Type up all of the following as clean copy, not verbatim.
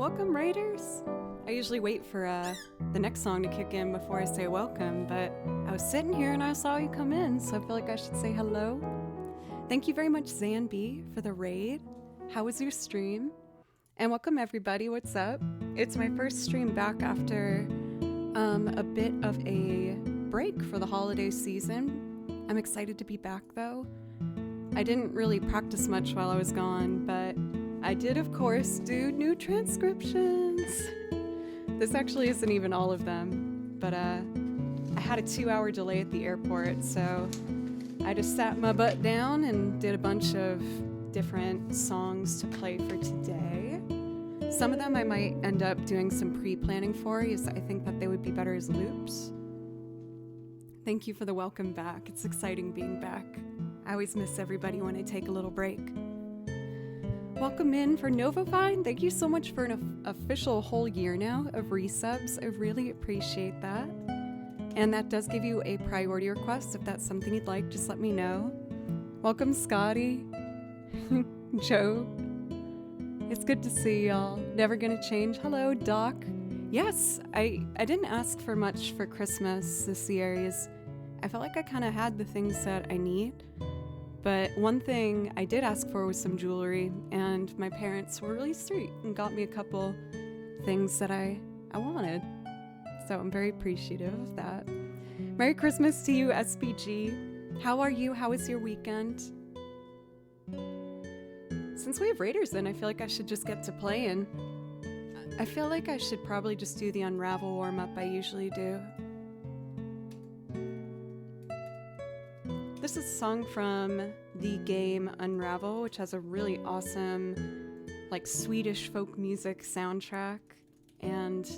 Welcome, Raiders! I usually wait for the next song to kick in before I say welcome, but I was sitting here and I saw you come in, so I feel like I should say hello. Thank you very much, Zan B, for the raid. How was your stream? And welcome, everybody. What's up? It's my first stream back after a bit of a break for the holiday season. I'm excited to be back, though. I didn't really practice much while I was gone, but I did, of course, do new transcriptions. This actually isn't even all of them, but I had a 2-hour delay at the airport, so I just sat my butt down and did a bunch of different songs to play for today. Some of them I might end up doing some pre-planning for, as I think that they would be better as loops. Thank you for the welcome back. It's exciting being back. I always miss everybody when I take a little break. Welcome in for Novavine. Thank you so much for an official whole year now of resubs. I really appreciate that. And that does give you a priority request. If that's something you'd like, just let me know. Welcome, Scotty. Joe. It's good to see y'all. Never gonna change. Hello, Doc. Yes, I didn't ask for much for Christmas this year. I felt like I kind of had the things that I need. But one thing I did ask for was some jewelry, and my parents were really sweet and got me a couple things that I wanted. So I'm very appreciative of that. Merry Christmas to you, SPG. How are you? How was your weekend? Since we have Raiders in, I feel like I should just get to playing. I feel like I should probably just do the Unravel warm-up I usually do. This is a song from the game Unravel, which has a really awesome, like, Swedish folk music soundtrack. And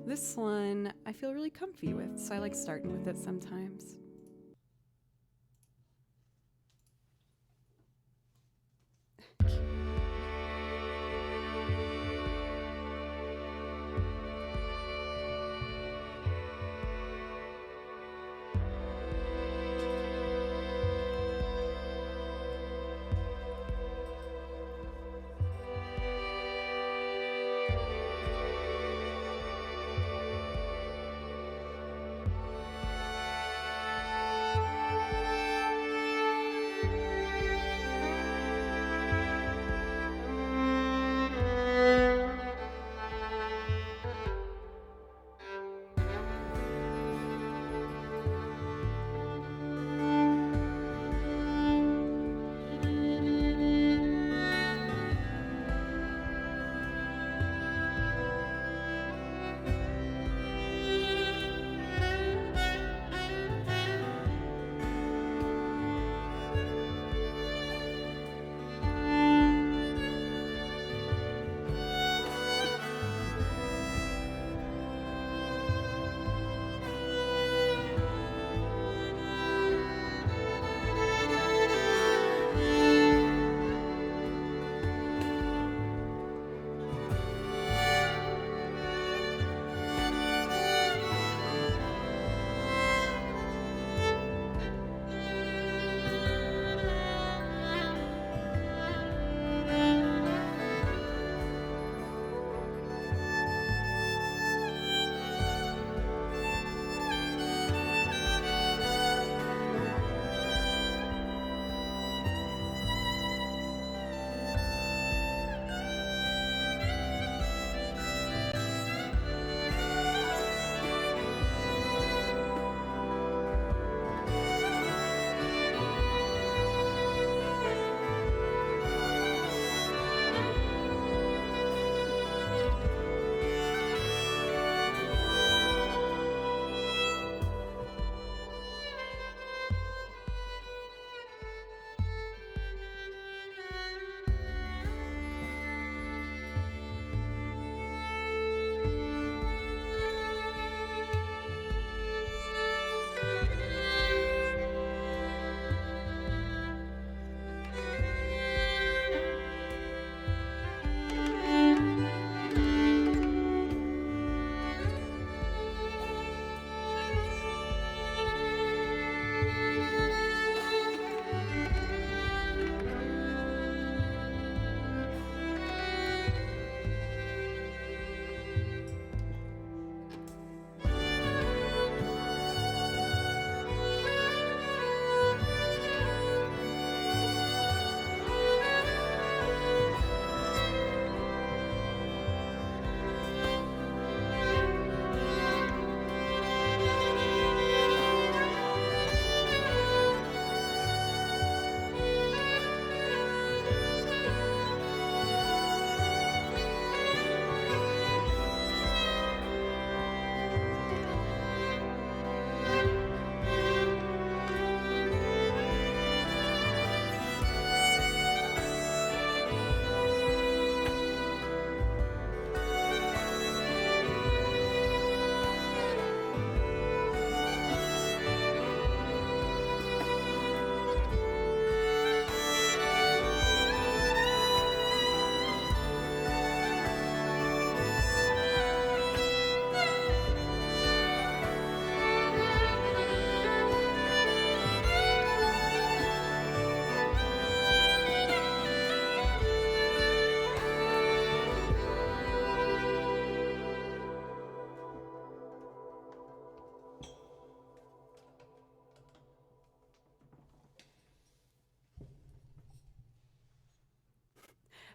this one I feel really comfy with, so I like starting with it sometimes.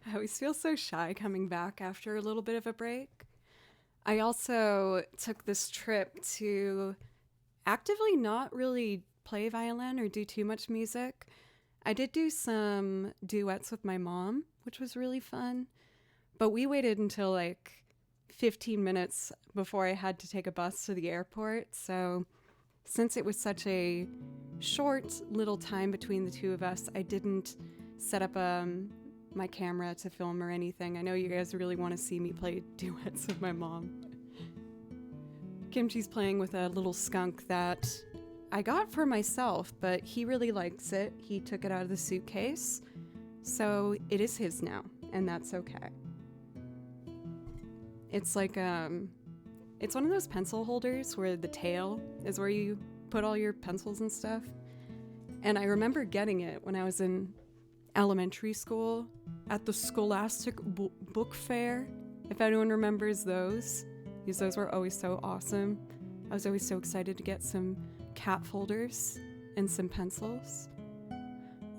I always feel so shy coming back after a little bit of a break. I also took this trip to actively not really play violin or do too much music. I did do some duets with my mom, which was really fun, but we waited until like 15 minutes before I had to take a bus to the airport. So since it was such a short little time between the two of us, I didn't set up my camera to film or anything. I know you guys really want to see me play duets with my mom. Kimchi's playing with a little skunk that I got for myself, but he really likes it. He took it out of the suitcase, so it is his now, and that's okay. It's like, it's one of those pencil holders where the tail is where you put all your pencils and stuff. And I remember getting it when I was in elementary school at the Scholastic Book Fair, if anyone remembers those, because those were always so awesome. I was always so excited to get some cat folders and some pencils.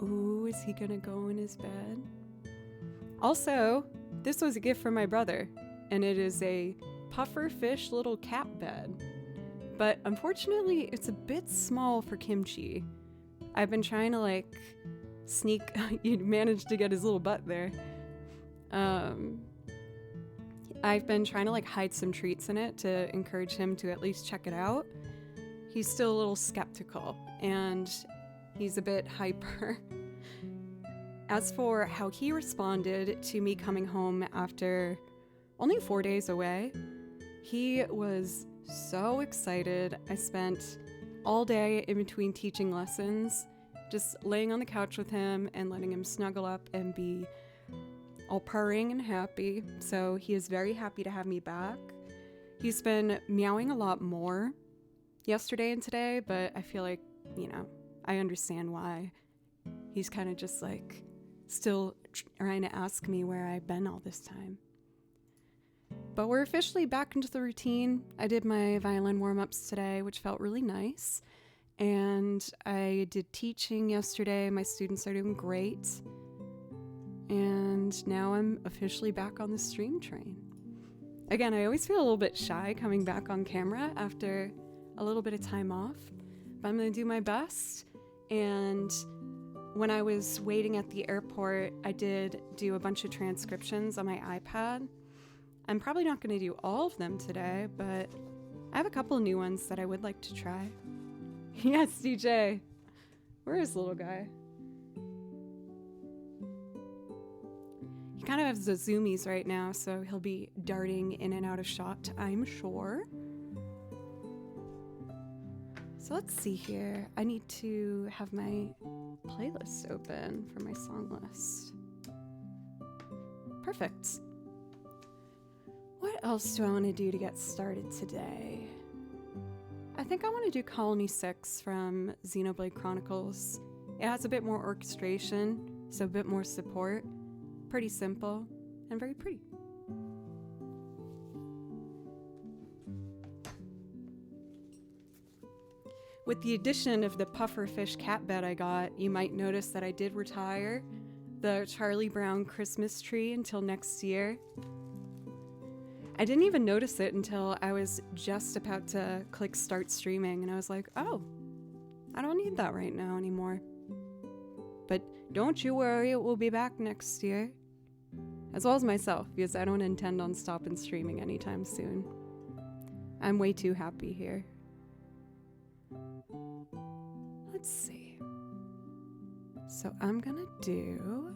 Ooh, is he gonna go in his bed? Also, this was a gift from my brother, and it is a puffer fish little cat bed. But unfortunately, it's a bit small for Kimchi. I've been trying to like sneak, you managed to get his little butt there. I've been trying to like hide some treats in it to encourage him to at least check it out. He's still a little skeptical and he's a bit hyper. As for how he responded to me coming home after only 4 days away, he was so excited. I spent all day in between teaching lessons just laying on the couch with him and letting him snuggle up and be all purring and happy. So he is very happy to have me back. He's been meowing a lot more yesterday and today, but I feel like, I understand why. He's kind of just like still trying to ask me where I've been all this time. But we're officially back into the routine. I did my violin warm-ups today, which felt really nice. And I did teaching yesterday. My students are doing great. And now I'm officially back on the stream train. Again, I always feel a little bit shy coming back on camera after a little bit of time off, but I'm going to do my best. And when I was waiting at the airport, I did do a bunch of transcriptions on my iPad. I'm probably not going to do all of them today, but I have a couple new ones that I would like to try. Yes, DJ. Where is little guy? He kind of has the zoomies right now, so he'll be darting in and out of shot, I'm sure. So let's see here. I need to have my playlist open for my song list. Perfect. What else do I want to do to get started today? I think I want to do Colony 6 from Xenoblade Chronicles. It has a bit more orchestration, so a bit more support. Pretty simple and very pretty. With the addition of the pufferfish cat bed I got, you might notice that I did retire the Charlie Brown Christmas tree until next year. I didn't even notice it until I was just about to click start streaming, and I was like, oh, I don't need that right now anymore. But don't you worry, it will be back next year. As well as myself, because I don't intend on stopping streaming anytime soon. I'm way too happy here. Let's see. So I'm gonna do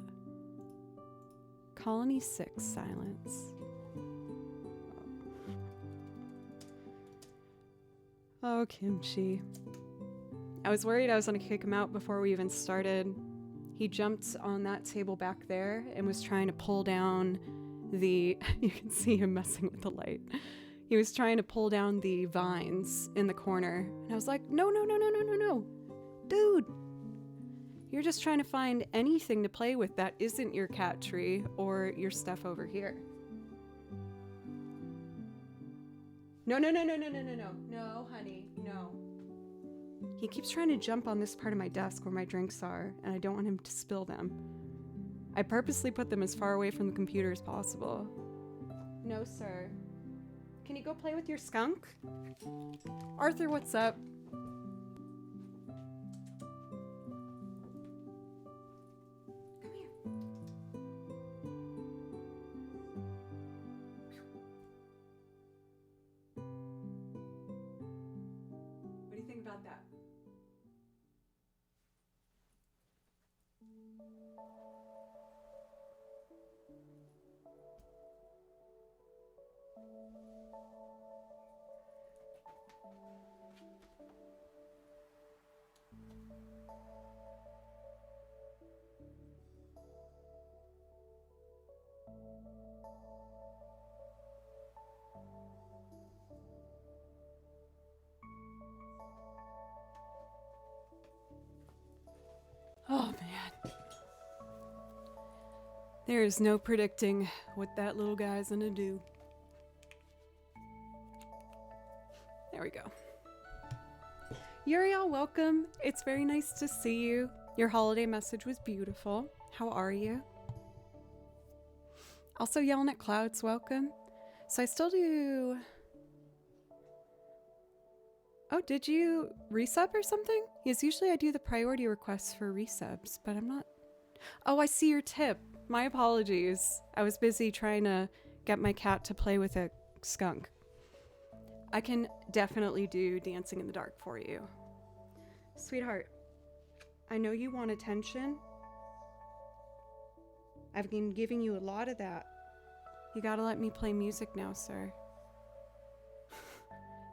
Colony 6 Silence. Oh, Kimchi. I was worried I was gonna kick him out before we even started. He jumped on that table back there and was trying to pull down the... You can see him messing with the light. He was trying to pull down the vines in the corner. And I was like, no. Dude, you're just trying to find anything to play with that isn't your cat tree or your stuff over here. No, honey, no. He keeps trying to jump on this part of my desk where my drinks are, and I don't want him to spill them. I purposely put them as far away from the computer as possible. No, sir. Can you go play with your skunk? Arthur, what's up? Come here. What do you think about that? Oh man. There is no predicting what that little guy's gonna do. There we go. Uriel, welcome. It's very nice to see you. Your holiday message was beautiful. How are you? Also, Yelling at Clouds, welcome. So I still do... Oh, did you resub or something? Yes, usually I do the priority requests for resubs, but I'm not... Oh, I see your tip. My apologies. I was busy trying to get my cat to play with a skunk. I can definitely do Dancing in the Dark for you. Sweetheart, I know you want attention. I've been giving you a lot of that. You gotta let me play music now, sir.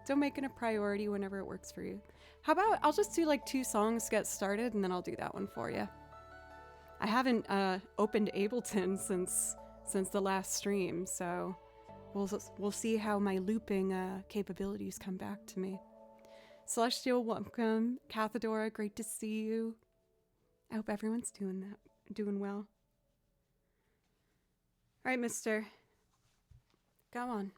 Don't make it a priority whenever it works for you. How about I'll just do like 2 songs to get started and then I'll do that one for you. I haven't opened Ableton since the last stream, so we'll see how my looping capabilities come back to me. Celestial, welcome. Cathadora, great to see you. I hope everyone's doing well. All right, mister. Go on.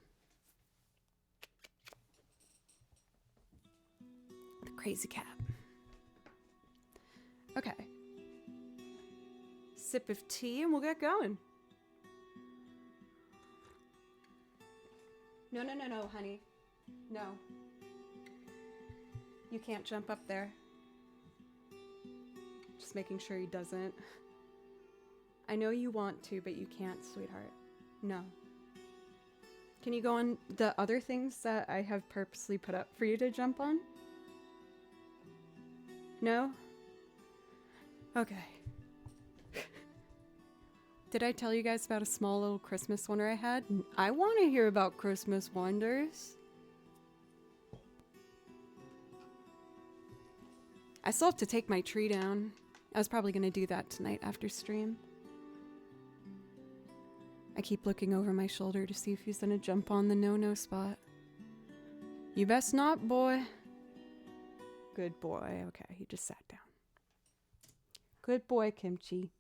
The crazy cat. Okay. Sip of tea and we'll get going. No, honey. No. You can't jump up there. Just making sure he doesn't. I know you want to, but you can't, sweetheart. No. Can you go on the other things that I have purposely put up for you to jump on? No? Okay. Did I tell you guys about a small little Christmas wonder I had? I want to hear about Christmas wonders. I still have to take my tree down. I was probably going to do that tonight after stream. I keep looking over my shoulder to see if he's going to jump on the no-no spot. You best not, boy. Good boy. Okay, he just sat down. Good boy, Kimchi.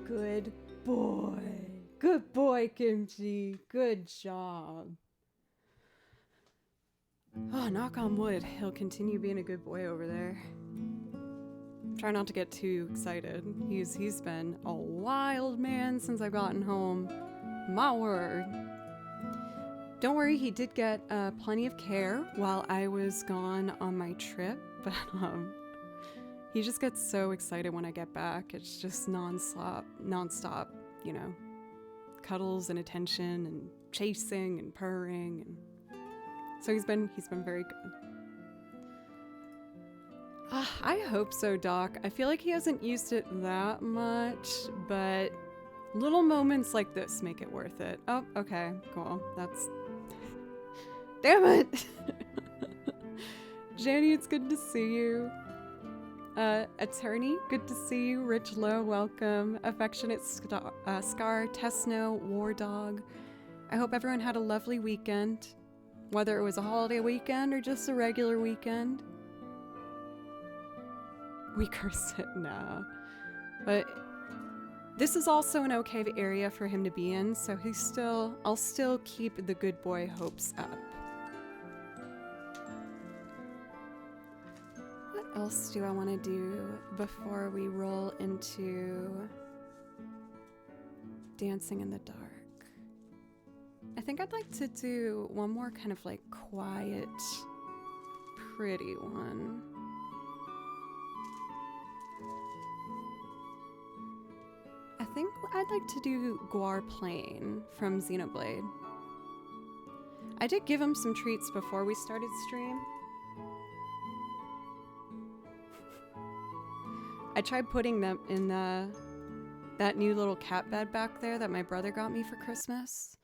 Good boy. Good boy, Kimchi. Good job. Oh, knock on wood. He'll continue being a good boy over there. Try not to get too excited. He's been a wild man since I've gotten home. My word. Don't worry, he did get plenty of care while I was gone on my trip, but he just gets so excited when I get back. It's just nonstop, you know, cuddles and attention and chasing and purring, and so he's been very good. I hope so, Doc. I feel like he hasn't used it that much, but little moments like this make it worth it. Oh, okay, cool. That's... Damn it! Jenny, it's good to see you. Attorney, good to see you. Rich Low, welcome. Affectionate Scar, Tesno, War Dog. I hope everyone had a lovely weekend, whether it was a holiday weekend or just a regular weekend. We curse it now. But this is also an okay area for him to be in, so I'll still keep the good boy hopes up. What else do I want to do before we roll into Dancing in the Dark? I think I'd like to do one more kind of like quiet, pretty one. I think I'd like to do Guar Plain from Xenoblade. I did give him some treats before we started stream. I tried putting them in that new little cat bed back there that my brother got me for Christmas.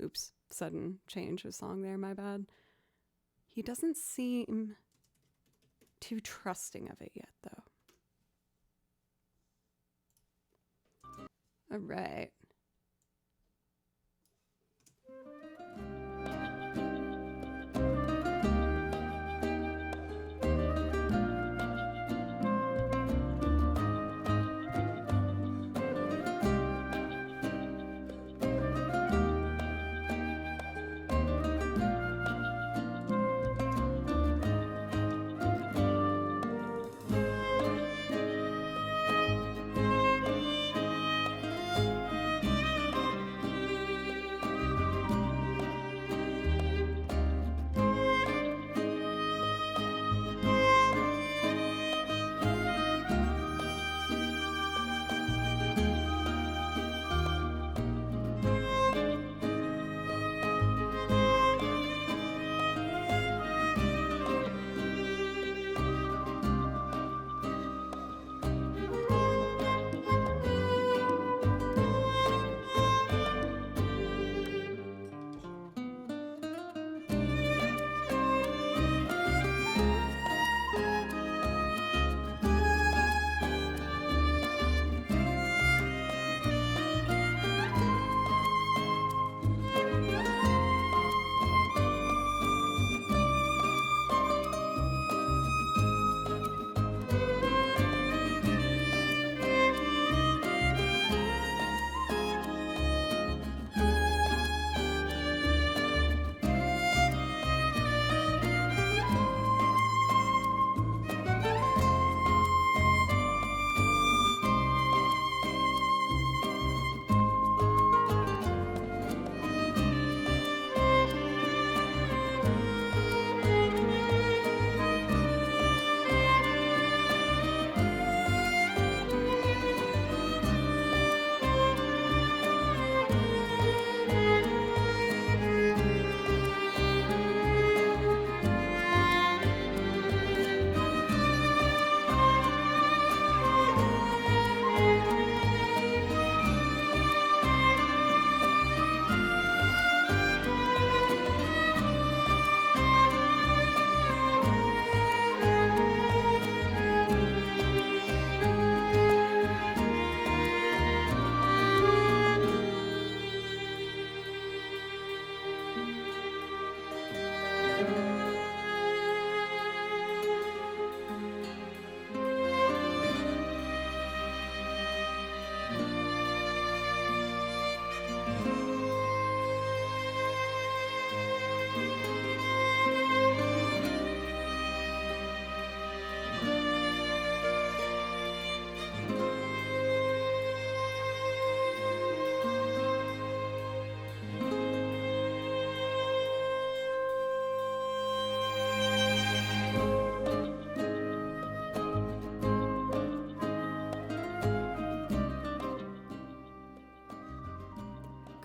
Oops, sudden change of song there, my bad. He doesn't seem too trusting of it yet, though. All right.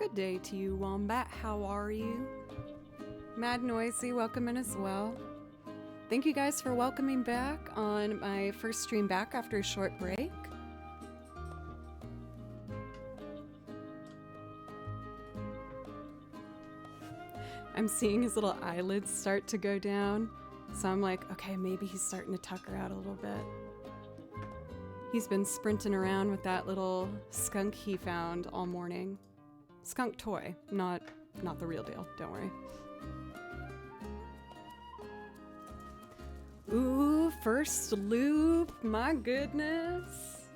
Good day to you, Wombat. How are you? Mad Noisy, welcome in as well. Thank you guys for welcoming back on my first stream back after a short break. I'm seeing his little eyelids start to go down, so I'm like, okay, maybe he's starting to tucker out a little bit. He's been sprinting around with that little skunk he found all morning. Skunk toy, not the real deal, don't worry. Ooh, first loop, my goodness.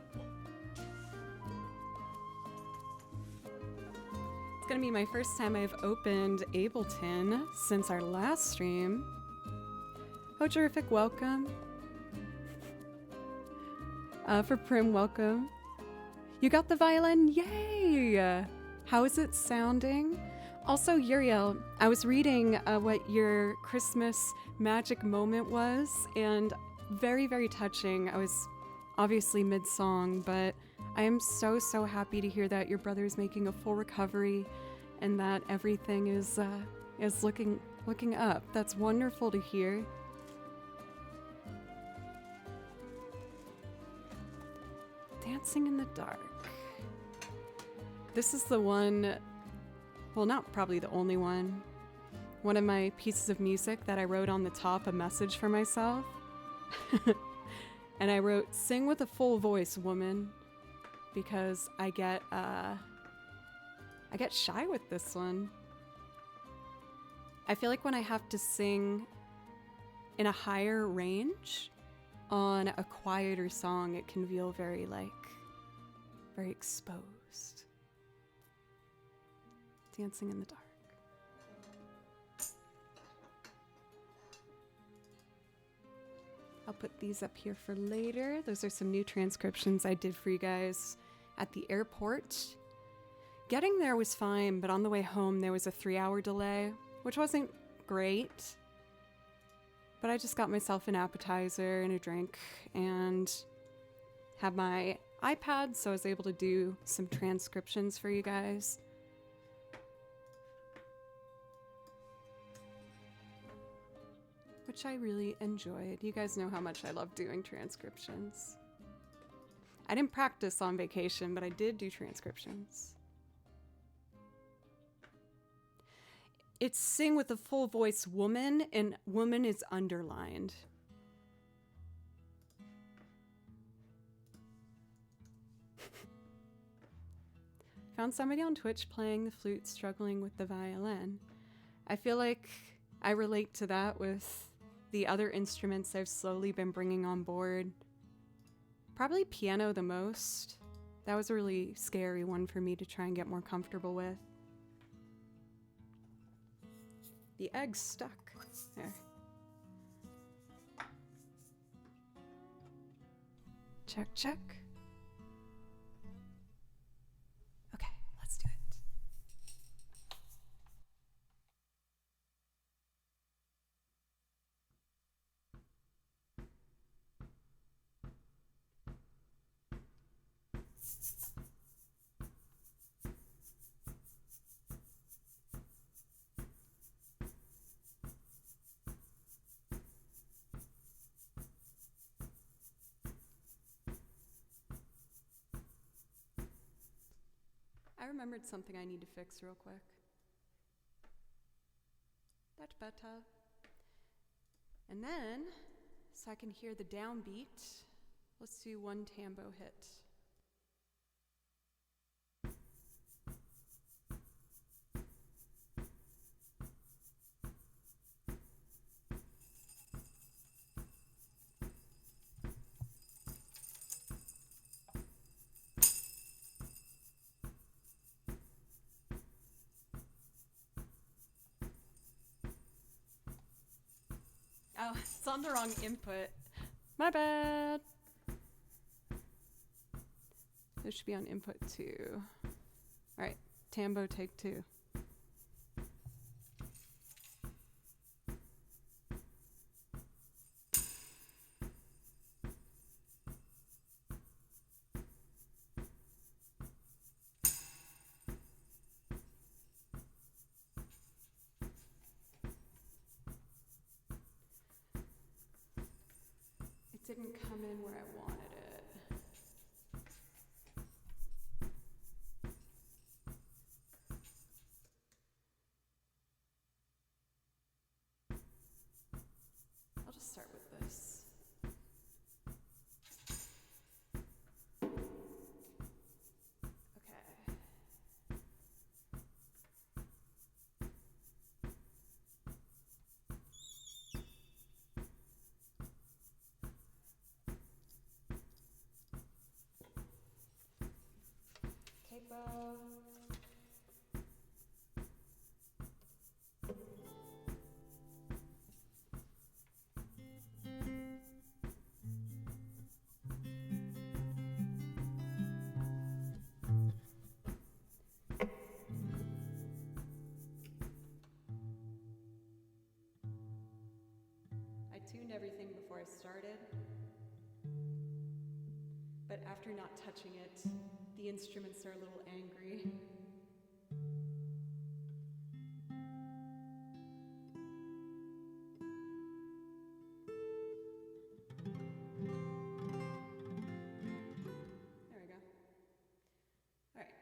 It's gonna be my first time I've opened Ableton since our last stream. Oh, terrific, welcome. For Prim, welcome. You got the violin, yay! How is it sounding? Also, Uriel, I was reading what your Christmas magic moment was, and very, very touching. I was obviously mid-song, but I am so, so happy to hear that your brother is making a full recovery and that everything is looking up. That's wonderful to hear. Dancing in the Dark. This is the one, well, not probably the only one of my pieces of music that I wrote on the top a message for myself. And I wrote, "Sing with a full voice, woman," because I get shy with this one. I feel like when I have to sing in a higher range on a quieter song, it can feel very exposed. Dancing in the Dark. I'll put these up here for later. Those are some new transcriptions I did for you guys at the airport. Getting there was fine, but on the way home there was a 3-hour delay, which wasn't great. But I just got myself an appetizer and a drink and had my iPad, so I was able to do some transcriptions for you guys. Which I really enjoyed. You guys know how much I love doing transcriptions. I didn't practice on vacation, but I did do transcriptions. It's sing with a full voice, woman, and woman is underlined. Found somebody on Twitch playing the flute, struggling with the violin. I feel like I relate to that with the other instruments I've slowly been bringing on board. Probably piano the most. That was a really scary one for me to try and get more comfortable with. The egg's stuck. There. Check, check. Okay, let's do it. I remembered something I need to fix real quick. That's better. And then, so I can hear the downbeat, let's do one tambo hit. Oh, it's on the wrong input. My bad. This should be on input 2. Alright, tambo take 2. didn't come in where I wanted it. I'll just start with this. Capo. I tuned everything before I started, but after not touching it, the instruments are a little angry. There we go. All right.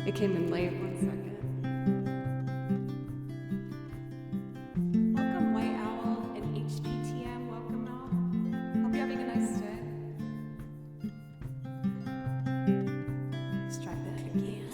It came in late. 1 second. Welcome, White Owl and HPTM. Welcome out. Hope you're having a nice day. Let's try that again.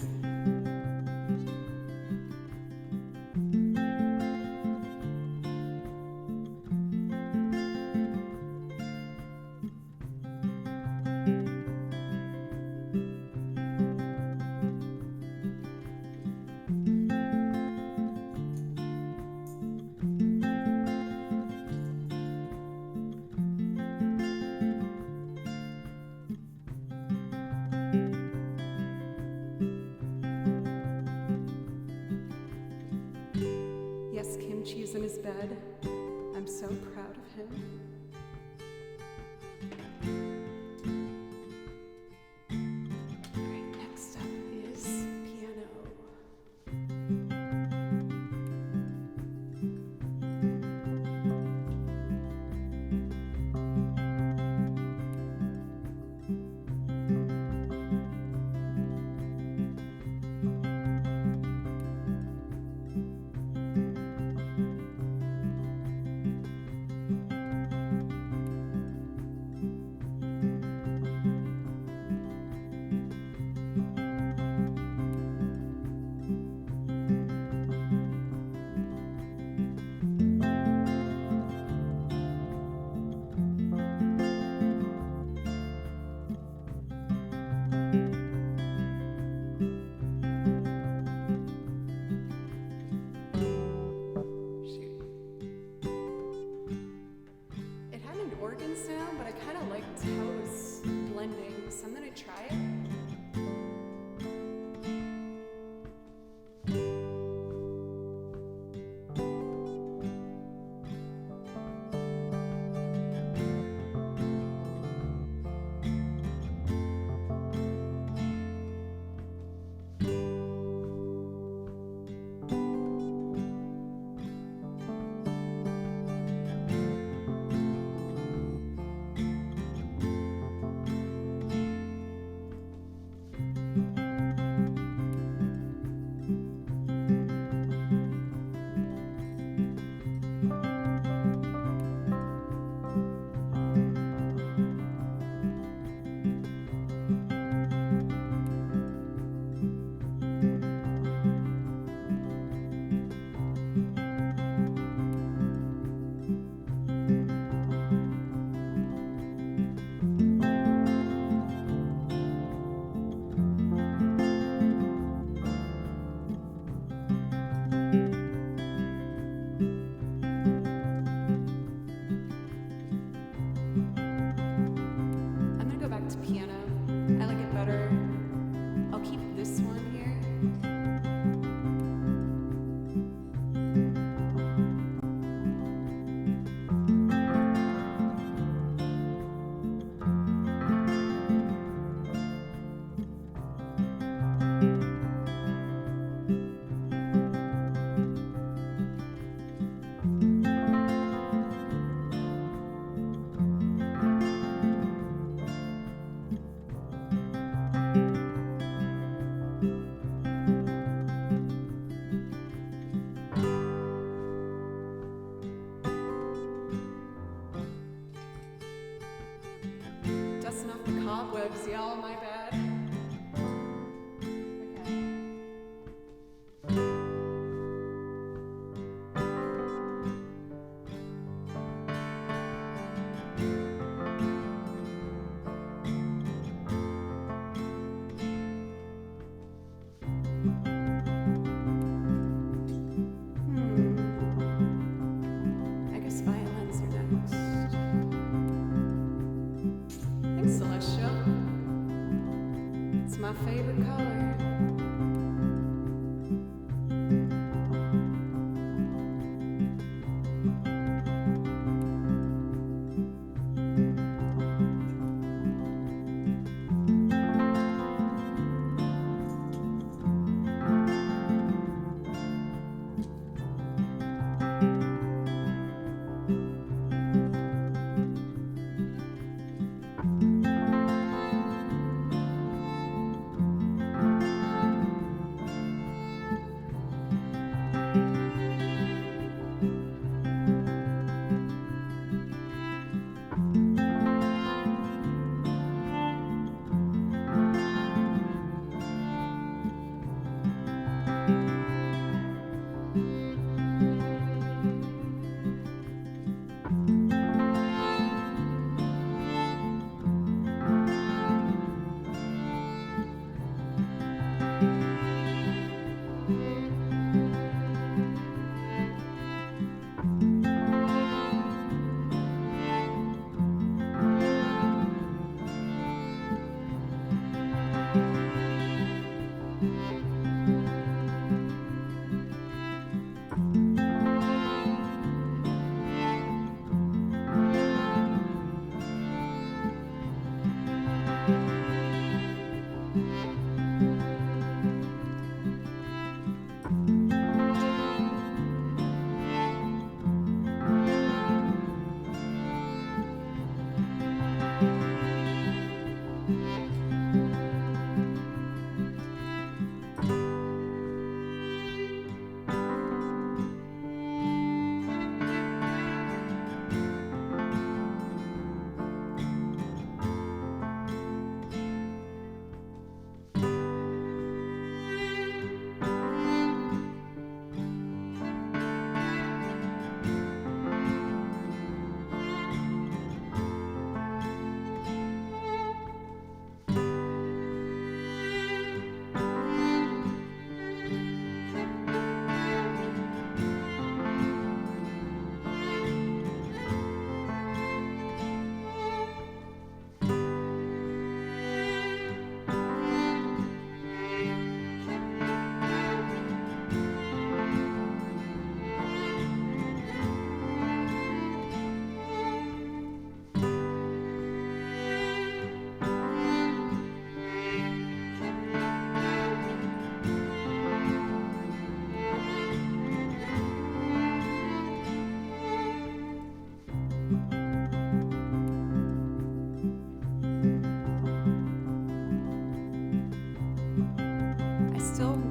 It's my favorite color.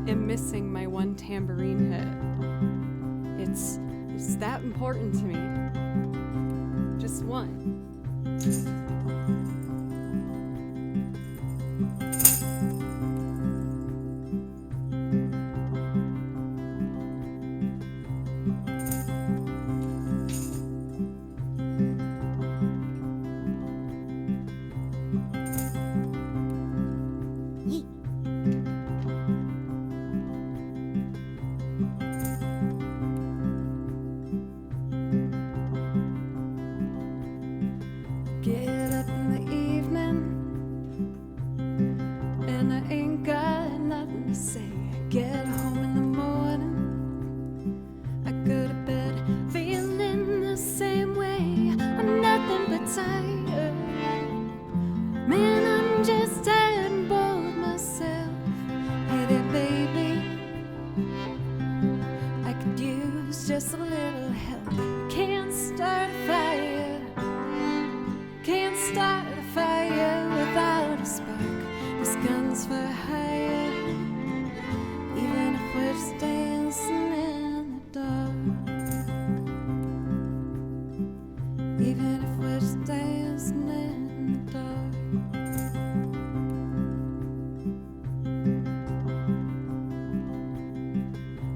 Am missing my one tambourine hit. It's that important to me. Just one. Get up in the evening, and I ain't got nothing to say. Get home in the morning, I go to bed feeling the same way. I'm nothing but tired, man, I'm just tired and bored myself. Hey there, baby, I could use just a little help. Can't start a fire, can't start a fire without a spark. This gun's for hire, even if we're just dancing in the dark. Even if we're just dancing in the dark.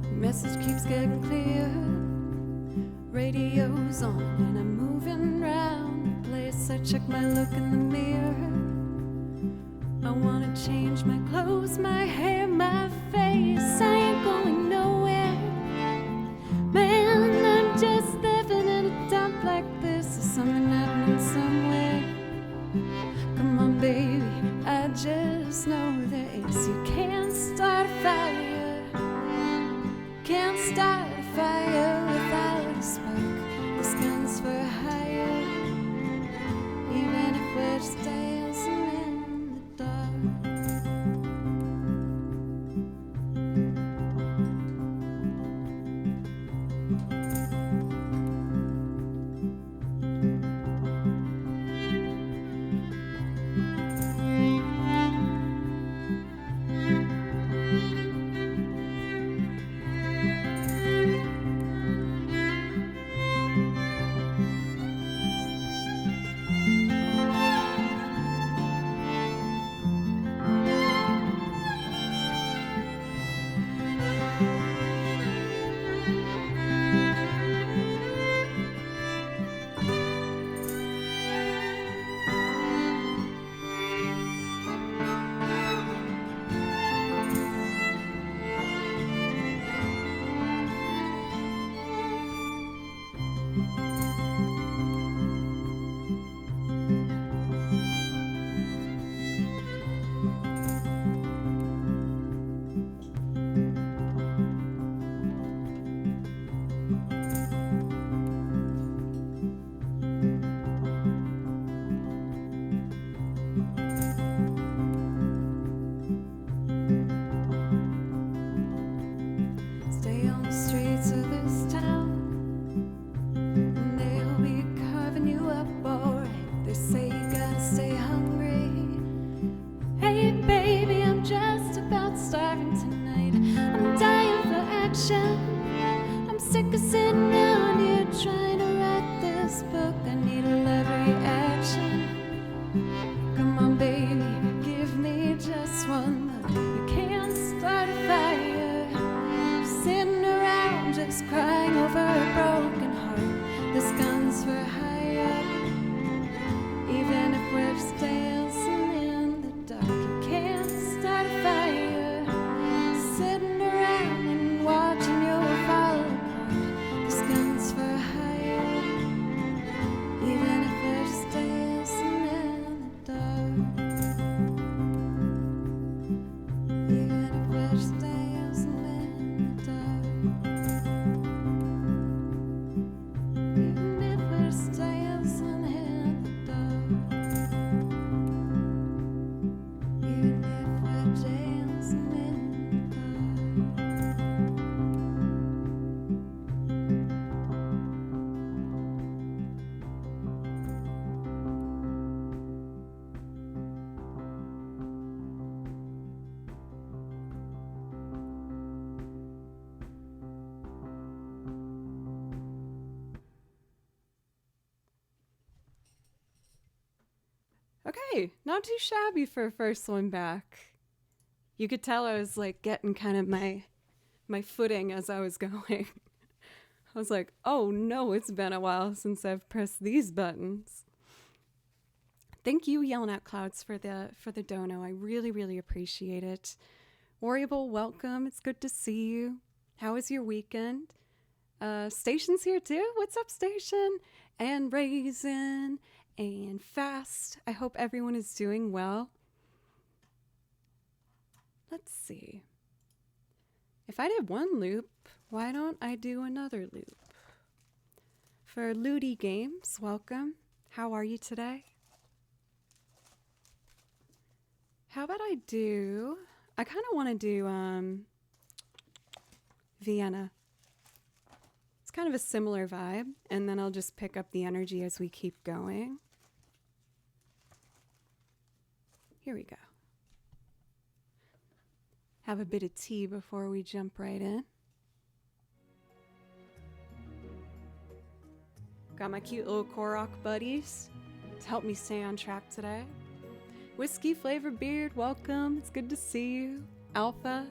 The message keeps getting clear. Radio's on and I'm moving round. I check my look in the mirror. I wanna change my clothes, my hair, my face. I ain't going nowhere, man, I'm just living in a dump like this. There's something happening somewhere. Come on, baby, I just just know this: you can't start a fire, can't start a fire without a spark. This gun's for hire, even if we're just dancing in the dark. Stay on the streets of this town, and they'll be carving you up alright. They say you gotta stay hungry. Hey baby, I'm just about starving tonight. I'm dying for action. I'm sick of sitting down here trying to write this book. I need a love reaction. Come on baby, give me just one look. You can't start a fire sitting around just crying over a broken heart. This gun's for hire, even if we're just dancing in the dark. You can't start a fire sitting around and watching you fall apart. This gun's for hire, even if we're just dancing in the dark. Even if we're just dancing in the dark. Even if we're just dancing in the dark. Even if we're dancing in the dark. Okay, not too shabby for a first one back. You could tell I was like getting kind of my footing as I was going. I was like, oh no, it's been a while since I've pressed these buttons. Thank you, Yelling At Clouds, for the dono. I really, really appreciate it. Warriable, welcome. It's good to see you. How was your weekend? Station's here too. What's up, Station? And Raisin and Fast. I hope everyone is doing well. Let's see. If I did one loop, why don't I do another loop? For Looty Games, welcome. How are you today? How about I kind of want to do Vienna. It's kind of a similar vibe, and then I'll just pick up the energy as we keep going. Here we go. Have a bit of tea before we jump right in. Got my cute little Korok buddies to help me stay on track today. Whiskey Flavored Beard, welcome. It's good to see you. Alpha.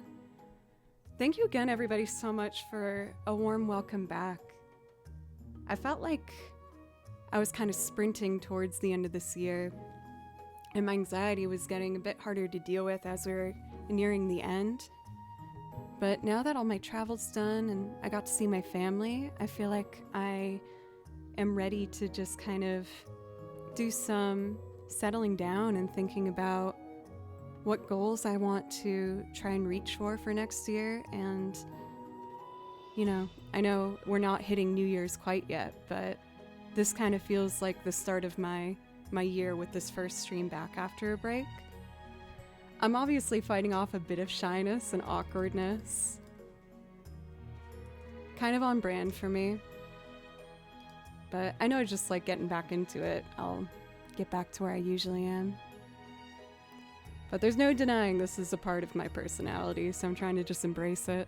Thank you again, everybody, so much for a warm welcome back. I felt like I was kind of sprinting towards the end of this year, and my anxiety was getting a bit harder to deal with as we were nearing the end. But now that all my travel's done and I got to see my family, I feel like I am ready to just kind of do some settling down and thinking about what goals I want to try and reach for next year. And, you know, I know we're not hitting New Year's quite yet, but this kind of feels like the start of my year with this first stream back after a break. I'm obviously fighting off a bit of shyness and awkwardness. Kind of on brand for me. But I know just like getting back into it, I'll get back to where I usually am. But there's no denying this is a part of my personality, so I'm trying to just embrace it.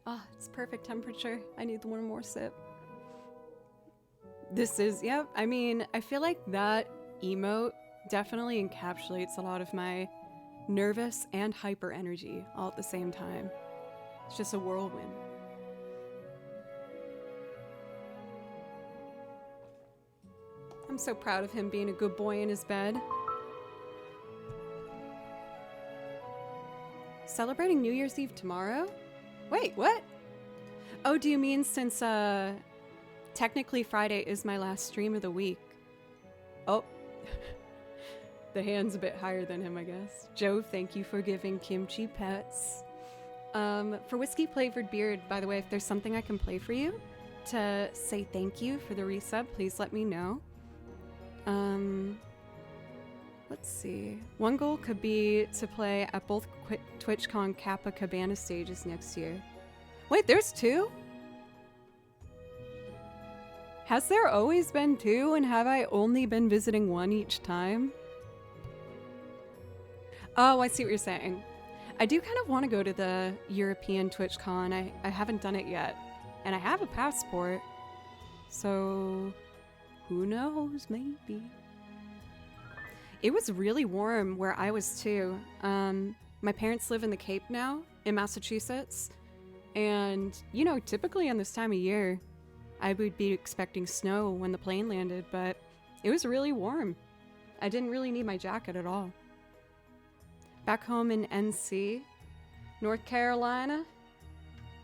Ah, it's perfect temperature. I need one more sip. This is, yep, I mean, I feel like that emote definitely encapsulates a lot of my nervous and hyper energy all at the same time. It's just a whirlwind. I'm so proud of him being a good boy in his bed. Celebrating New Year's Eve tomorrow? Wait, what? Oh, do you mean since technically Friday is my last stream of the week? Oh. The hand's a bit higher than him, I guess. Joe, thank you for giving kimchi pets. For Whiskey Flavored Beard, by the way, if there's something I can play for you to say thank you for the resub, please let me know. Let's see. One goal could be to play at both TwitchCon Kappa Cabana stages next year. Wait, there's two? Has there always been two, and have I only been visiting one each time? Oh, I see what you're saying. I do kind of want to go to the European TwitchCon. I haven't done it yet. And I have a passport. So, who knows, maybe. It was really warm where I was too. My parents live in the Cape now, in Massachusetts. And, you know, typically on this time of year, I would be expecting snow when the plane landed, but it was really warm. I didn't really need my jacket at all. Back home in NC, North Carolina,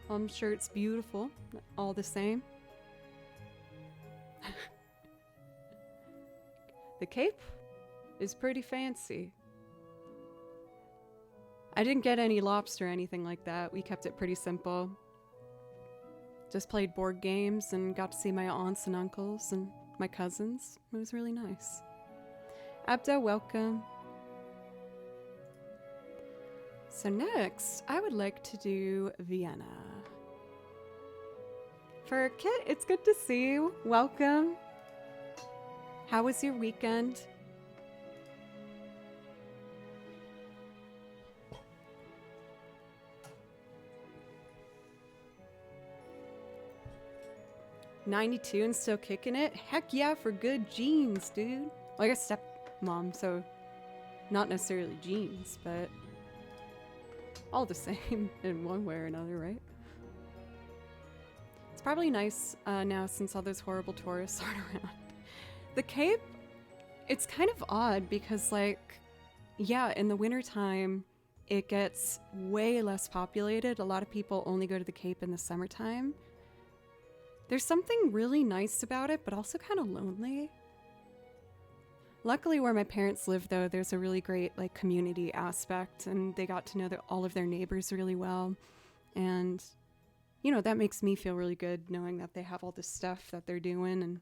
I'm sure it's beautiful, all the same. The Cape is pretty fancy. I didn't get any lobster or anything like that. We kept it pretty simple. Just played board games and got to see my aunts and uncles and my cousins. It was really nice. Abdo, welcome. So next, I would like to do Vienna. For Kit, it's good to see you. Welcome. How was your weekend? '92 and still kicking it? Heck yeah, for good genes, dude. Well, I guess stepmom, so not necessarily genes, but all the same in one way or another, right? It's probably nice now since all those horrible tourists aren't around. The Cape, it's kind of odd because, like, yeah, in the wintertime, it gets way less populated. A lot of people only go to the Cape in the summertime. There's something really nice about it, but also kind of lonely. Luckily, where my parents live, though, there's a really great like community aspect, and they got to know all of their neighbors really well. And, you know, that makes me feel really good knowing that they have all this stuff that they're doing and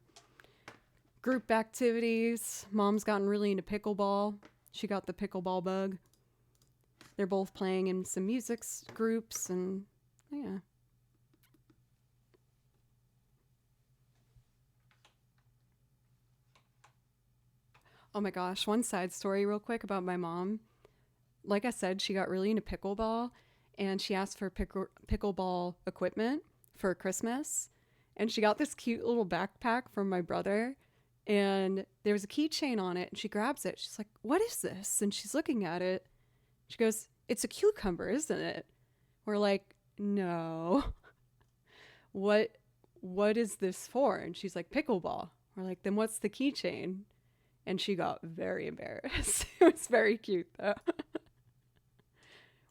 group activities. Mom's gotten really into pickleball. She got the pickleball bug. They're both playing in some music groups, and yeah. Oh my gosh, one side story real quick about my mom. Like I said, she got really into pickleball, and she asked for pickleball equipment for Christmas. And she got this cute little backpack from my brother, and there was a keychain on it, and she grabs it. She's like, "What is this?" And she's looking at it. She goes, "It's a cucumber, isn't it?" We're like, "No." What is this for? And she's like, "Pickleball." We're like, "Then what's the keychain?" And she got very embarrassed. It was very cute, though.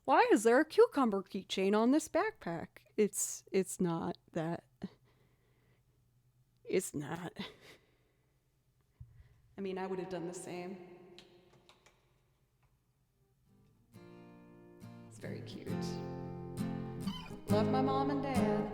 Why is there a cucumber keychain on this backpack? It's not that. It's not. I mean, I would have done the same. It's very cute. Love my mom and dad.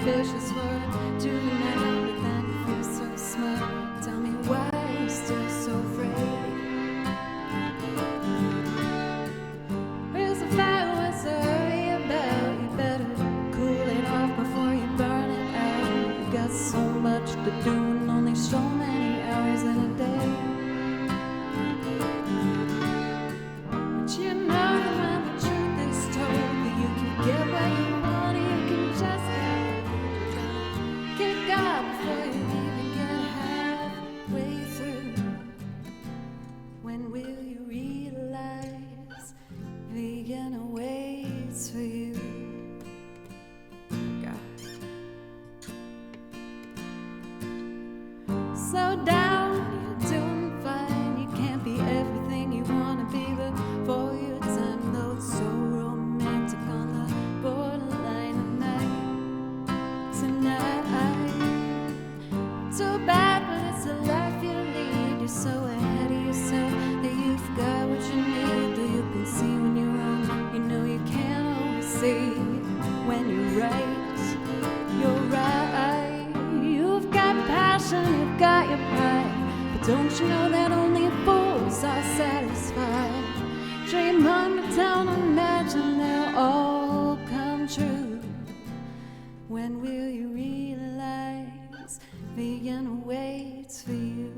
Ambitious for juvenile, but then you feel so smart. Tell me why you're still so afraid. There's a fire what's to hurry about. You better cool it off before you burn it out. You got so much to do and only so many hours in a day. But you know that when the truth is told, that you can get what you want, you can just kick off before you even get halfway through. When will you realize Vienna waits for you? Slow down, you're doing fine. You can't be everything you want to be before your time, though it's so romantic on the borderline of night. Tonight, so bad, but it's the life you lead. You're so ahead of yourself that you forgot what you need. Though you can see when you're wrong, you know you can't always see when you're right. You're right. You've got passion, you've got your pride, but don't you know that only fools are satisfied? Dream on the town, imagine they'll all come true. When will you realize Vienna waits for you?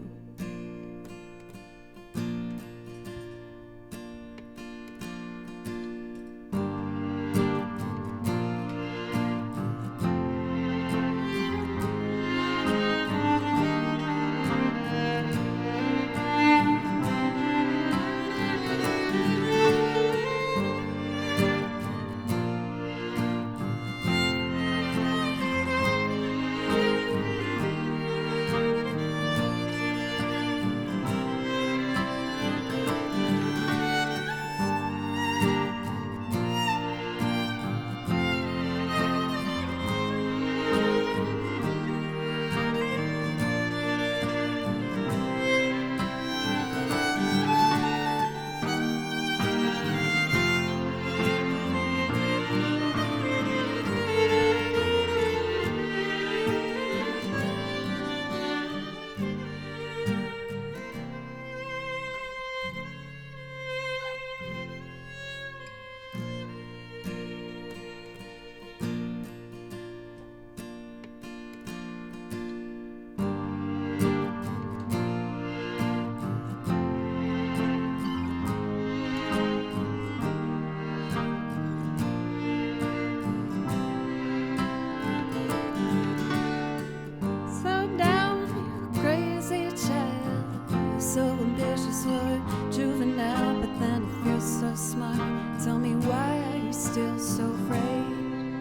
a smile. Tell me, why are you still so afraid?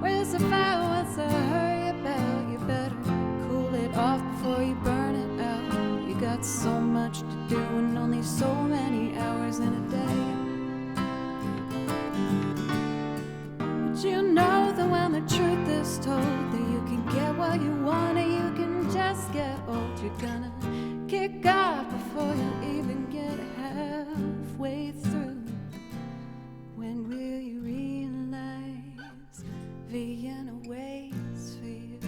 Where's the fire? What's the hurry about? You better cool it off before you burn it out. You got so much to do and only so many hours in a day. But you know that when the truth is told, that you can get what you want and you can just get old. You're gonna kick off before you even get halfway through. When will you realize Vienna waits for you?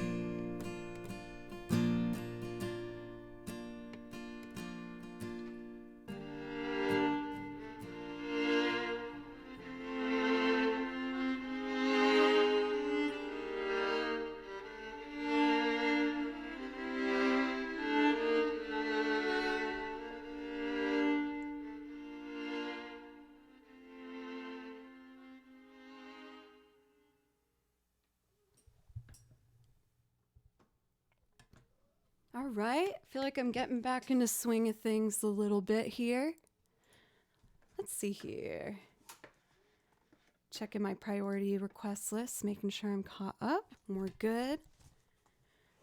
All right, I feel like I'm getting back into swing of things a little bit here. Let's see here. Checking my priority request list, making sure I'm caught up and we're good.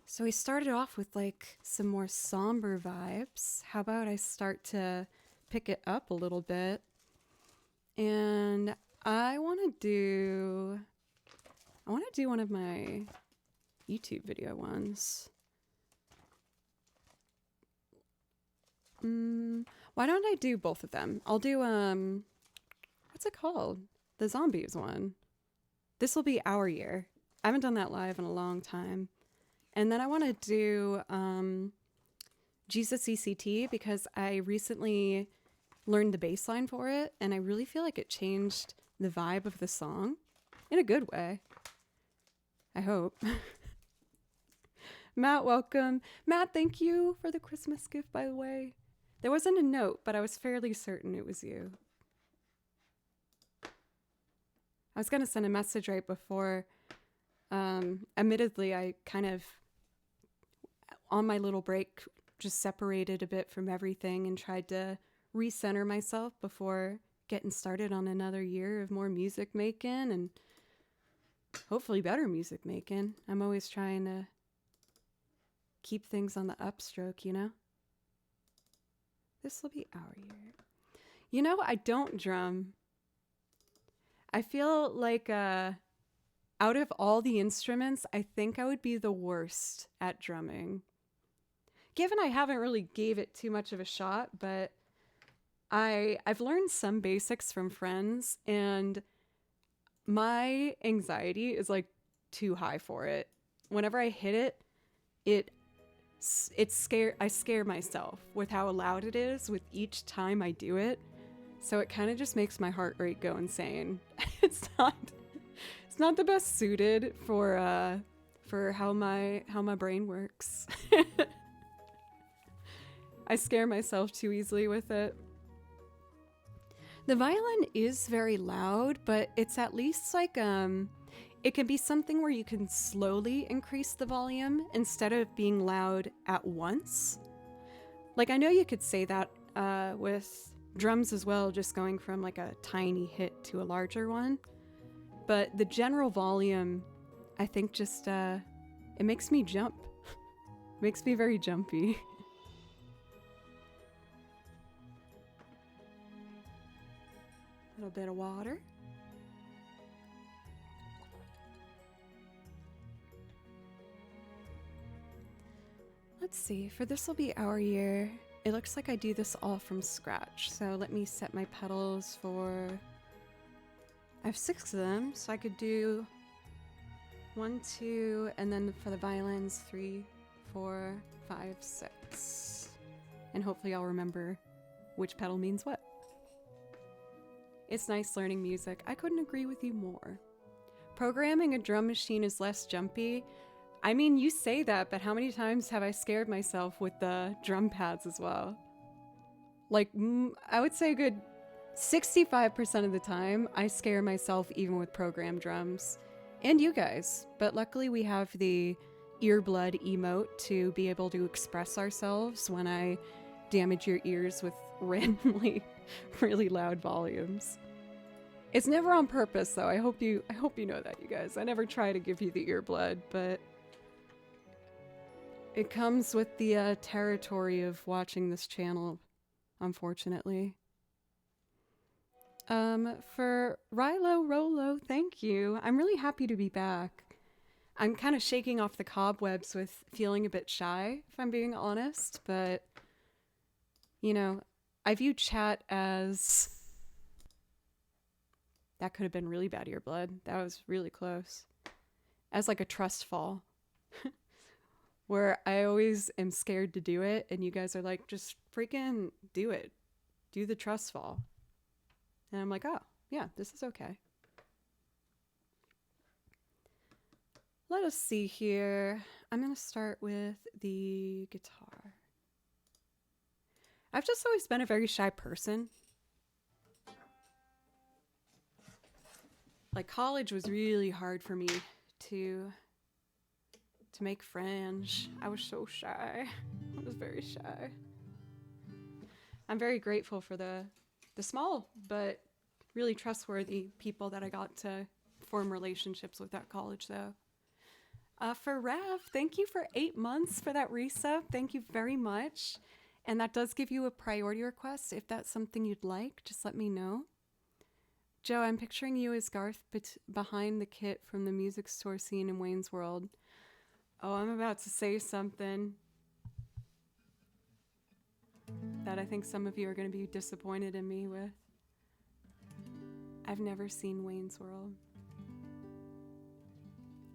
So we started off with like some more somber vibes. How about I start to pick it up a little bit? And I want to do one of my YouTube video ones. Why don't I do both of them? I'll do, what's it called? The zombies one. This will be our year. I haven't done that live in a long time. And then I want to do, Jesus ECT, because I recently learned the bass line for it, and I really feel like it changed the vibe of the song in a good way. I hope. Matt, welcome. Matt, thank you for the Christmas gift, by the way. There wasn't a note, but I was fairly certain it was you. I was going to send a message right before. Admittedly, I kind of, on my little break, just separated a bit from everything and tried to recenter myself before getting started on another year of more music making and hopefully better music making. I'm always trying to keep things on the upstroke, you know? This will be our year. You know, I don't drum. I feel like out of all the instruments, I think I would be the worst at drumming. Given I haven't really gave it too much of a shot, but I've learned some basics from friends, and my anxiety is like too high for it. Whenever I hit it, I scare myself with how loud it is with each time I do it. So it kind of just makes my heart rate go insane. It's not the best suited for how my brain works. I scare myself too easily with it. The violin is very loud, but it's at least like it can be something where you can slowly increase the volume instead of being loud at once. Like, I know you could say that with drums as well, just going from like a tiny hit to a larger one. But the general volume, I think just, it makes me jump. Makes me very jumpy. A little bit of water. Let's see, for this will be our year. It looks like I do this all from scratch. So let me set my pedals for, I have 6 of them, so I could do 1, 2, and then for the violins, 3, 4, 5, 6. And hopefully I'll remember which pedal means what. It's nice learning music. I couldn't agree with you more. Programming a drum machine is less jumpy. I mean, you say that, but how many times have I scared myself with the drum pads as well? Like, I would say a good 65% of the time, I scare myself even with programmed drums. And you guys. But luckily we have the earblood emote to be able to express ourselves when I damage your ears with randomly really loud volumes. It's never on purpose, though. I hope you know that, you guys. I never try to give you the ear blood, but it comes with the territory of watching this channel, unfortunately. For Rilo Rolo, thank you. I'm really happy to be back. I'm kind of shaking off the cobwebs with feeling a bit shy, if I'm being honest, but, you know, I view chat as... That could have been really bad earblood. That was really close. As like a trust fall. Where I always am scared to do it, and you guys are like, just freaking do it. Do the trust fall. And I'm like, oh, yeah, this is okay. Let us see here. I'm going to start with the guitar. I've just always been a very shy person. Like, college was really hard for me to make friends. I was so shy. I was very shy. I'm very grateful for the small but really trustworthy people that I got to form relationships with at college, though. For Rev, thank you for 8 months for that resub. Thank you very much. And that does give you a priority request. If that's something you'd like, just let me know. Joe, I'm picturing you as Garth behind the kit from the music store scene in Wayne's World. Oh, I'm about to say something that I think some of you are going to be disappointed in me with. I've never seen Wayne's World.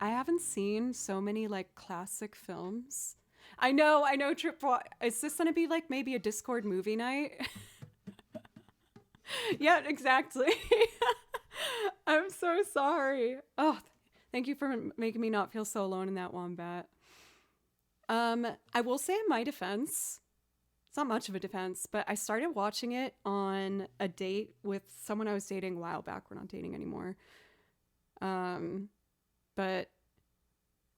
I haven't seen so many like classic films. I know, Trip. Is this going to be like maybe a Discord movie night? Yeah, exactly. I'm so sorry. Oh, thank you for making me not feel so alone in that wombat. I will say in my defense, it's not much of a defense, but I started watching it on a date with someone I was dating a while back. We're not dating anymore. But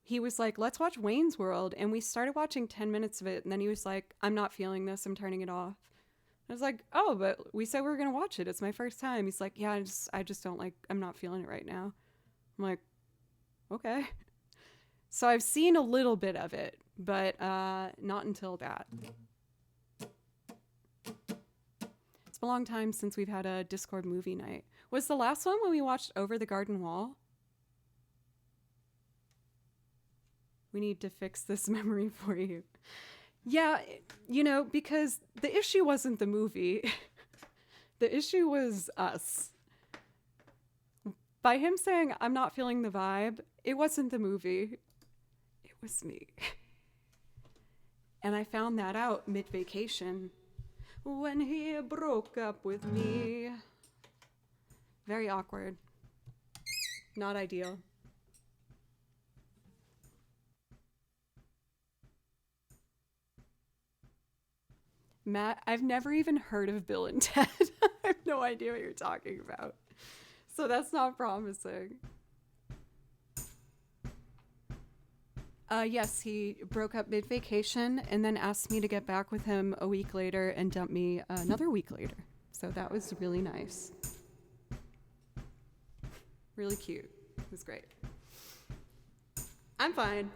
he was like, let's watch Wayne's World. And we started watching 10 minutes of it. And then he was like, I'm not feeling this. I'm turning it off. I was like, oh, but we said we were going to watch it. It's my first time. He's like, yeah, I just don't like, I'm not feeling it right now. I'm like, okay. So I've seen a little bit of it, but not until that. It's been a long time since we've had a Discord movie night. Was the last one when we watched Over the Garden Wall? We need to fix this memory for you. Yeah, you know, because the issue wasn't the movie. The issue was us. By him saying, I'm not feeling the vibe, it wasn't the movie. It was me. And I found that out mid-vacation when he broke up with me. Very awkward. Not ideal. Matt, I've never even heard of Bill and Ted. I have no idea what you're talking about. So that's not promising. Yes, he broke up mid-vacation and then asked me to get back with him a week later and dump me another week later. So that was really nice. Really cute. It was great. I'm fine.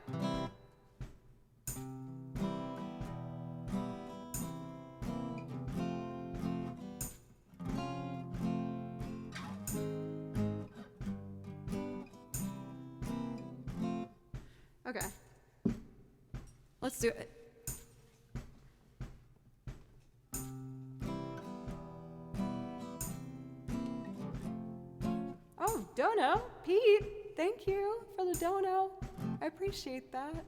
Okay. Let's do it. Oh, dono. Pete, thank you for the dono. I appreciate that.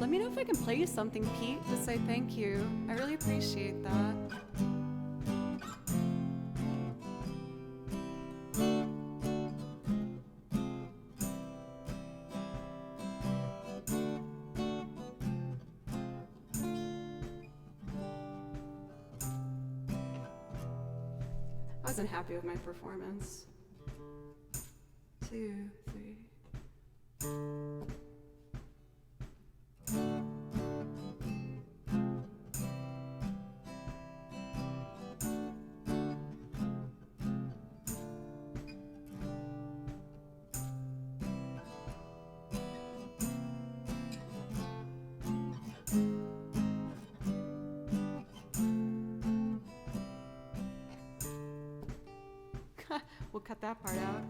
Let me know if I can play you something, Pete, to say thank you. I really appreciate that. I wasn't happy with my performance. 2, 3. We'll cut that part out.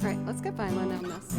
All right, let's get violin on this.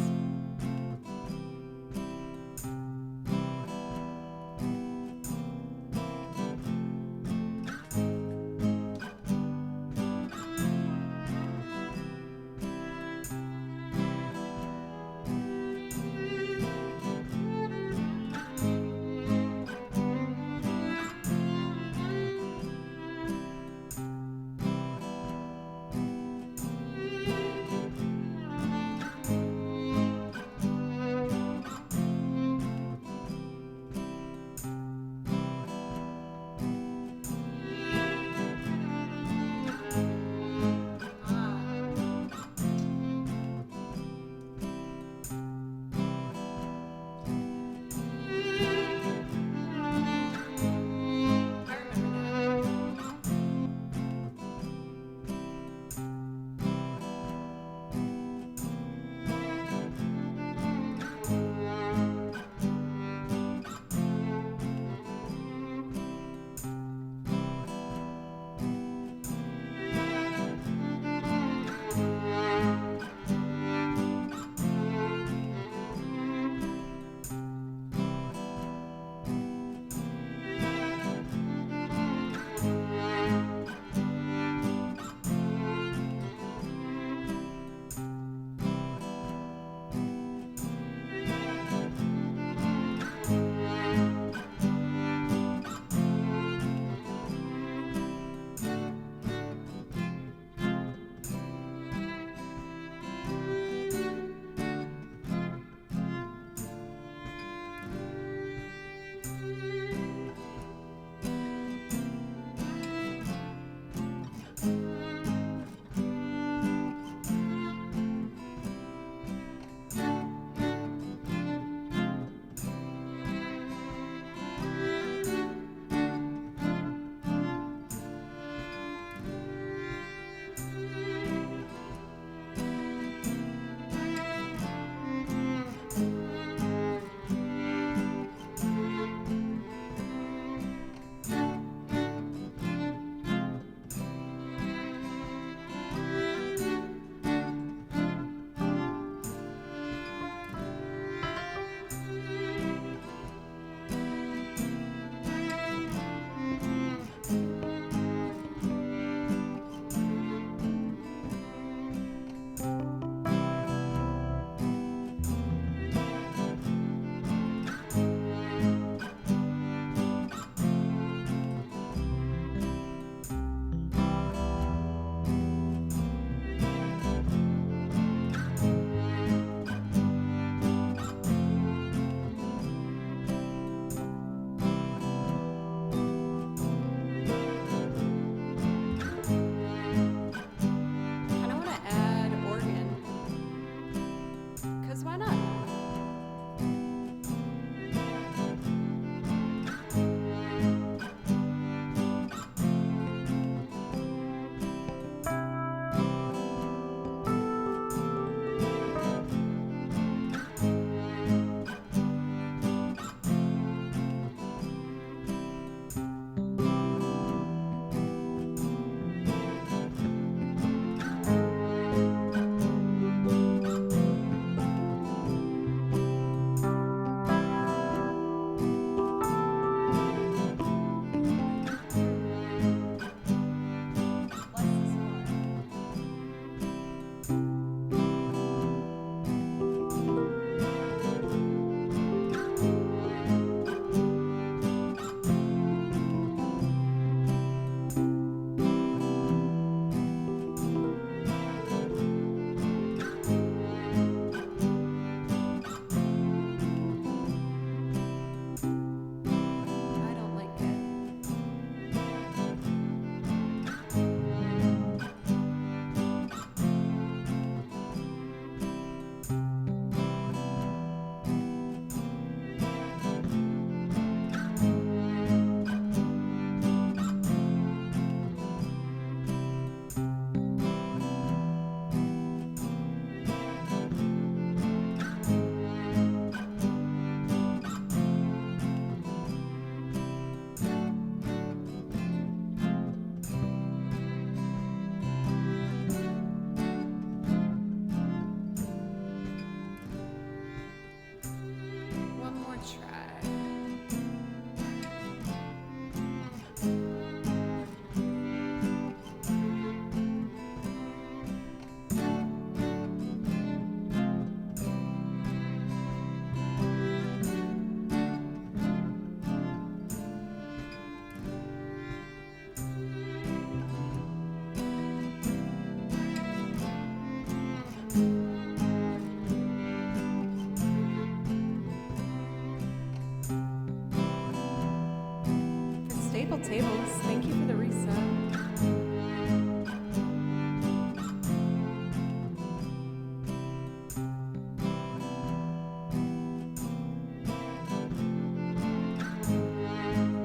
tables. Thank you for the reset.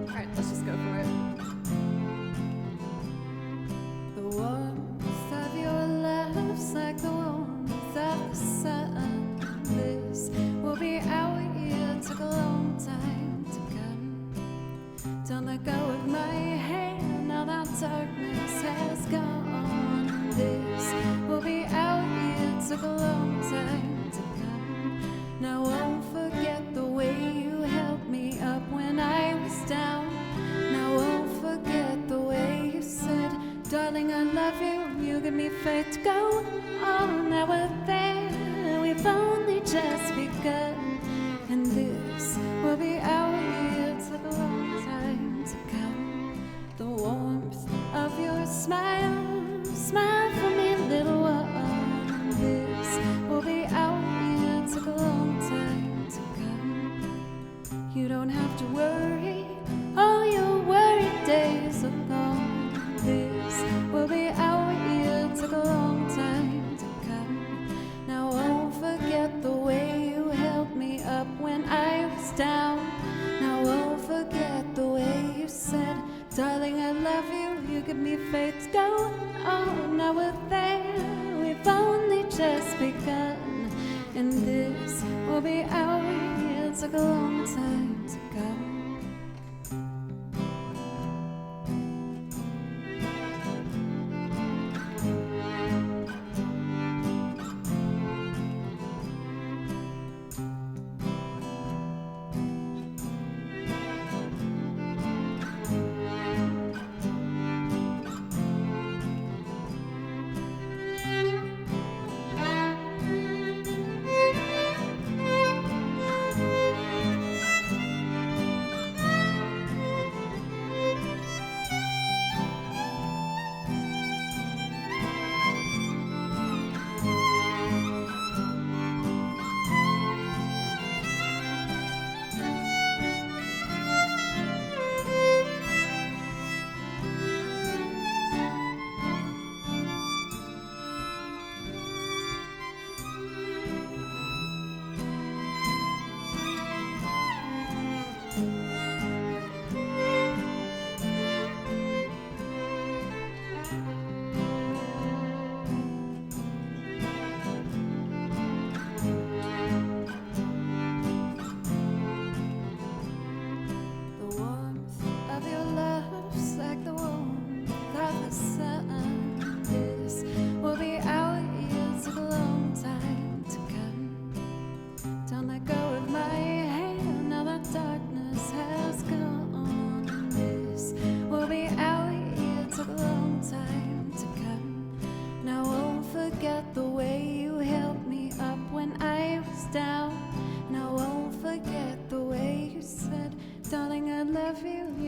Alright, let's just go for it. The warmth of your love's like the warmth of the sun. This will be our year, took a long time to come. Don't let go of my hand, now that darkness has gone. This will be our year, took a long time to come. Now I won't forget the way you held me up when I was down. Now I won't forget the way you said, darling, I love you, you give me faith to go on. Now we're there, we've only just begun. And this will be our year, took a long time to come. The warmth of your smile, smile for me, little one. This will be our year, took a long time to come. You don't have to worry, all your worried days are gone. This will be our year, took a long time to come. Now I won't forget the way you held me up when I was down. Now I won't forget the way you said, darling, I love you, you give me faith to go on. Now we're there, we've only just begun. And this will be our year, took a long time to come.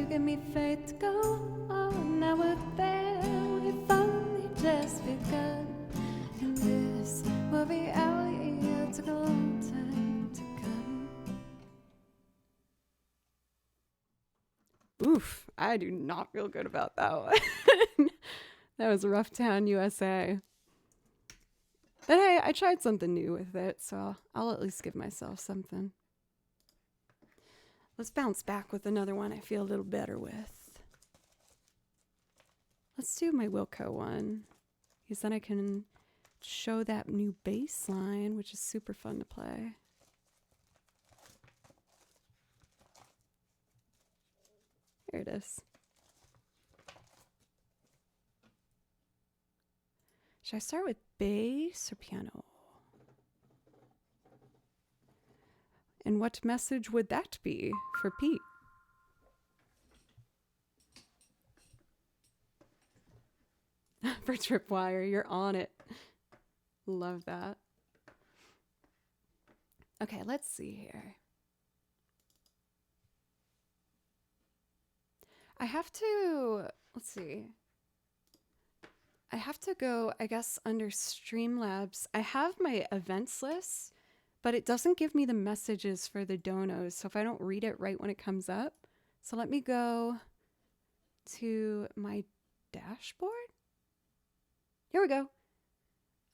Give me faith to go on. Now we're there, we've only just begun. And this will be our year, took a long time to come. Oof, I do not feel good about that one. That was Rough Town, USA. But hey, I tried something new with it, so I'll at least give myself something. Let's bounce back with another one I feel a little better with. Let's do my Wilco one, because then I can show that new bass line, which is super fun to play. Here it is. Should I start with bass or piano? And what message would that be for Pete? For Tripwire, you're on it. Love that. Okay, let's see here. I have to, let's see. I have to go, I guess, under Streamlabs. I have my events list, but it doesn't give me the messages for the donos. So if I don't read it right when it comes up. So let me go to my dashboard. Here we go.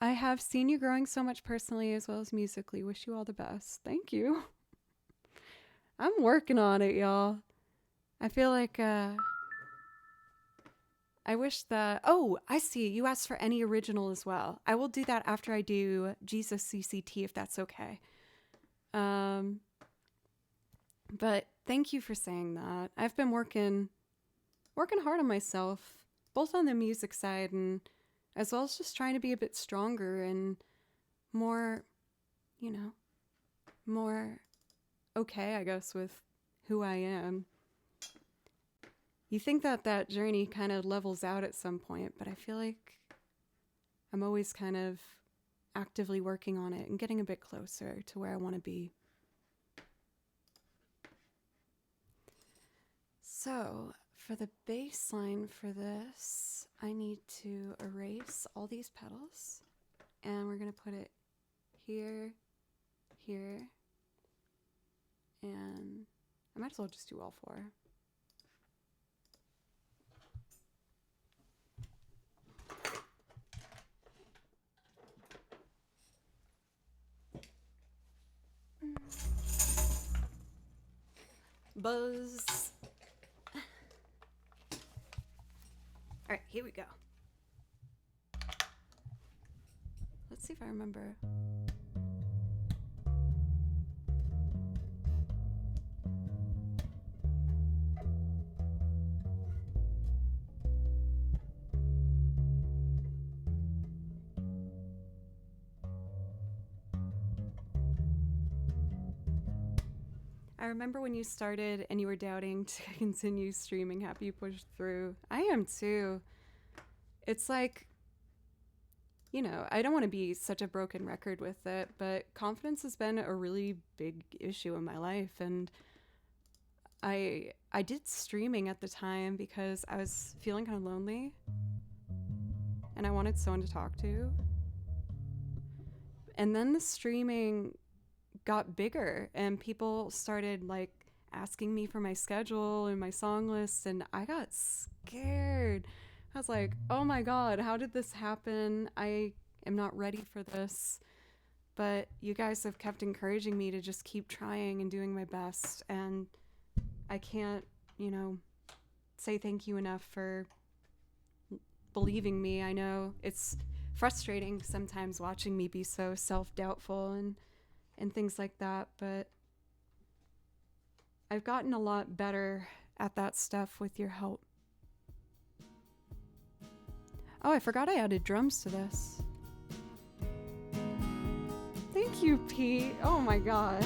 I have seen you growing so much personally as well as musically. Wish you all the best. Thank you. I'm working on it, y'all. I feel like I wish that... Oh, I see. You asked for any original as well. I will do that after I do Jesus CCT, if that's okay. But thank you for saying that. I've been working hard on myself, both on the music side and as well as just trying to be a bit stronger and more, more okay, I guess, with who I am. You think that journey kind of levels out at some point, but I feel like I'm always kind of actively working on it and getting a bit closer to where I want to be. So for the bass line for this, I need to erase all these pedals, and we're going to put it here, here, and I might as well just do all four. Buzz. All right, here we go. Let's see if I remember. I remember when you started and you were doubting to continue streaming. Happy you pushed through. I am too. It's like, I don't want to be such a broken record with it, but confidence has been a really big issue in my life. And I did streaming at the time because I was feeling kind of lonely and I wanted someone to talk to. And then the streaming got bigger and people started asking me for my schedule and my song list, and I got scared. I was like, oh my God, how did this happen? I am not ready for this. But you guys have kept encouraging me to just keep trying and doing my best, and I can't, say thank you enough for believing me. I know it's frustrating sometimes watching me be so self-doubtful and things like that, but I've gotten a lot better at that stuff with your help. Oh, I forgot I added drums to this. Thank you, Pete. Oh my God.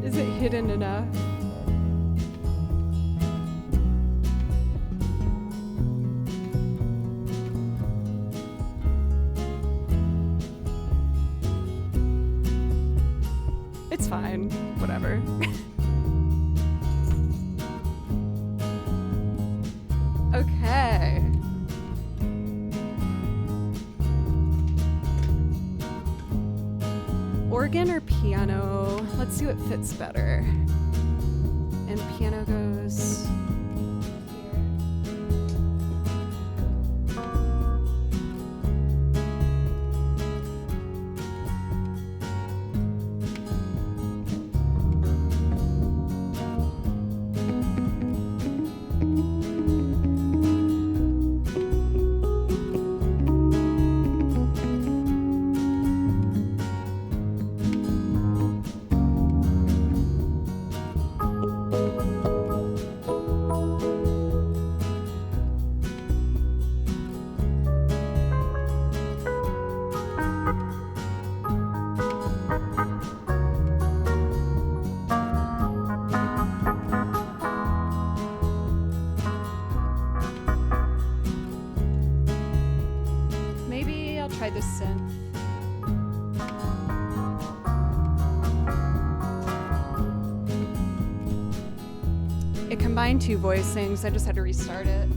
Is it hidden enough? It's fine. Whatever. Okay. Organ or piano? Let's see what fits better. And piano goes here. Try the synth. It combined two voicings. I just had to restart it.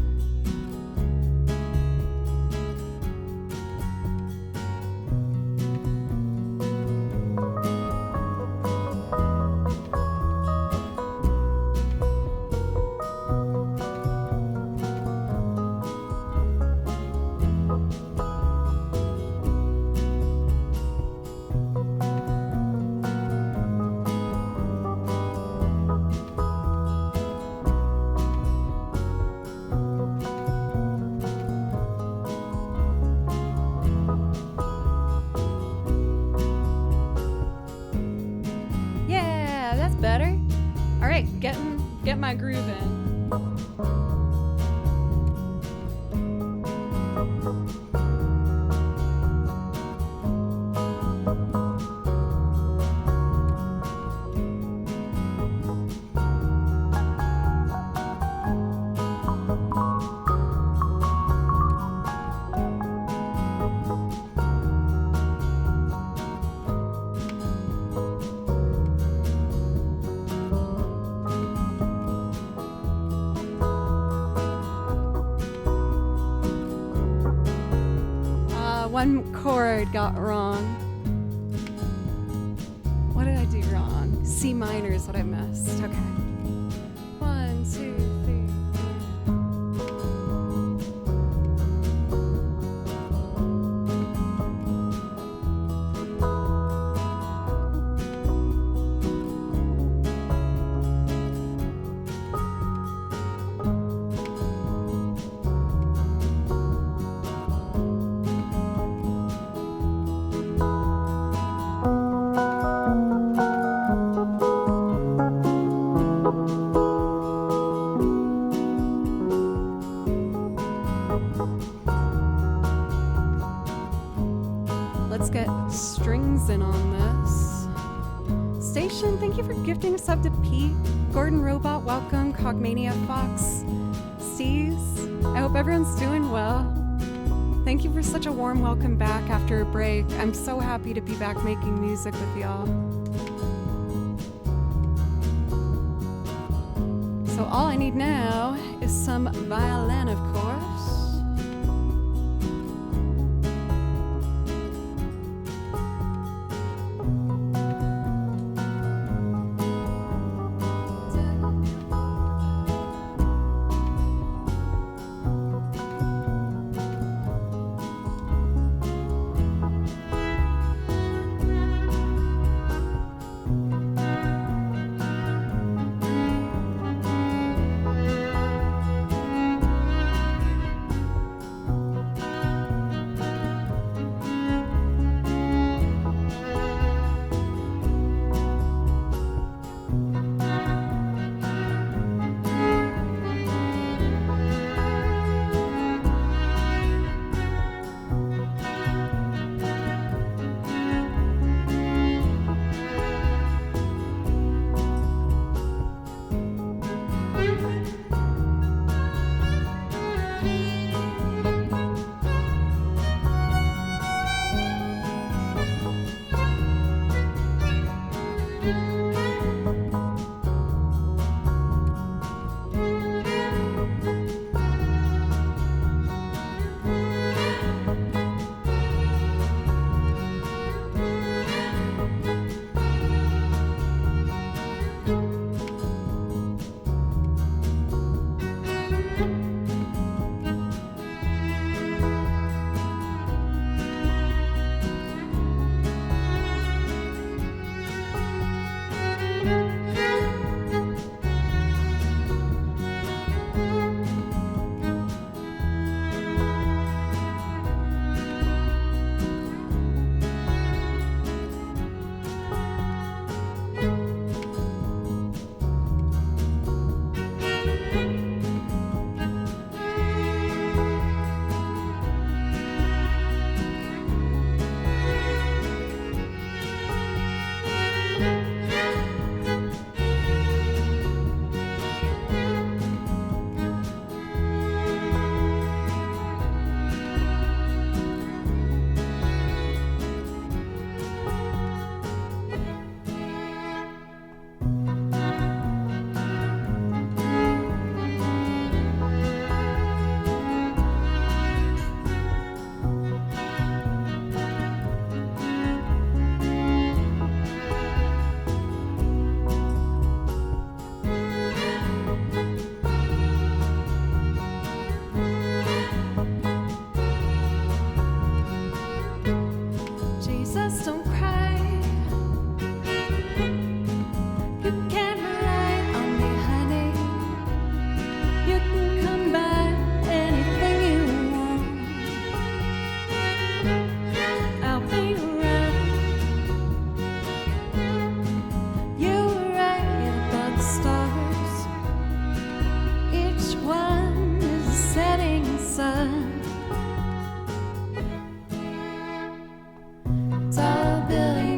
Better? All right, get my groove in. One chord got wrong. What did I do wrong? C minor is what I missed. Okay. 1, 2, 3. Let's get strings in on this. Station, thank you for gifting a sub to Pete. Gordon Robot, welcome. Cogmania Fox. Steez, I hope everyone's doing well. Thank you for such a warm welcome back after a break. I'm so happy to be back making music with y'all. So all I need now is some violin, of course.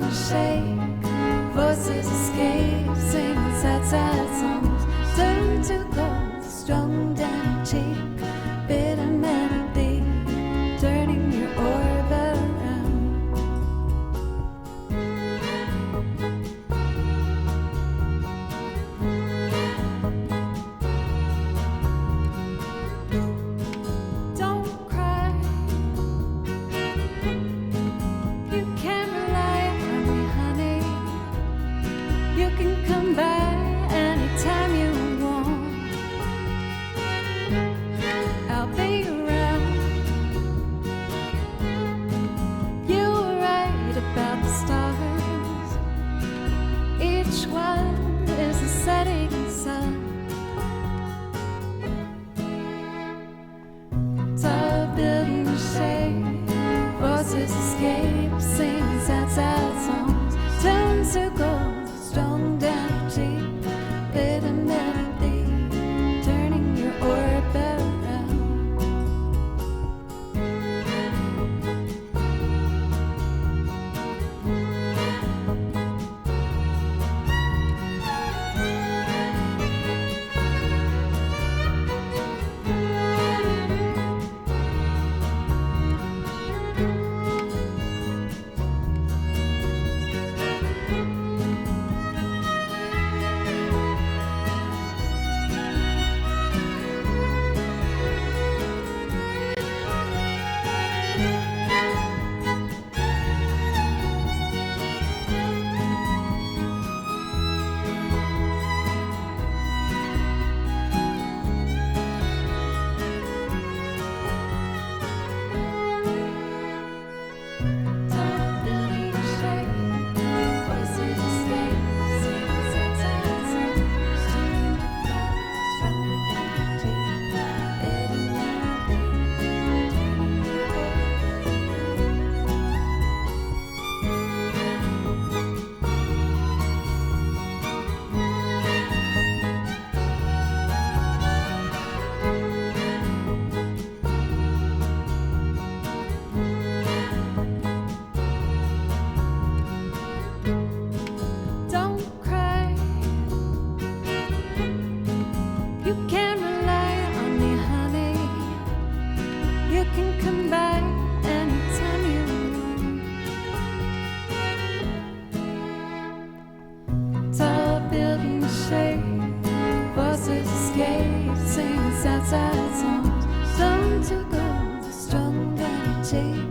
buildings shake, voices escape, singing sad, sad songs. Turn to gold, strung down your cheek, bitter melody, turning your orbit around. Don't cry, you can't rely on me, honey. You can come by anytime you want. I'll be around. You were right about the stars. Each one is a setting sun. Tall buildings shake, voices escape, singing sad, sad songs. Turns to gold, strung down your cheek, bitter melody, turning your orbit around. Tall buildings shake, voices escape, singing sad, sad songs. Turn to gold, strung down your cheek, bitter melody, turning your Don't cry, you can't rely on me, honey. You can come by anytime you want. Tall buildings shake, voices escape, singing sad, sad songs. Strung to gold, strung down your cheek,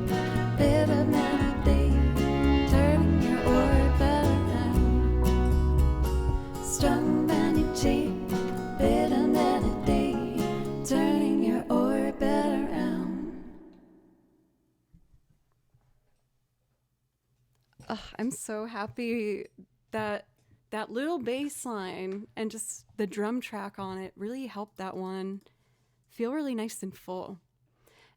bitter melody, turning your orbit around. Strung down your cheek, bitter melody, turning your orbit around. I'm so happy that that little bass line and just the drum track on it really helped that one feel really nice and full.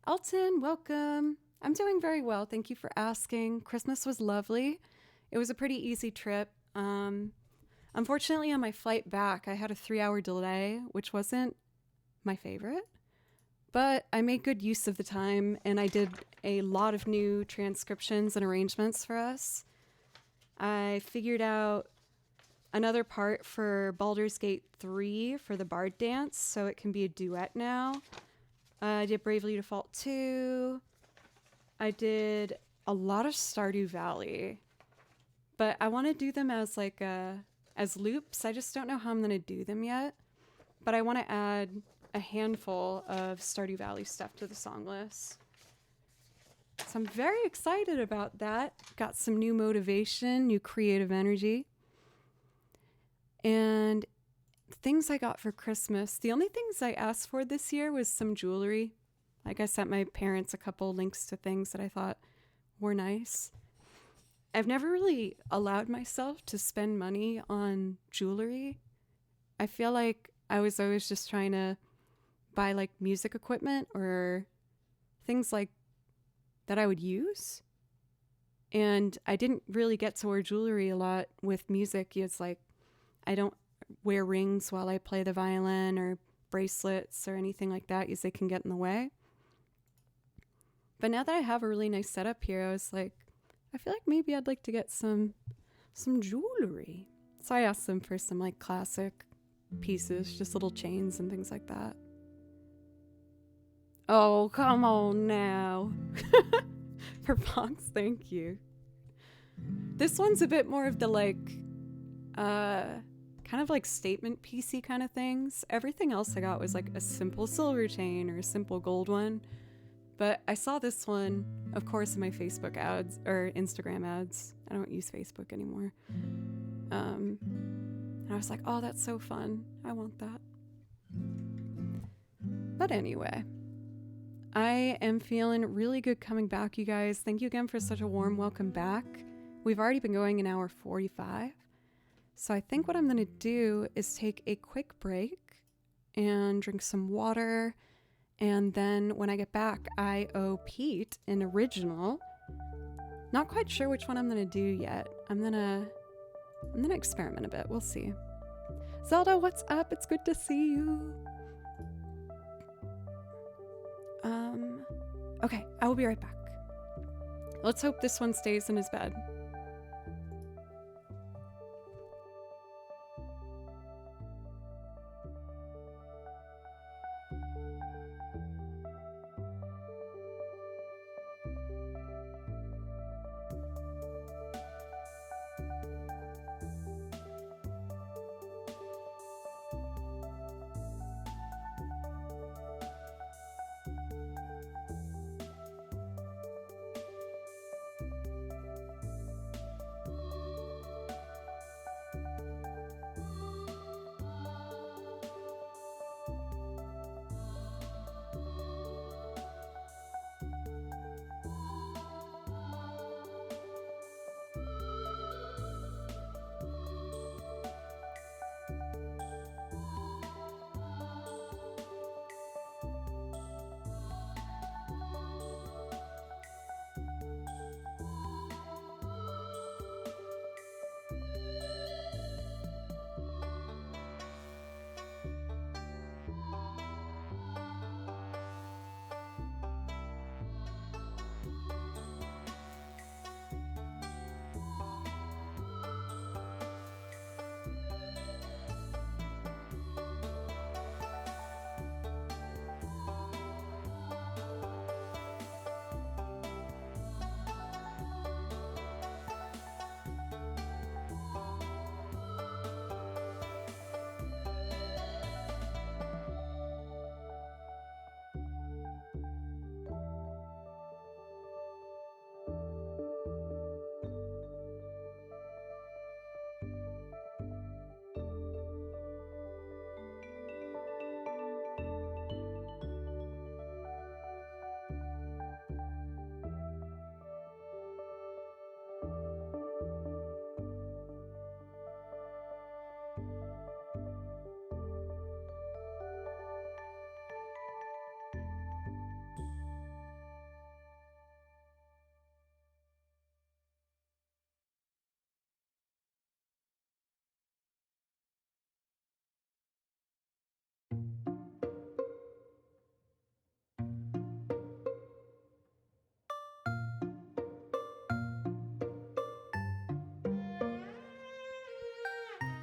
Elton, welcome. I'm doing very well. Thank you for asking. Christmas was lovely. It was a pretty easy trip. Unfortunately, on my flight back, I had a 3-hour delay, which wasn't my favorite, but I made good use of the time and I did a lot of new transcriptions and arrangements for us. I figured out another part for Baldur's Gate 3 for the Bard Dance, so it can be a duet now. I did Bravely Default 2. I did a lot of Stardew Valley, but I want to do them as as loops. I just don't know how I'm going to do them yet, but I want to add a handful of Stardew Valley stuff to the song list. So I'm very excited about that. Got some new motivation, new creative energy. And things I got for Christmas. The only things I asked for this year was some jewelry. Like I sent my parents a couple links to things that I thought were nice. I've never really allowed myself to spend money on jewelry. I feel like I was always just trying to buy like music equipment or things like that I would use. And I didn't really get to wear jewelry a lot with music. It's like I don't wear rings while I play the violin or bracelets or anything like that because they can get in the way. But now that I have a really nice setup here, I was like, I feel like maybe I'd like to get some jewelry. So I asked them for some like classic pieces, just little chains and things like that. Oh, come on now. For Fox, thank you. This one's a bit more of the like, kind of like statement piecey kind of things. Everything else I got was like a simple silver chain or a simple gold one. But I saw this one, of course, in my Facebook ads or Instagram ads. I don't use Facebook anymore. And I was like, oh, that's so fun. I want that. But anyway, I am feeling really good coming back, you guys. Thank you again for such a warm welcome back. We've already been going an hour 45. So I think what I'm going to do is take a quick break and drink some water. And then when I get back, I owe Pete an original. Not quite sure which one I'm going to do yet. I'm going to experiment a bit. We'll see. Zelda, what's up? It's good to see you. Okay, I will be right back. Let's hope this one stays in his bed.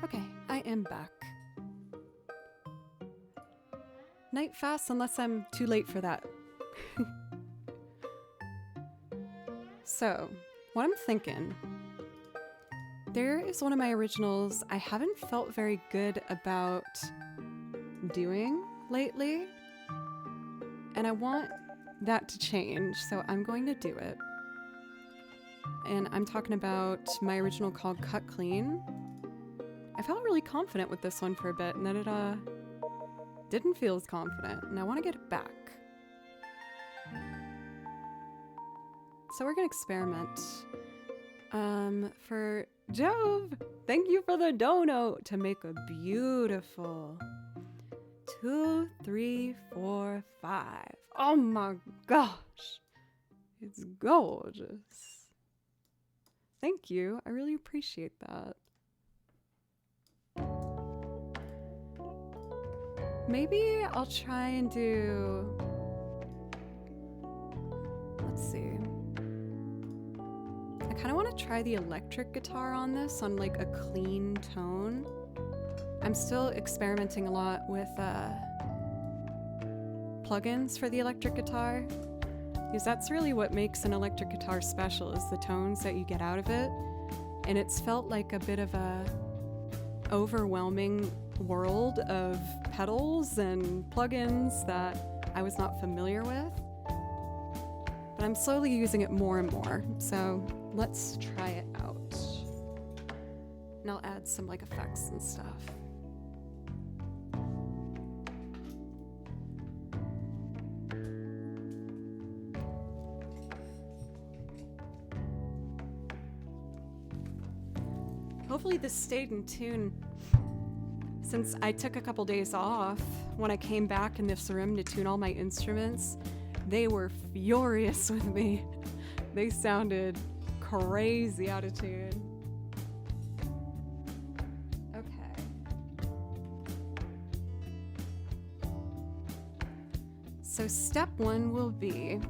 Okay, I am back. Night fast unless I'm too late for that. So, what I'm thinking, there is one of my originals I haven't felt very good about doing lately, and I want that to change, so I'm going to do it. And I'm talking about my original called Cut Clean. I felt really confident with this one for a bit, and then it didn't feel as confident, and I want to get it back. So we're gonna experiment. For Jove, thank you for the dono to make a beautiful 2, 3, 4, 5. Oh my gosh, it's gorgeous. Thank you, I really appreciate that. Maybe I'll try and do, let's see. I kind of want to try the electric guitar on this on like a clean tone. I'm still experimenting a lot with plugins for the electric guitar, because that's really what makes an electric guitar special, is the tones that you get out of it. And it's felt like a bit of a overwhelming world of pedals and plugins that I was not familiar with. But I'm slowly using it more and more, so let's try it out. And I'll add some like effects and stuff. Hopefully this stayed in tune. Since I took a couple days off, when I came back in this room to tune all my instruments, they were furious with me. They sounded crazy out of tune. Okay. So step one will be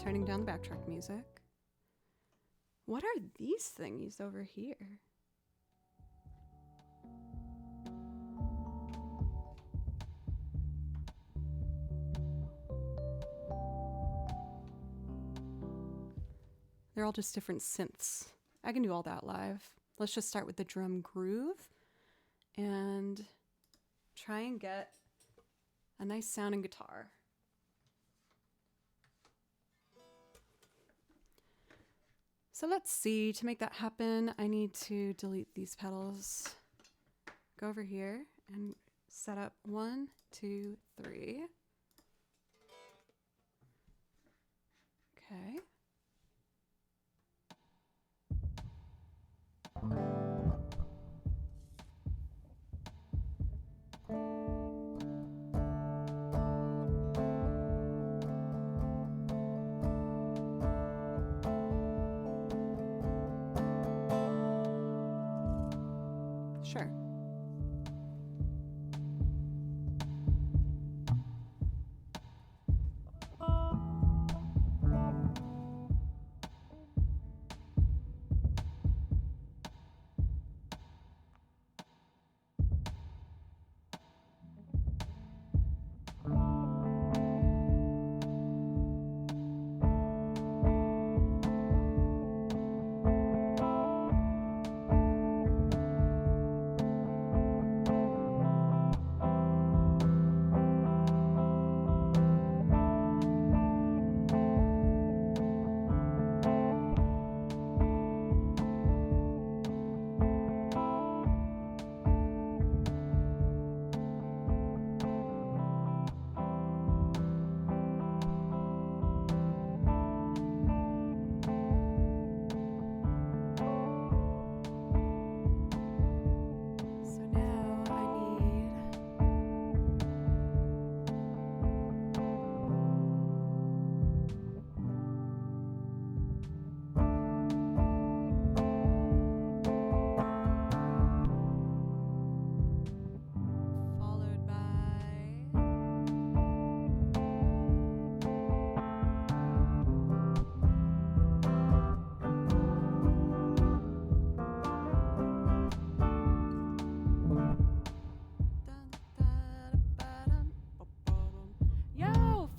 turning down the backtrack music. What are these thingies over here? They're all just different synths. I can do all that live. Let's just start with the drum groove and try and get a nice sounding guitar. So let's see, to make that happen, I need to delete these pedals. Go over here and set up 1, 2, 3. Okay. Sure.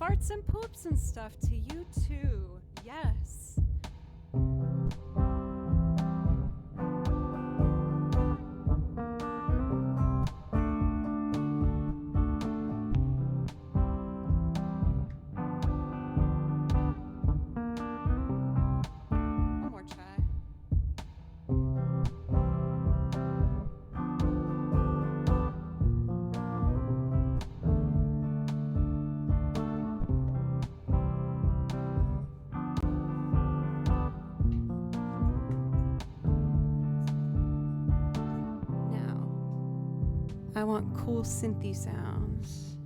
Farts and poops and stuff to you too. Yes. One more try. I want cool synthy sounds.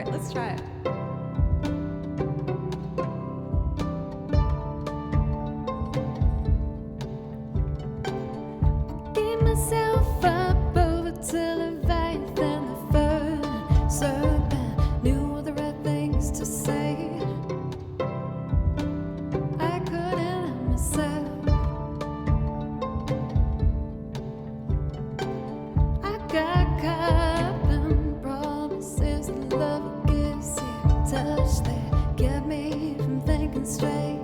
Let's try it. Gave myself up over to Leviathan and the fur serpent. Knew all the right things to say. I couldn't help myself. I got caught up in promises and love. Touch that kept me from thinking straight.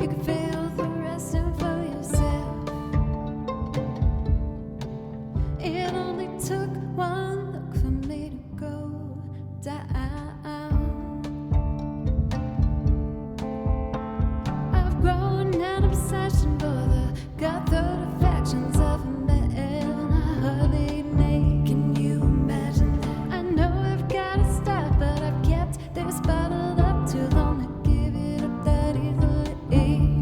You can feel the rest in for yourself. It only took one look for me to go down. I've grown an obsession for the cutthroat affections of a man I hardly need. Can you imagine that? I know I've got to stop, but I've kept this bottled up too long to give it up that easily.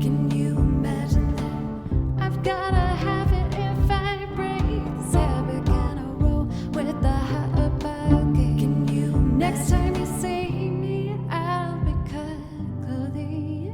Can you imagine that? I've got to have it if I break this habit. Can I roll with the high about? Can you? Next time you see me, I'll be cut clean.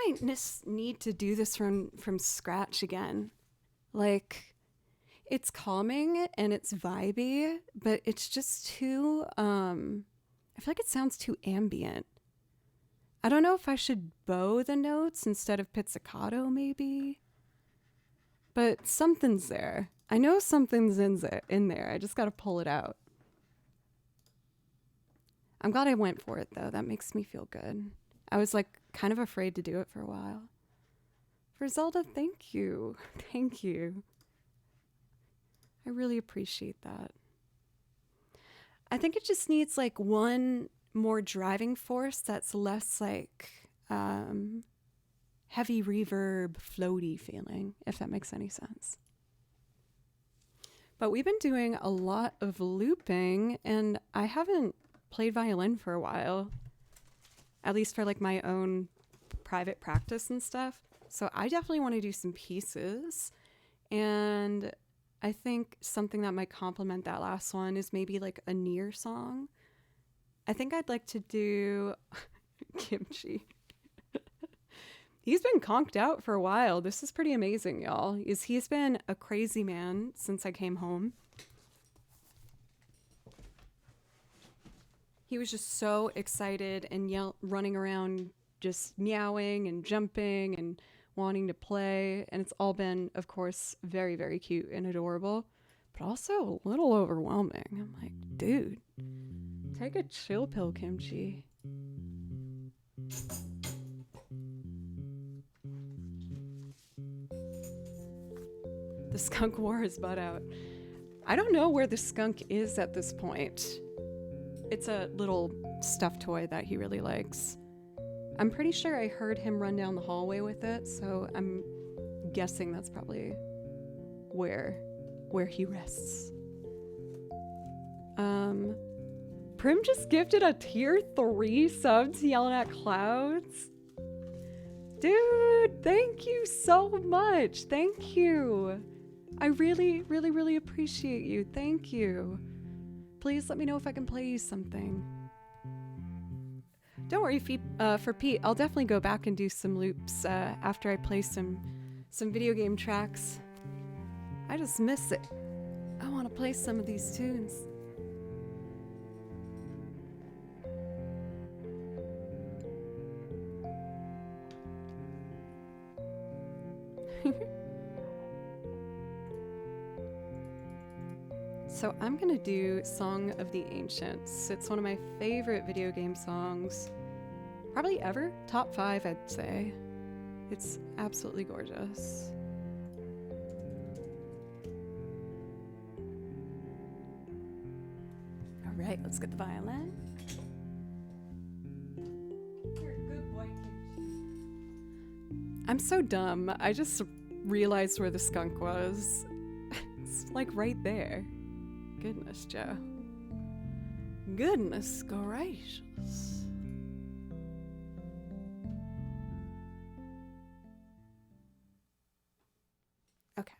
might need to do this from scratch again. Like, it's calming and it's vibey, but it's just too, I feel like it sounds too ambient. I don't know if I should bow the notes instead of pizzicato, maybe. But something's there. I know something's in there. I just got to pull it out. I'm glad I went for it, though. That makes me feel good. I was, like, kind of afraid to do it for a while. For Zelda, thank you. Thank you. I really appreciate that. I think it just needs, like, one more driving force that's less, like, heavy reverb, floaty feeling, if that makes any sense. But we've been doing a lot of looping, and I haven't played violin for a while, at least for like my own private practice and stuff. So I definitely want to do some pieces, and I think something that might complement that last one is maybe like a near song. I think I'd like to do Kimchi. He's been conked out for a while. This is pretty amazing, y'all. He's been a crazy man since I came home. He was just so excited and running around just meowing and jumping and wanting to play. And it's all been, of course, very, very cute and adorable, but also a little overwhelming. I'm like, dude, take a chill pill, Kimchi. The skunk wore his butt out. I don't know where the skunk is at this point. It's a little stuffed toy that he really likes. I'm pretty sure I heard him run down the hallway with it, so I'm guessing that's probably where he rests. Prim just gifted a tier 3 sub to Yelling at Clouds. Dude, thank you so much. Thank you. I really, really, really appreciate you. Thank you. Please let me know if I can play you something. Don't worry, for Pete, I'll definitely go back and do some loops after I play some video game tracks. I just miss it. I want to play some of these tunes. So I'm gonna do Song of the Ancients. It's one of my favorite video game songs, probably ever. Top 5, I'd say. It's absolutely gorgeous. All right, let's get the violin. You're a good boy, Kimchi. I'm so dumb. I just realized where the skunk was. It's like right there. Goodness, Joe. Goodness gracious. Okay.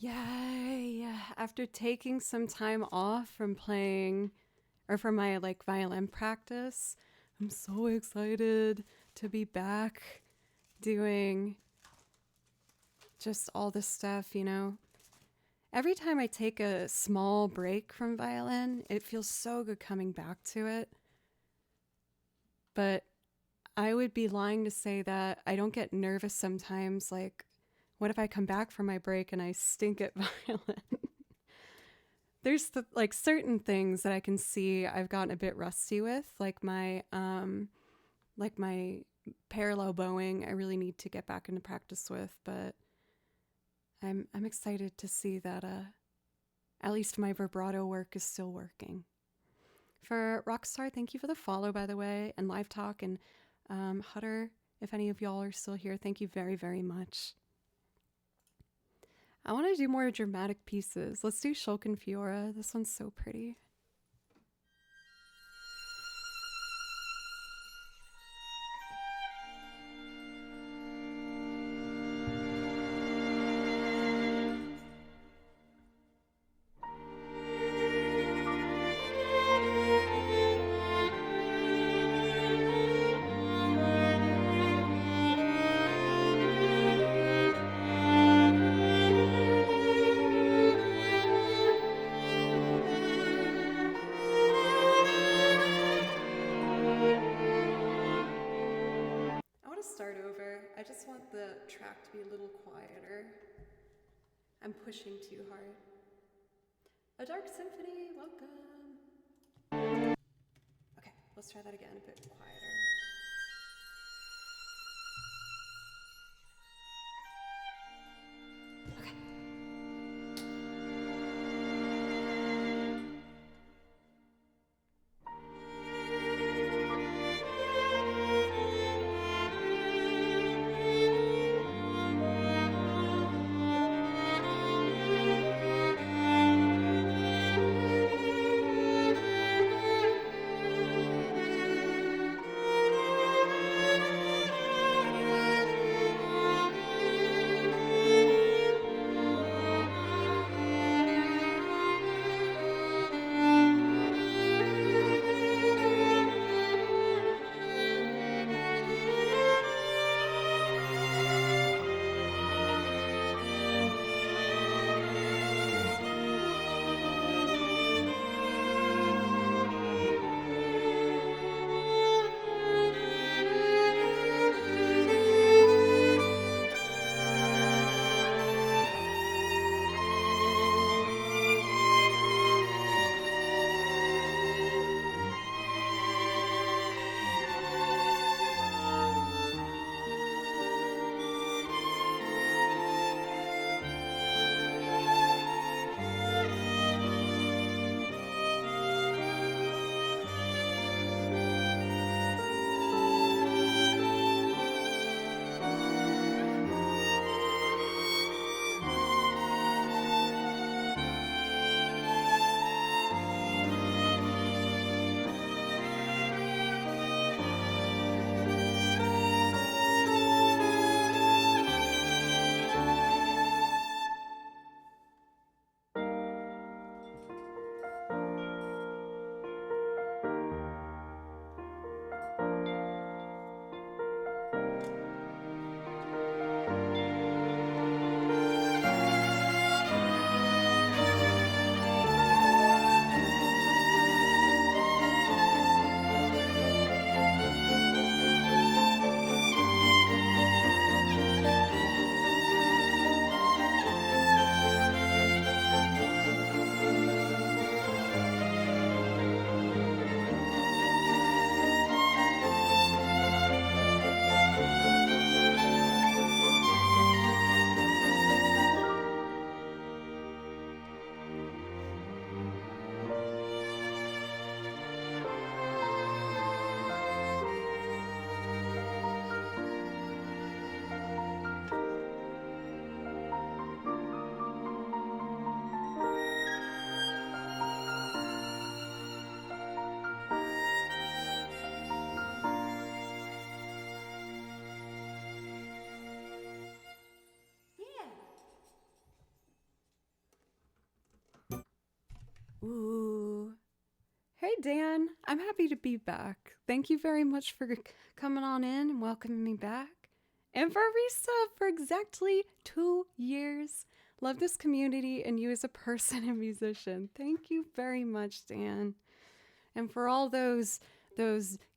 Yay! After taking some time off from playing or from my like violin practice, I'm so excited to be back doing just all this stuff, you know. Every time I take a small break from violin, it feels so good coming back to it. But I would be lying to say that I don't get nervous sometimes. Like, what if I come back from my break and I stink at violin? There's like certain things that I can see I've gotten a bit rusty with, like my parallel bowing. I really need to get back into practice with, but I'm excited to see that at least my vibrato work is still working. For Rockstar, thank you for the follow, by the way, and Live Talk, and Hutter, if any of y'all are still here, thank you very, very much. I want to do more dramatic pieces. Let's do Shulkin Fiora. This one's so pretty. Start over. I just want the track to be a little quieter. I'm pushing too hard. A Dark Symphony, welcome. Okay, let's try that again, a bit quieter. Okay. Ooh. Hey, Dan. I'm happy to be back. Thank you very much for coming on in and welcoming me back. And for Risa for exactly 2 years. Love this community and you as a person and musician. Thank you very much, Dan. And for all those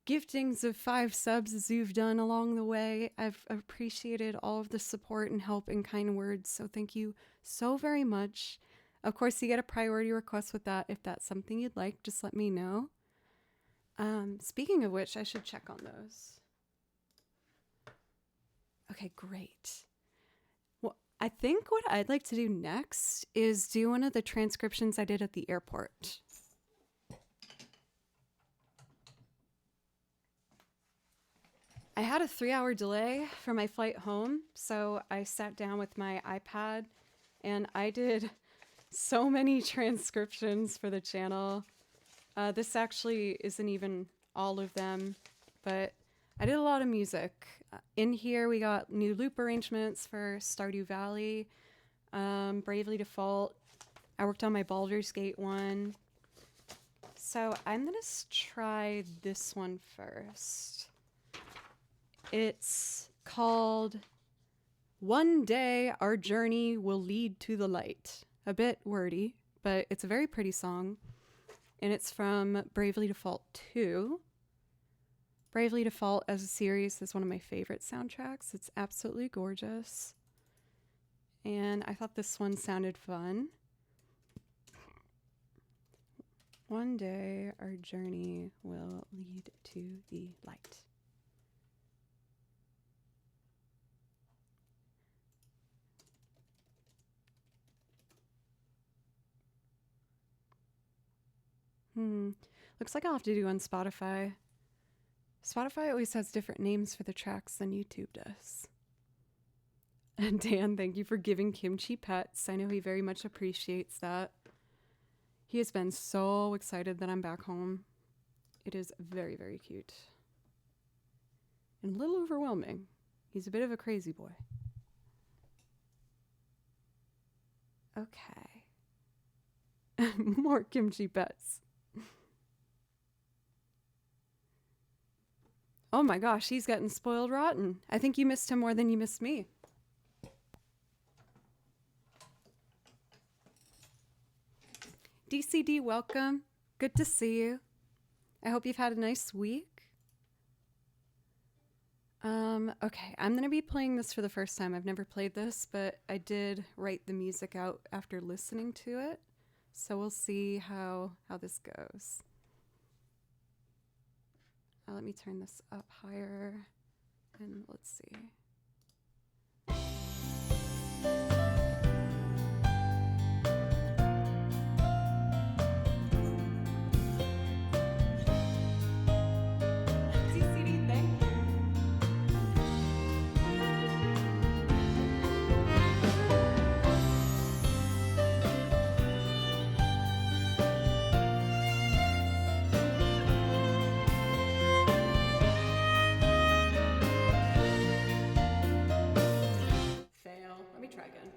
giftings of 5 subs as you've done along the way, I've appreciated all of the support and help and kind words. So thank you so very much. Of course, you get a priority request with that. If that's something you'd like, just let me know. Speaking of which, I should check on those. Okay, great. Well, I think what I'd like to do next is do one of the transcriptions I did at the airport. I had a 3-hour delay for my flight home, so I sat down with my iPad and I did so many transcriptions for the channel. This actually isn't even all of them, but I did a lot of music. In here we got new loop arrangements for Stardew Valley, Bravely Default. I worked on my Baldur's Gate one. So I'm gonna try this one first. It's called One Day Our Journey Will Lead to the Light. A bit wordy, but it's a very pretty song. And it's from Bravely Default 2. Bravely Default as a series is one of my favorite soundtracks. It's absolutely gorgeous. And I thought this one sounded fun. One day our journey will lead to the light. Looks like I'll have to do on Spotify. Spotify always has different names for the tracks than YouTube does. And Dan, thank you for giving Kimchi pets. I know he very much appreciates that. He has been so excited that I'm back home. It is very, very cute. And a little overwhelming. He's a bit of a crazy boy. Okay. More Kimchi pets. Oh my gosh, he's getting spoiled rotten. I think you missed him more than you missed me. DCD, welcome. Good to see you. I hope you've had a nice week. Okay, I'm going to be playing this for the first time. I've never played this, but I did write the music out after listening to it. So we'll see how this goes. Let me turn this up higher and let's see. CCD, thank you. Fail. Let me try again.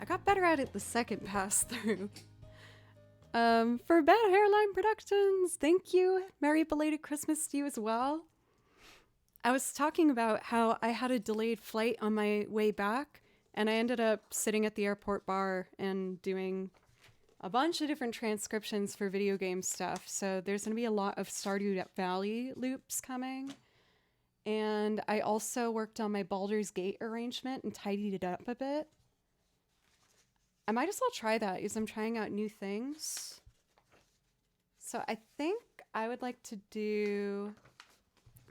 got better at it the second pass through. For Bad Hairline Productions, thank you. Merry belated Christmas to you as well. I was talking about how I had a delayed flight on my way back, and I ended up sitting at the airport bar and doing a bunch of different transcriptions for video game stuff. So there's going to be a lot of Stardew Valley loops coming. And I also worked on my Baldur's Gate arrangement and tidied it up a bit. I might as well try that because I'm trying out new things. So I think I would like to do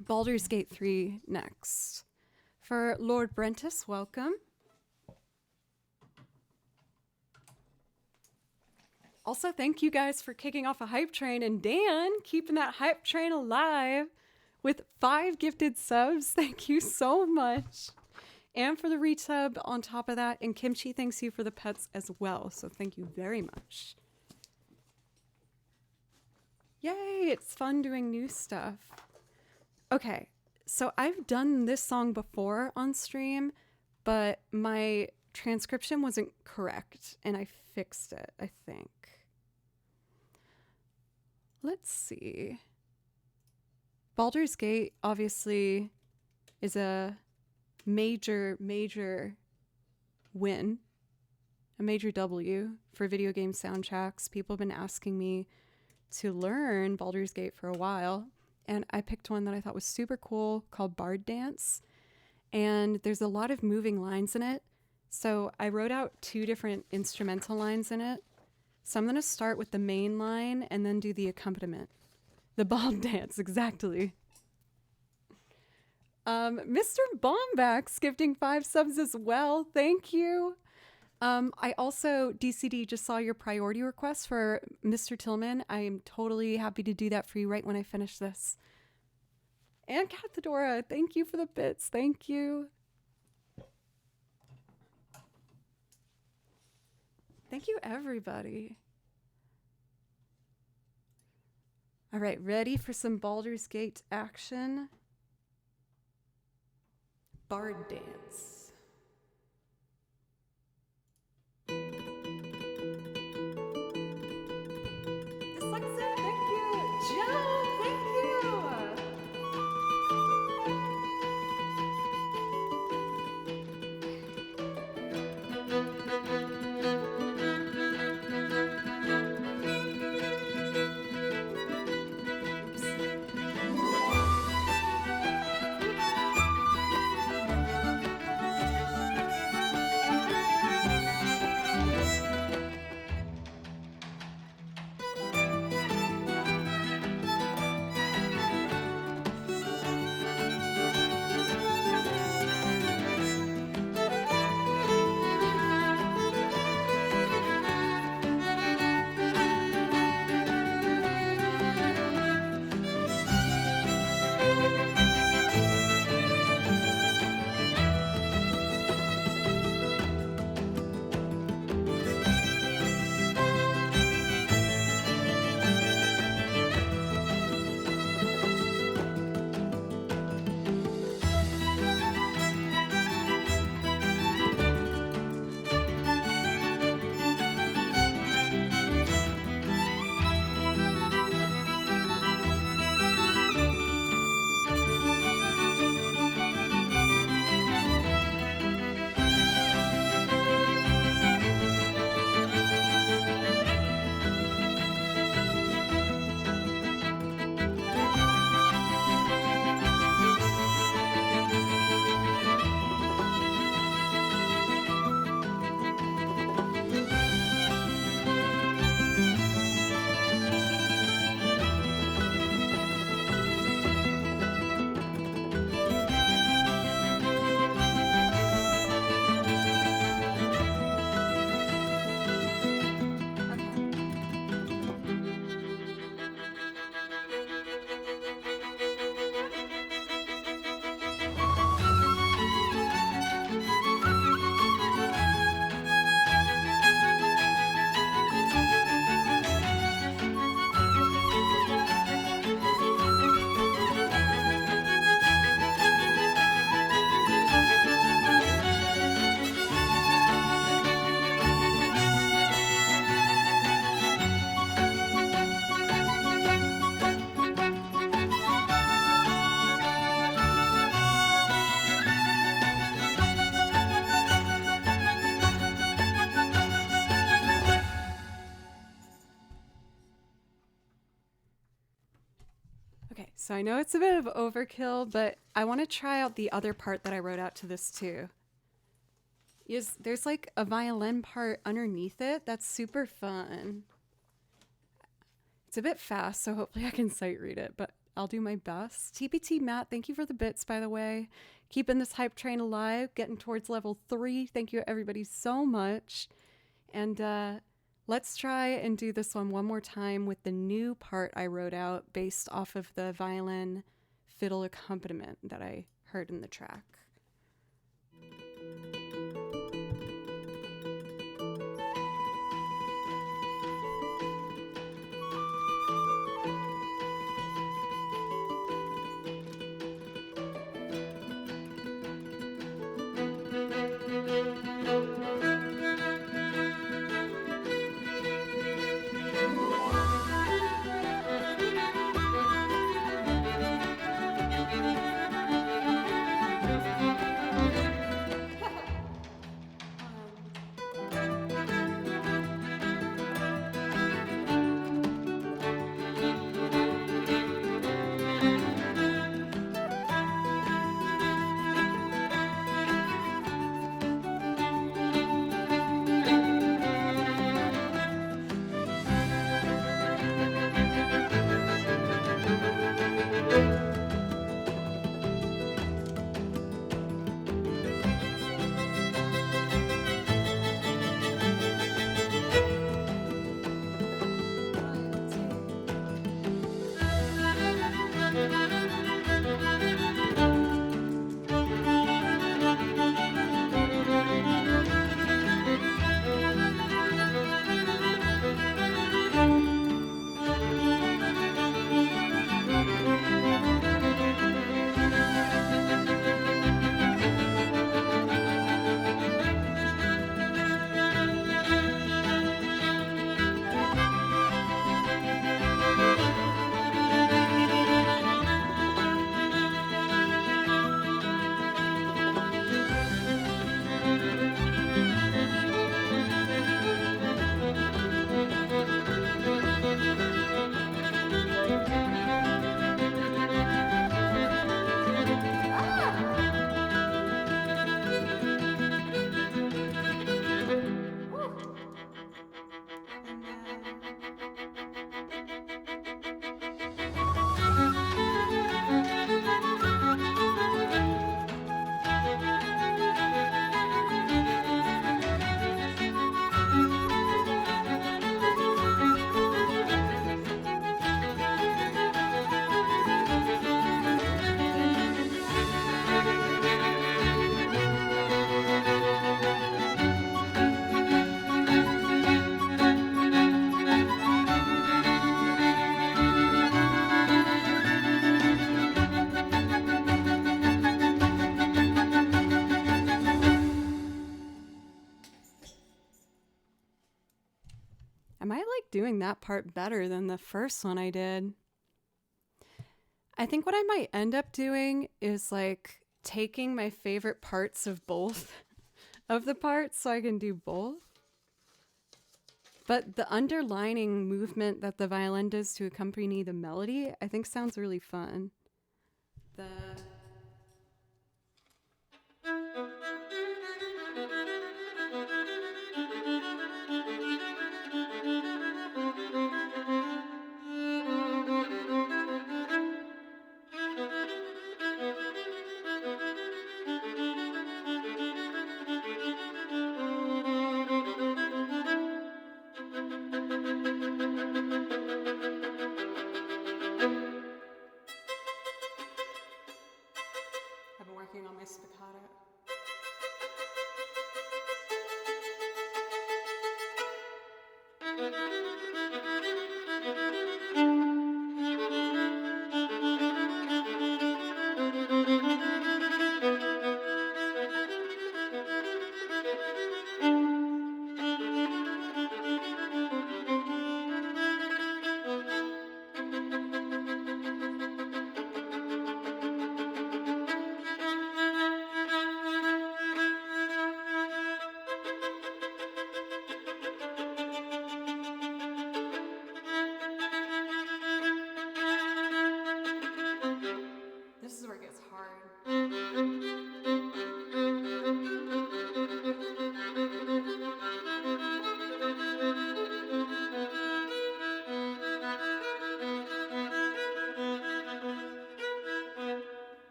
Baldur's Gate 3 next. For Lord Brentus, welcome. Also, thank you guys for kicking off a hype train, and Dan keeping that hype train alive with 5 gifted subs. Thank you so much. And for the retub on top of that. And Kimchi thanks you for the pets as well. So thank you very much. Yay, it's fun doing new stuff. Okay, so I've done this song before on stream, but my transcription wasn't correct, and I fixed it, I think. Let's see. Baldur's Gate obviously is a major win, a major W for video game soundtracks. People have been asking me to learn Baldur's Gate for a while, and I picked one that I thought was super cool called Bard Dance, and there's a lot of moving lines in it. So I wrote out 2 different instrumental lines in it. So I'm going to start with the main line and then do the accompaniment. The Bald Dance, exactly. Mr. Bombax gifting 5 subs as well. Thank you. I also, DCD, just saw your priority request for Mr. Tillman. I am totally happy to do that for you right when I finish this. And Cathedora, thank you for the bits. Thank you. Thank you, everybody. All right, ready for some Baldur's Gate action? Bard Dance. Dyslexic, thank you. Joe, thank you. Okay, so I know it's a bit of overkill, but I want to try out the other part that I wrote out to this too. There's like a violin part underneath it that's super fun. It's a bit fast, so hopefully I can sight read it, but I'll do my best. TPT Matt, thank you for the bits, by the way. Keeping this hype train alive, getting towards level 3. Thank you, everybody, so much. And let's try and do this one more time with the new part I wrote out based off of the violin fiddle accompaniment that I heard in the track. I might like doing that part better than the first one I did. I think what I might end up doing is like taking my favorite parts of both of the parts so I can do both. But the underlining movement that the violin does to accompany the melody, I think sounds really fun. The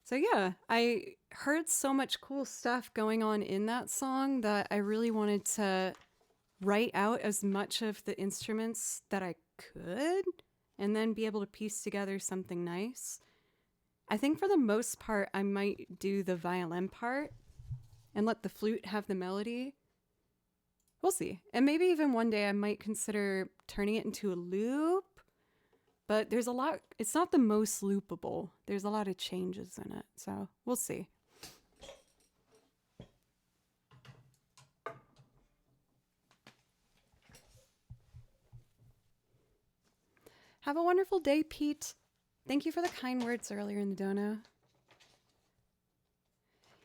So yeah, I heard so much cool stuff going on in that song that I really wanted to write out as much of the instruments that I could and then be able to piece together something nice. I think for the most part, I might do the violin part and let the flute have the melody. We'll see. And maybe even one day I might consider turning it into a loop, but there's a lot, it's not the most loopable. There's a lot of changes in it, so we'll see. Have a wonderful day, Pete. Thank you for the kind words earlier in the dono.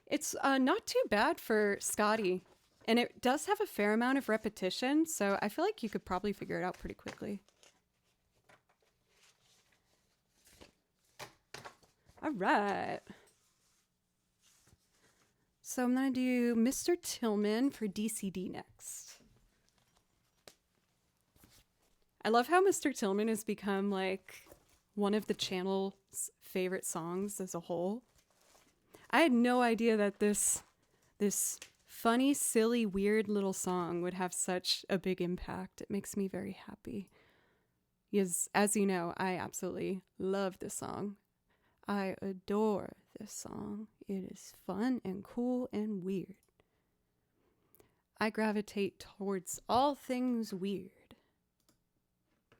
It's not too bad for Scotty, and it does have a fair amount of repetition, so I feel like you could probably figure it out pretty quickly. All right. So I'm going to do Mr. Tillman for DCD next. I love how Mr. Tillman has become like one of the channel's favorite songs as a whole. I had no idea that this funny, silly, weird little song would have such a big impact. It makes me very happy. Because, as you know, I absolutely love this song. I adore this song. It is fun and cool and weird. I gravitate towards all things weird.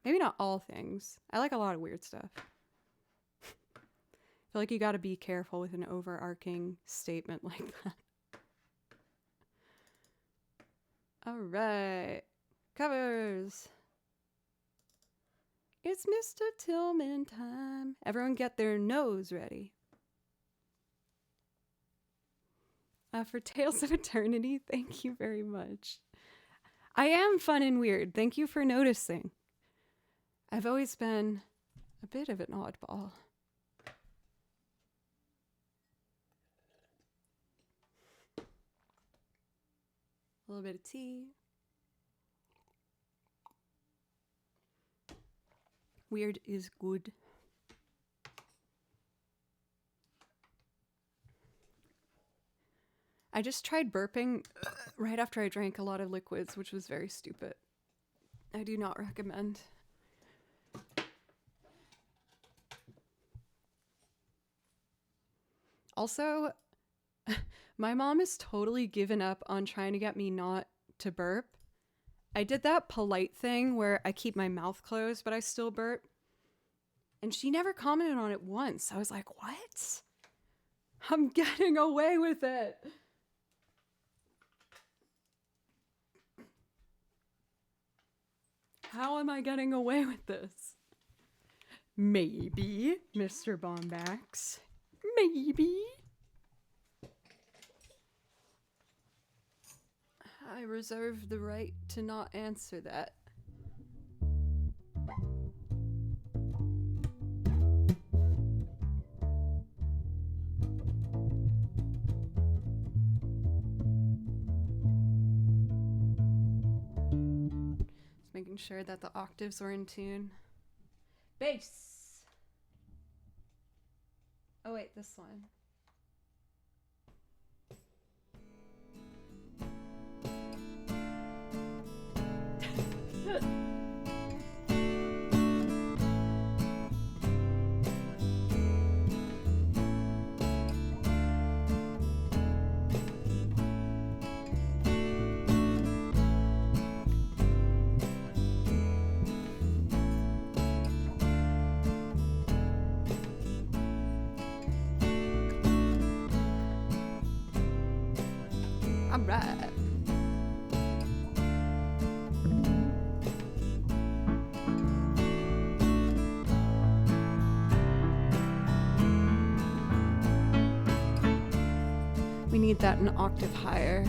Maybe not all things. I like a lot of weird stuff. I feel like you gotta be careful with an overarching statement like that. All right. Covers. It's Mr. Tillman time. Everyone get their nose ready. For Tales of Eternity, thank you very much. I am fun and weird. Thank you for noticing. I've always been a bit of an oddball. A little bit of tea. Weird is good. I just tried burping right after I drank a lot of liquids, which was very stupid. I do not recommend. Also, my mom has totally given up on trying to get me not to burp. I did that polite thing where I keep my mouth closed, but I still burp. And she never commented on it once. I was like, what? I'm getting away with it. How am I getting away with this? Maybe, Mr. Bombax. Maybe. I reserve the right to not answer that. Just making sure that the octaves were in tune. Bass. Oh wait, this one. All right. We need that an octave higher.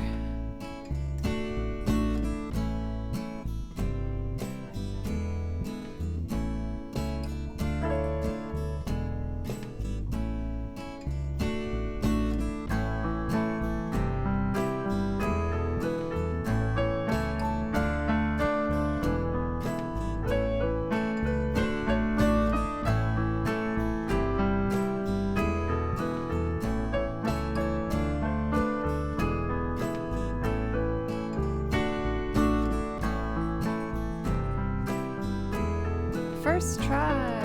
first try.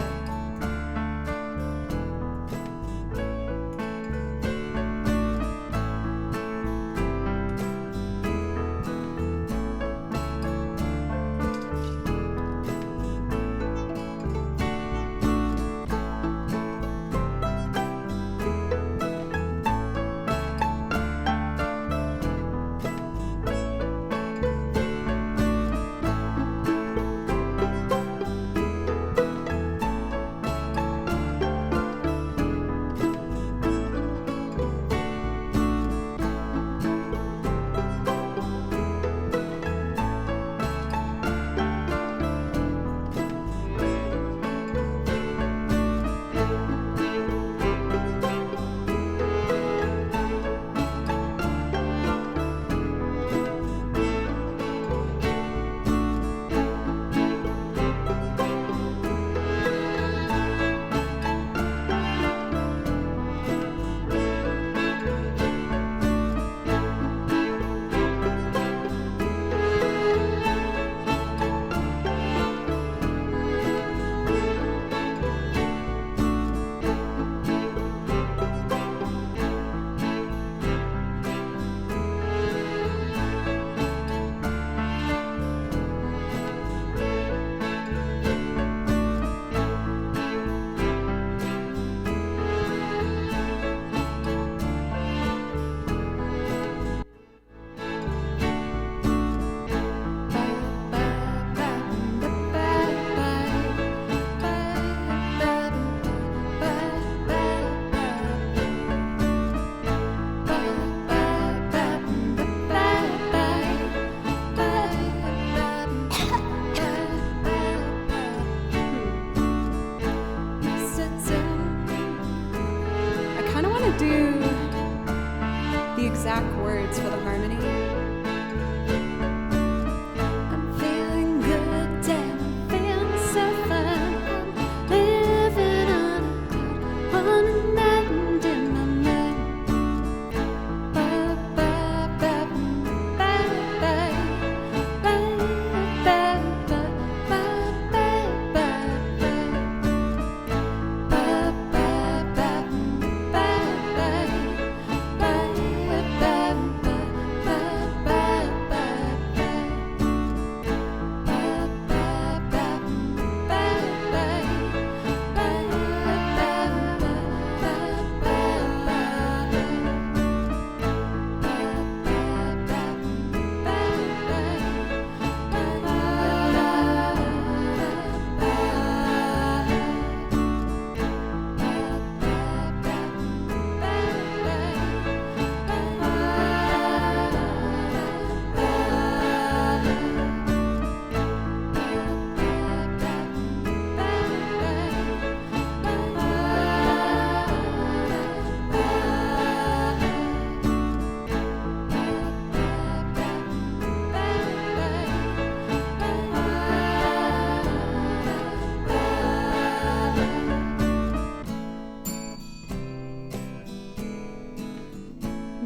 Do the exact words for the harmony. I'm feeling good, damn, I'm feeling so fine. I'm living on an island in my mind. Ba, ba, ba, ba, ba, ba, ba, ba, ba, ba,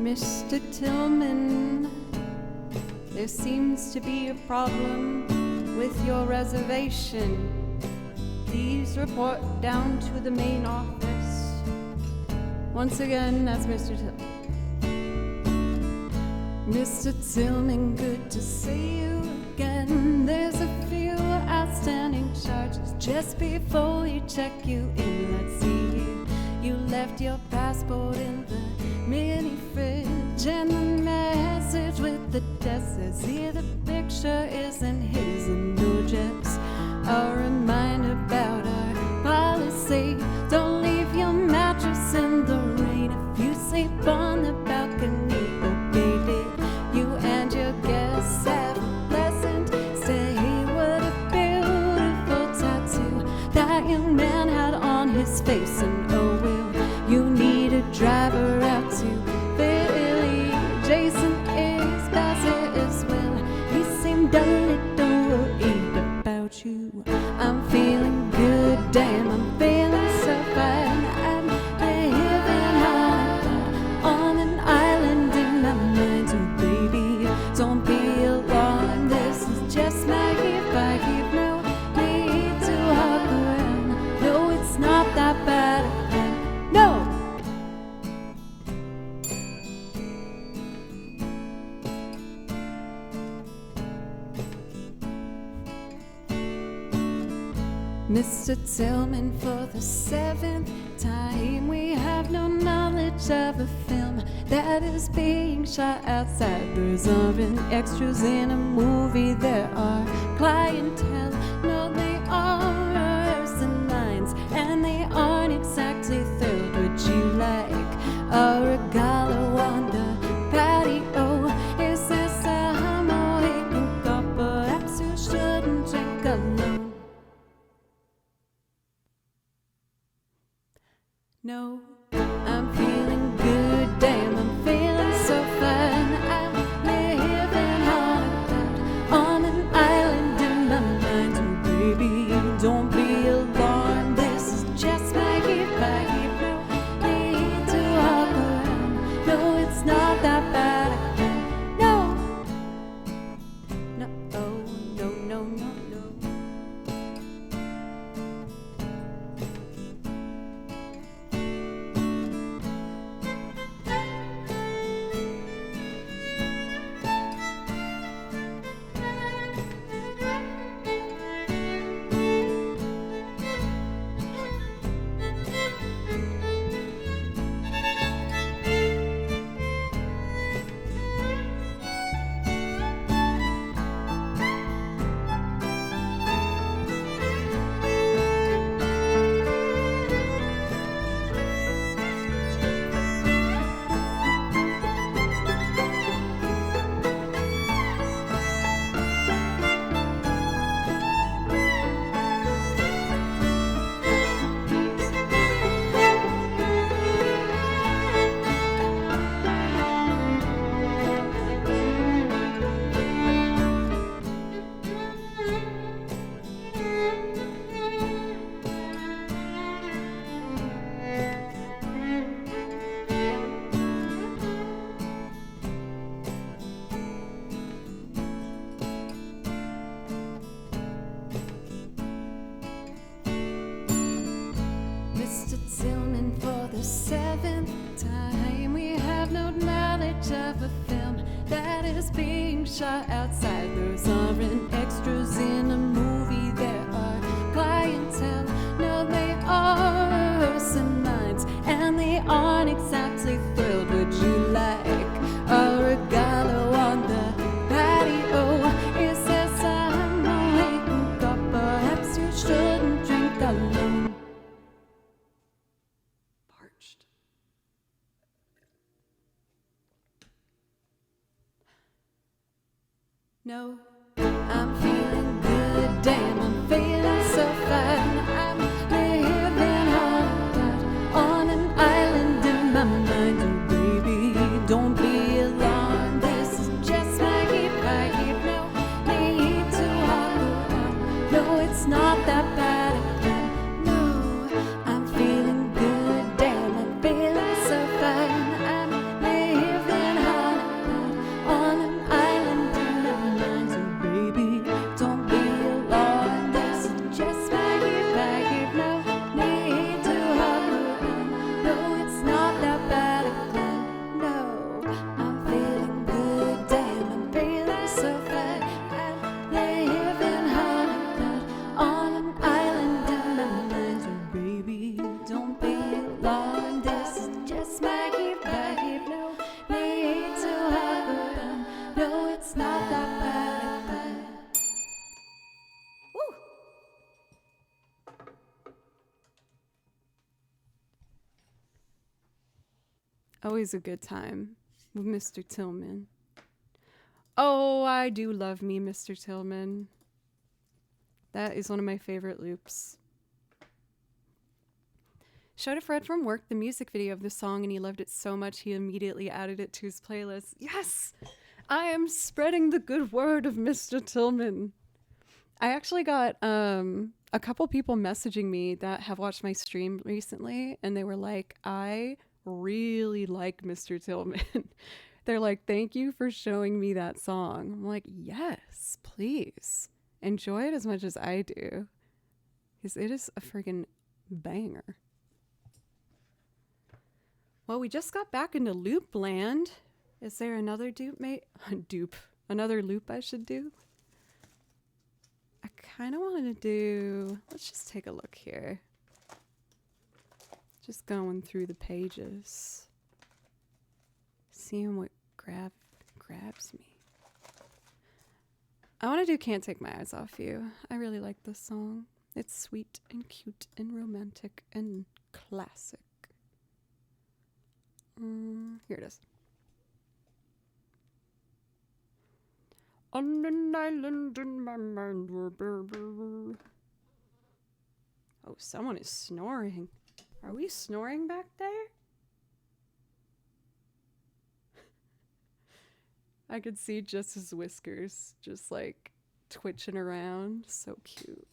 Mr. Tillman, there seems to be a problem with your reservation. Please report down to the main office. Once again, that's Mr. Tillman. Mr. Tillman, good to see you again. There's a few outstanding charges. Just before we check you in, let's see here. You left your passport in the mini fridge, and the message with the desk says here the picture isn't his, and no just a reminder about our policy. Don't leave your mattress in the rain if you sleep on the balcony. Okay, did you and your guests have a pleasant stay? What a beautiful tattoo that young man had on his face, and oh well, you need a driver out to Philly. Jason is passive as well. He seemed a little worried about you. I'm feeling good, damn, I'm feeling so fine. I'm living on an island in my mind. So baby, don't be alarmed. This is just my gift. I give no need to hug Mr. Tillman, for the 7th time, we have no knowledge of a film that is being shot outside. There's aren't extras in a movie, there are clientele. No, they are some lines, and they aren't exactly thrilled. Would you like a regalo on the patio? Is there some we can go? Perhaps you shouldn't drink alone. No, I'm feeling good, damn, I'm feeling so fine. I'm living on an island in my mind. Oh, baby, don't be alarmed, this is just my heat. No need to hop around, no, it's not that bad again. No, no, oh, no, no, no, no. Mr. Tillman, for the 7th time, we have no knowledge of a film that is being shot outside. Those aren't extras in a movie, there are clientele. No, they are some minds, and they aren't exactly thrilled. Would you like a regalo on the patio? Is there some we can go? Perhaps you shouldn't drink alone. Parched. No, I'm feeling good, damn, I'm feeling so fine. I'm living on an island in my mind. Oh, baby, don't be alarmed, this is just my heat. No need to hop around, no, it's not that bad again. No, I'm feeling good, damn, I'm feeling so fine. I'm living on an island in my mind. So baby, don't be alarmed, this is just my heat. No need to hop around, no, it's not that bad again. No, I'm feeling good, damn, I'm feeling so fine. I'm living on an island in my mind. So baby, don't be alarmed, this is just my heat. No need to hop around, no, it's not that bad again. Woo! Always a good time with Mr. Tillman. Oh, I do love me, Mr. Tillman. That is one of my favorite loops. Showed a friend from work the music video of the song, and he loved it so much he immediately added it to his playlist. Yes! I am spreading the good word of Mr. Tillman. I actually got a couple people messaging me that have watched my stream recently, and they were like, I really like Mr. Tillman. They're like, thank you for showing me that song. I'm like, yes, please. Enjoy it as much as I do, because it is a friggin' banger. Well, we just got back into loop land. Is there another another loop I should do? I kind of wanted to do, let's just take a look here. Just going through the pages. Seeing what grabs me. I want to do Can't Take My Eyes Off You. I really like this song. It's sweet and cute and romantic and classic. Here it is. On an island in my mind. Oh, someone is snoring. Are we snoring back there? I could see just his whiskers just like twitching around. So cute.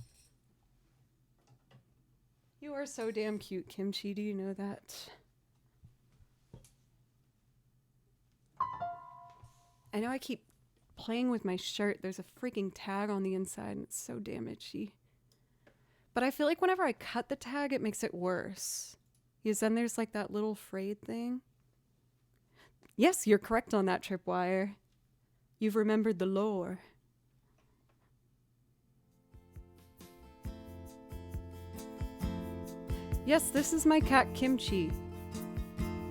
You are so damn cute, Kimchi. Do you know that? I know I keep playing with my shirt. There's a freaking tag on the inside and it's so damn itchy. But I feel like whenever I cut the tag, it makes it worse. Because then there's like that little frayed thing. Yes, you're correct on that, Tripwire. You've remembered the lore. Yes, this is my cat Kimchi.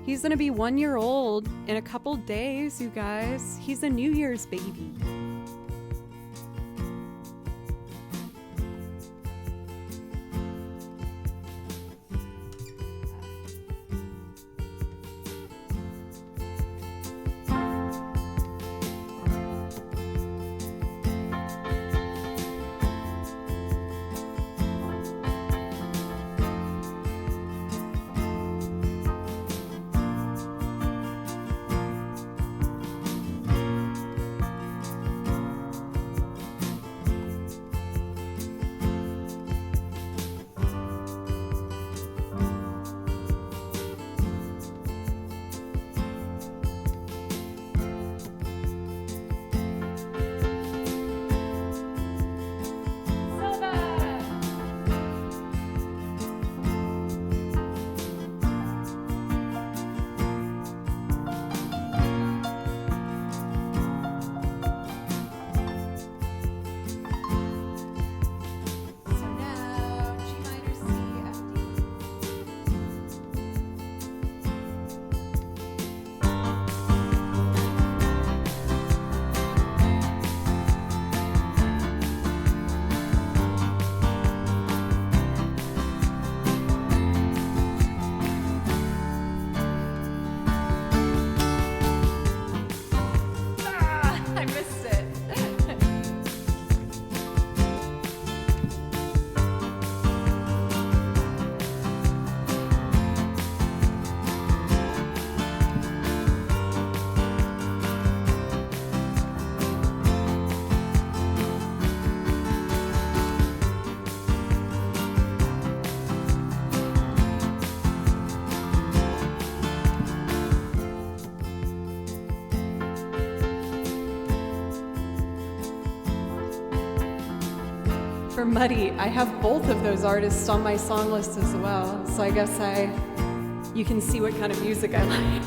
He's gonna be 1 year old in a couple days, you guys. He's a New Year's baby. For Muddy, I have both of those artists on my song list as well, so I guess you can see what kind of music I like.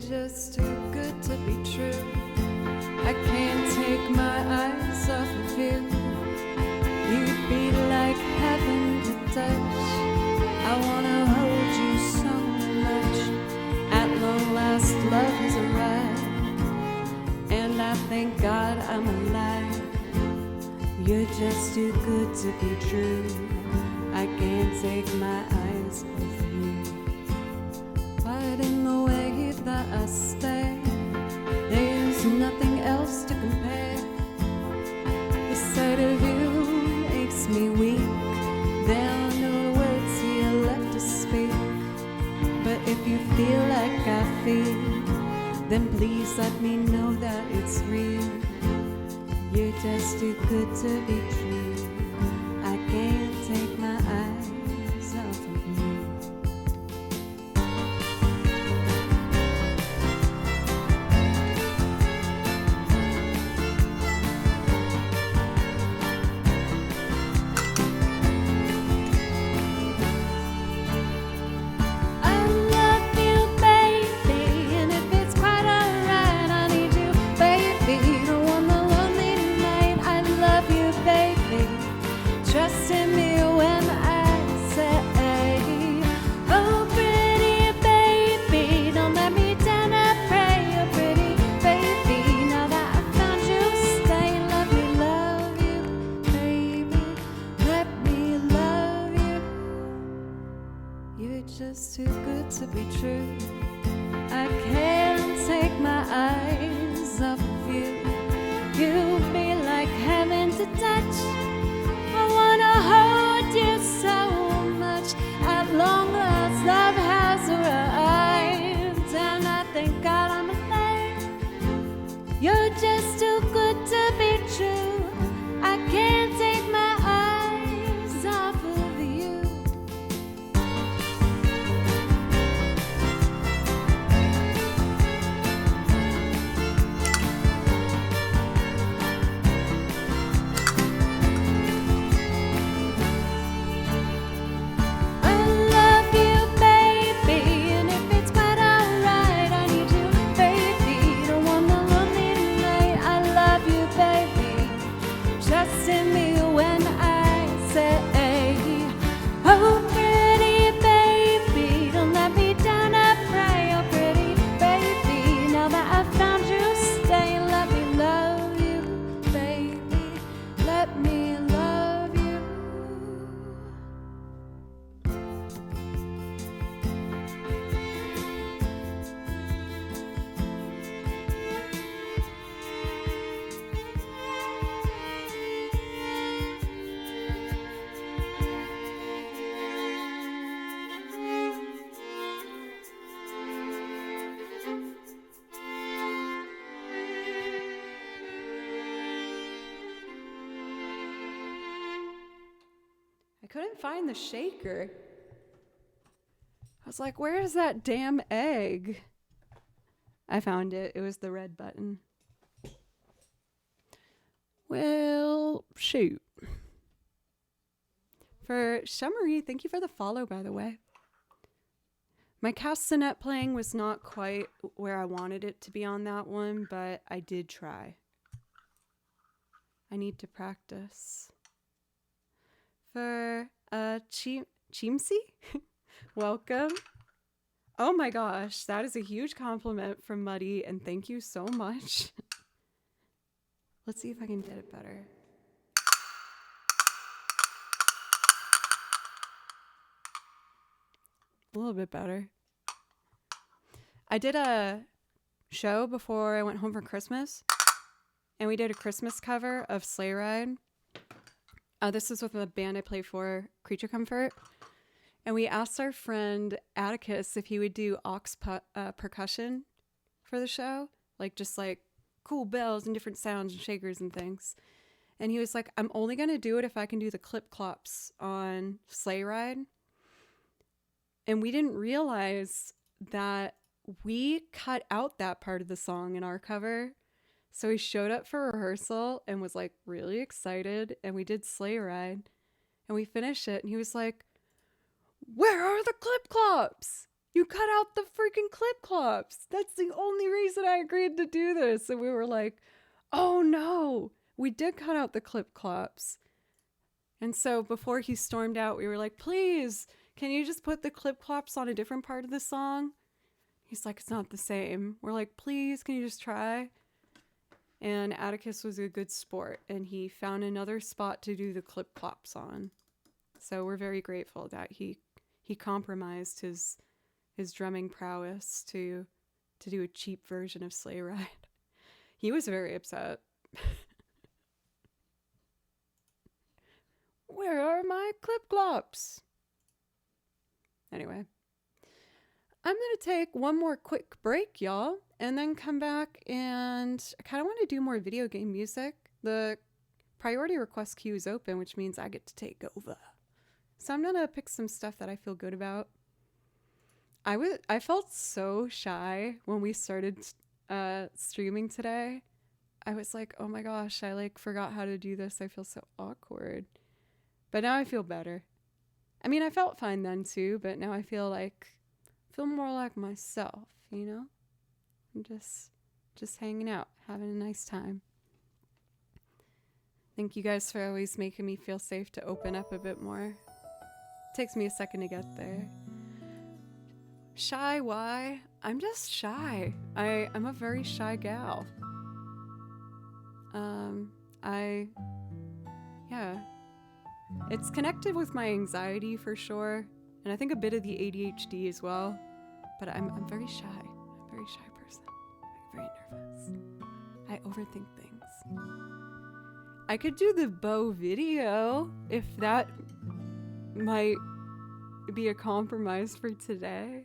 just too good to be true. I can't take my eyes off of you. You'd be like heaven to touch. I wanna hold you so much. At long last, love has arrived, and I thank God I'm alive. You're just too good to be true. I can't take my eyes off you. But in the way that I stay, there's nothing else to compare. The sight of you makes me weak. There are no words here left to speak. But if you feel like I feel, then please let me know that it's real. You're just too good to be true. I can't take my eyes off of you. Trust in me when I say, oh pretty baby, don't let me down, I pray. Oh pretty baby, now that I found you, stay. Let me love you, baby, let me love you. You're just too good to be true. I can't take my eyes off of you. You be like heaven to touch. I wanna hold you so much. At long last, love has arrived, and I thank God I'm alive. You're just too good to be true. I can't take my eyes off of you. Trust in me when I say, oh pretty baby, don't let me down, I pray. Oh pretty baby, now that I've found you, stay. Let me love you, baby, let me love you. I couldn't find the shaker. I was like, where's that damn egg? I found it. It was the red button. Well, shoot. For Shemarie, thank you for the follow, by the way. My castanet playing was not quite where I wanted it to be on that one, but I did try. I need to practice. For Chimsy, welcome. Oh my gosh, that is a huge compliment from Muddy, and thank you so much. Let's see if I can get it better. A little bit better. I did a show before I went home for Christmas, and we did a Christmas cover of Sleigh Ride. This is with a band I play for, Creature Comfort. And we asked our friend Atticus if he would do aux percussion for the show. Like, just like cool bells and different sounds and shakers and things. And he was like, I'm only going to do it if I can do the clip clops on Sleigh Ride. And we didn't realize that we cut out that part of the song in our cover. So he showed up for rehearsal and was like really excited. And we did Sleigh Ride and we finished it. And he was like, where are the clip clops? you cut out the freaking clip clops. That's the only reason I agreed to do this. And we were like, oh no, we did cut out the clip clops. And so before he stormed out, we were like, please, can you just put the clip clops on a different part of the song? He's like, it's not the same. We're like, please, can you just try? And Atticus was a good sport, and he found another spot to do the clip clops on. So we're very grateful that he compromised his drumming prowess to do a cheap version of Sleigh Ride. He was very upset. Where are my clip clops? Anyway, I'm going to take one more quick break, y'all, and then come back, and I kind of want to do more video game music. The priority request queue is open, which means I get to take over. So I'm going to pick some stuff that I feel good about. I felt so shy when we started streaming today. I was like, oh my gosh, I like forgot how to do this. I feel so awkward. But now I feel better. I mean, I felt fine then too, but now I feel more like myself, you know? I'm just hanging out, having a nice time. Thank you guys for always making me feel safe to open up a bit more. Takes me a second to get there. Shy, why? I'm just shy. I'm a very shy gal. Yeah. It's connected with my anxiety for sure, and I think a bit of the ADHD as well. But I'm very shy. I'm a very shy person. I'm very nervous. I overthink things. I could do the bow video if that might be a compromise for today.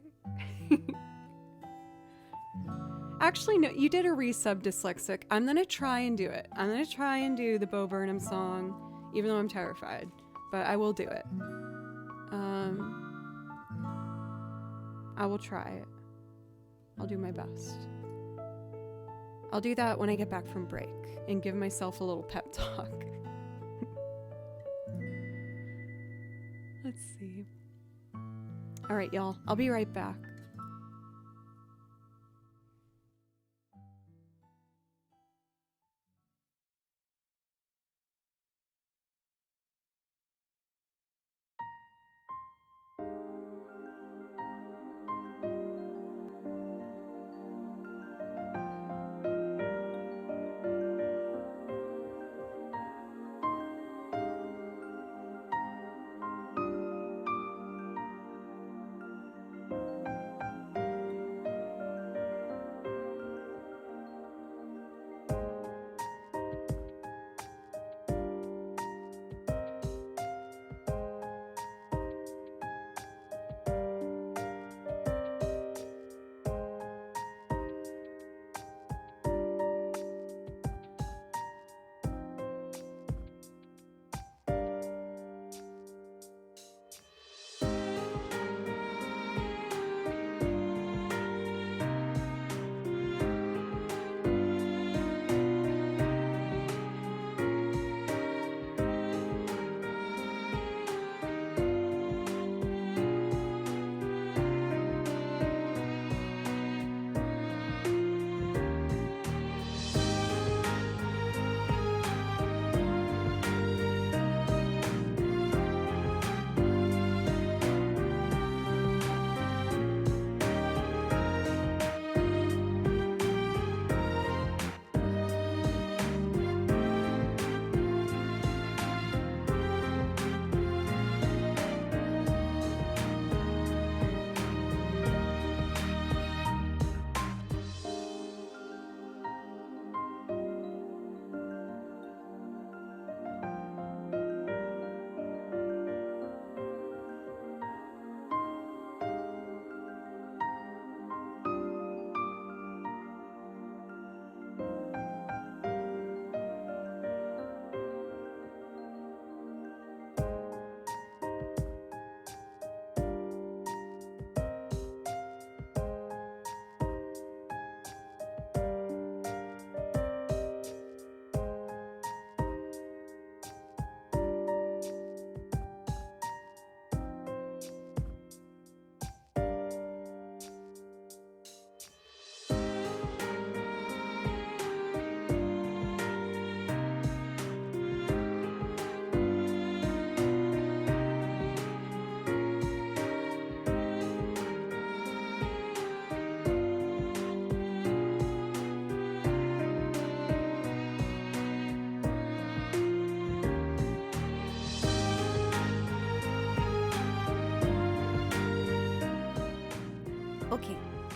Actually, no, you did a resub, Dyslexic. I'm gonna try and do it. I'm gonna try and do the Bo Burnham song, even though I'm terrified. But I will do it. I will try it. I'll do my best. I'll do that when I get back from break and give myself a little pep talk. Let's see. All right, y'all. I'll be right back.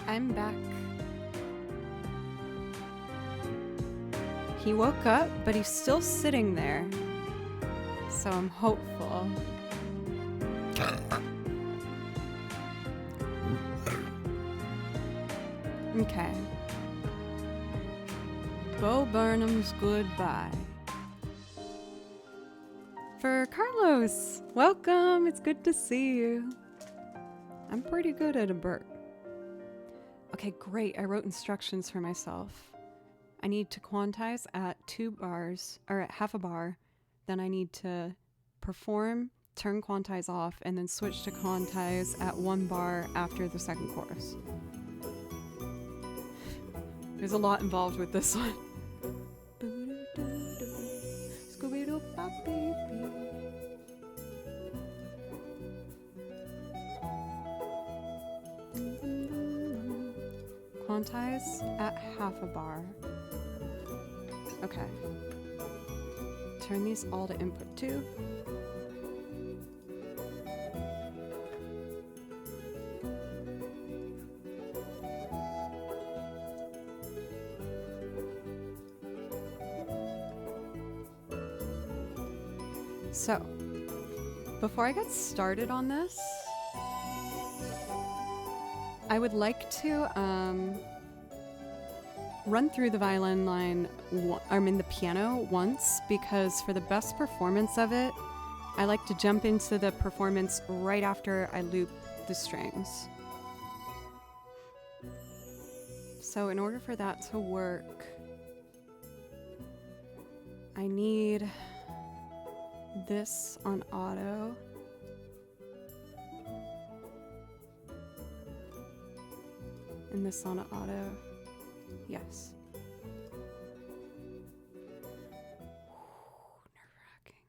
I'm back. He woke up, but he's still sitting there. So I'm hopeful. Okay. Bo Burnham's goodbye. For Carlos, welcome. It's good to see you. I'm pretty good at a burp. Okay, great. I wrote instructions for myself. I need to quantize at 2 bars, or at half a bar. Then I need to perform, turn quantize off, and then switch to quantize at 1 bar after the second chorus. There's a lot involved with this one. Quantize at half a bar. Okay. Turn these all to input 2. So, before I get started on this, I would like to run through the violin line, the piano once, because for the best performance of it, I like to jump into the performance right after I loop the strings. So in order for that to work, I need this on auto. And this on auto. Yes. Nerve-wracking.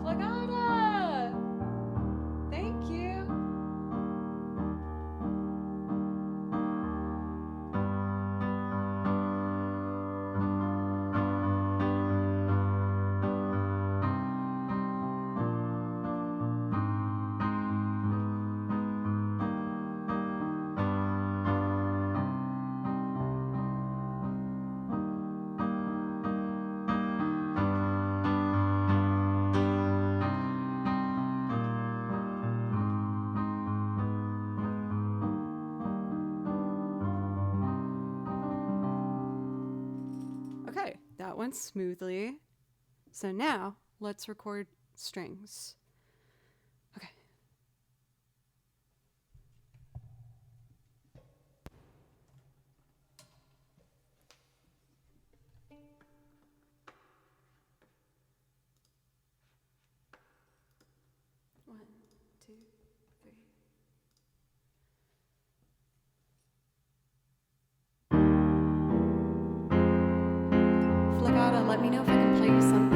Flagata! Thank you. Okay, that went smoothly. So now, let's record strings. Okay. One, two, three. Flagata, let me know if I can play you something.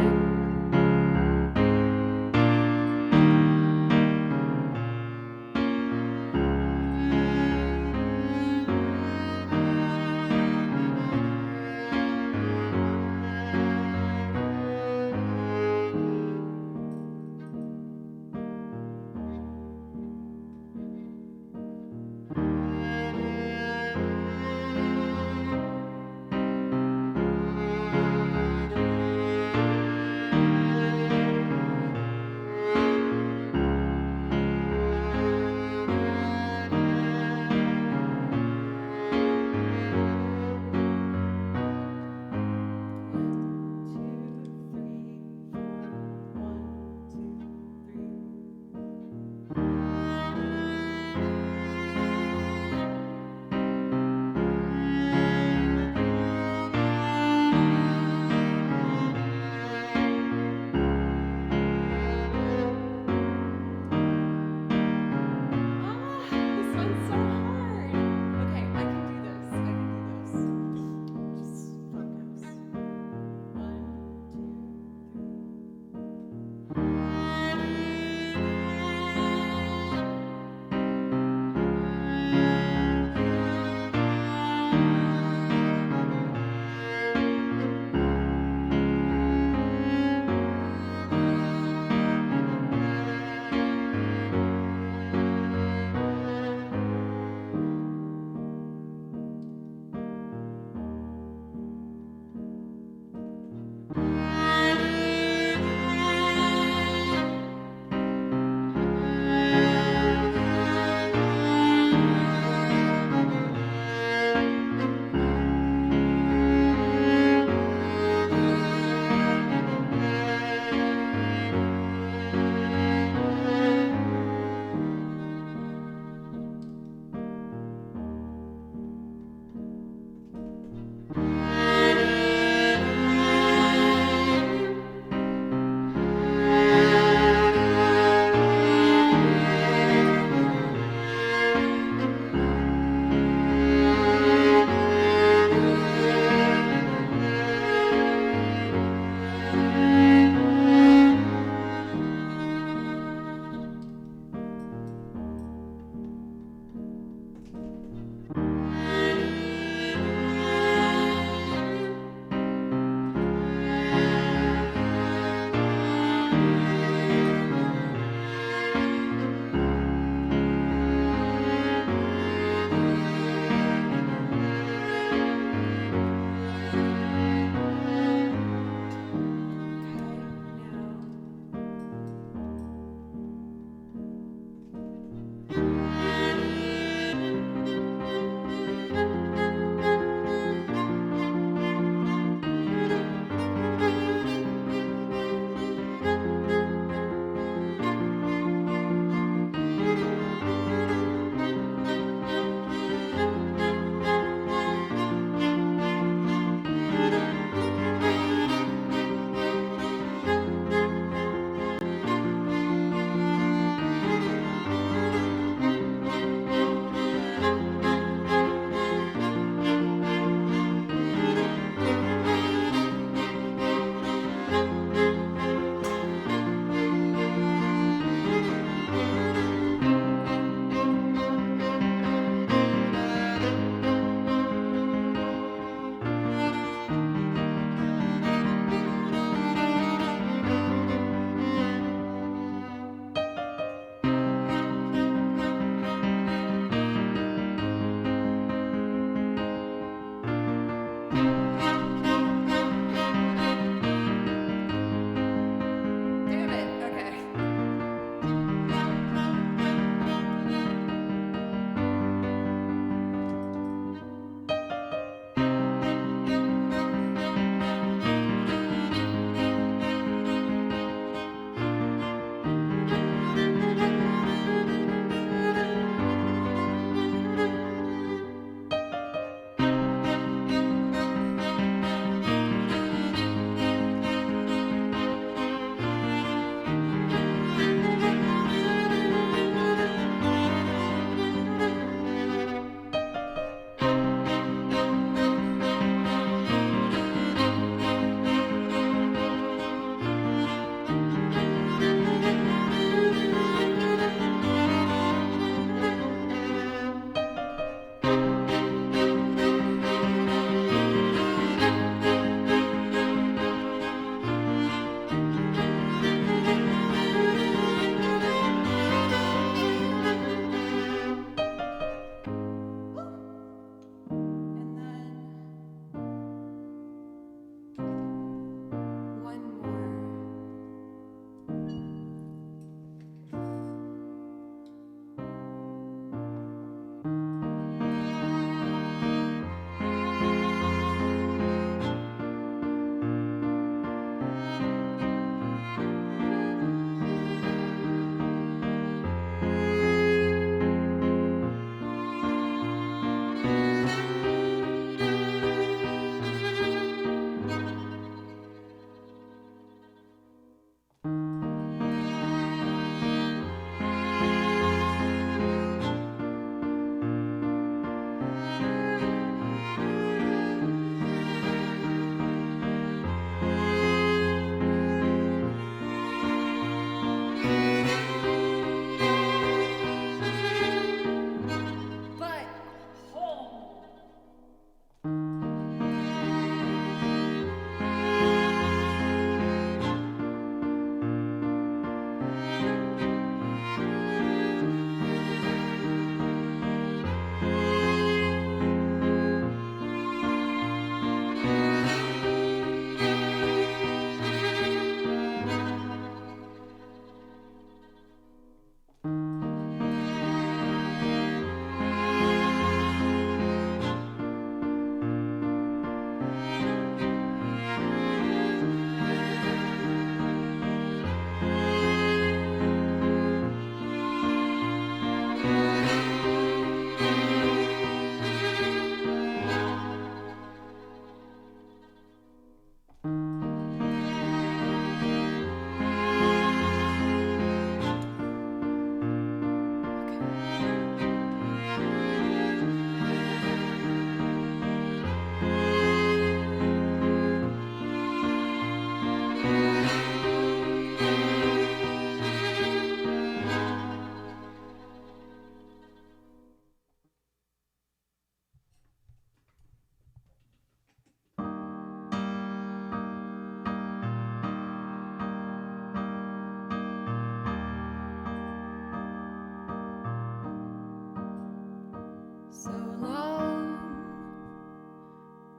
So long,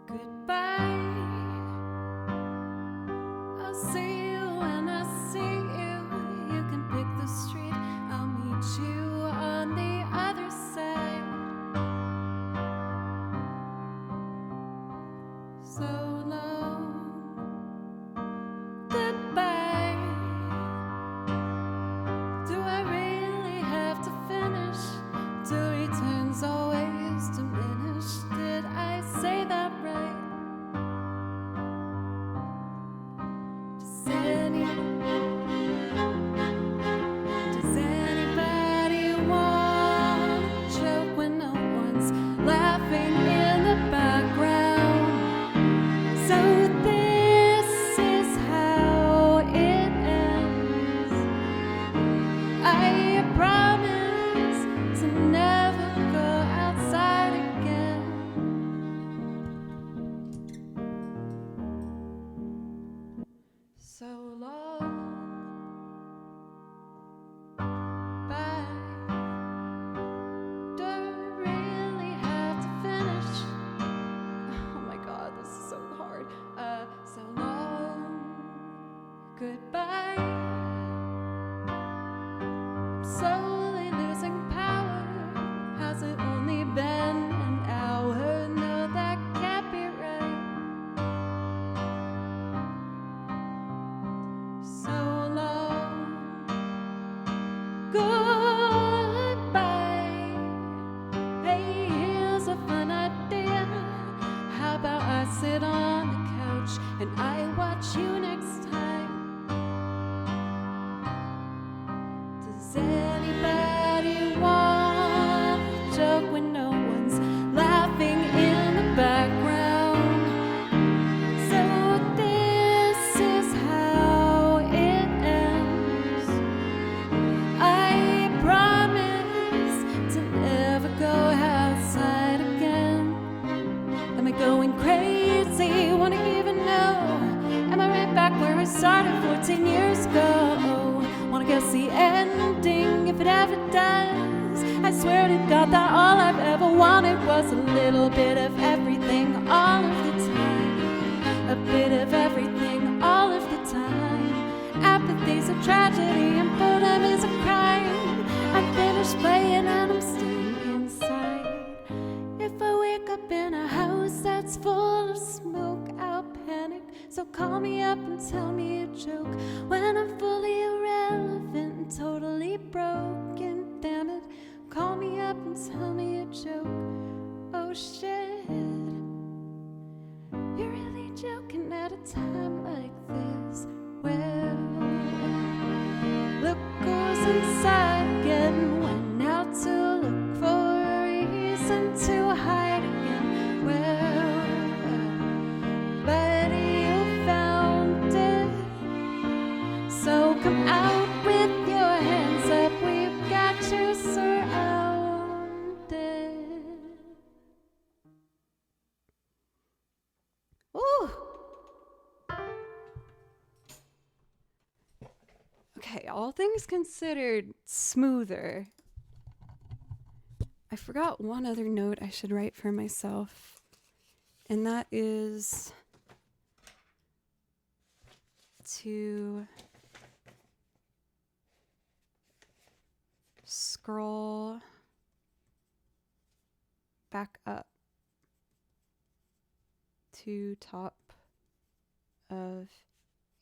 goodbye. I'll see you when I see you. You can pick the street, I'll meet you on the other side. So long, goodbye. Do I really have to finish? Do returns always diminish? Did I say that right? Does anybody want a joke when no one's laughing in the background? So this is how it ends. I promise to never go outside again. So long, bye. Do I really have to finish? Oh my god, this is so hard. So long, goodbye. I'm slowly losing power. Has it only been an hour? No, that can't be right. So long, goodbye. Hey, here's a fun idea. How about I sit on the couch and I watch you next time? Does anybody want a joke when no one's laughing in the background? So this is how it ends. I promise to never go outside again. Am I going crazy? Wanna even know? Am I right back where I started 14 years ago? Wanna guess the ending if it ever does? I swear to God that all I've ever wanted was a little bit of everything all of the time. A bit of everything all of the time. Apathy's a tragedy and boredom is a crime. I'm finished playing and I'm staying inside. If I wake up in a house that's full of smoke, I'll panic. So call me up and tell me a joke when I'm fully irrelevant and totally broken. Damn it, call me up and tell me a joke. Oh shit, you're really joking at a time like this. Well, look who's inside again. Went out to look for a reason to hide again. Well, but you found it. So come out with your hands up. We've got you surrounded. Ooh. Okay, all things considered, smoother. I forgot one other note I should write for myself, and that is to scroll back up to top of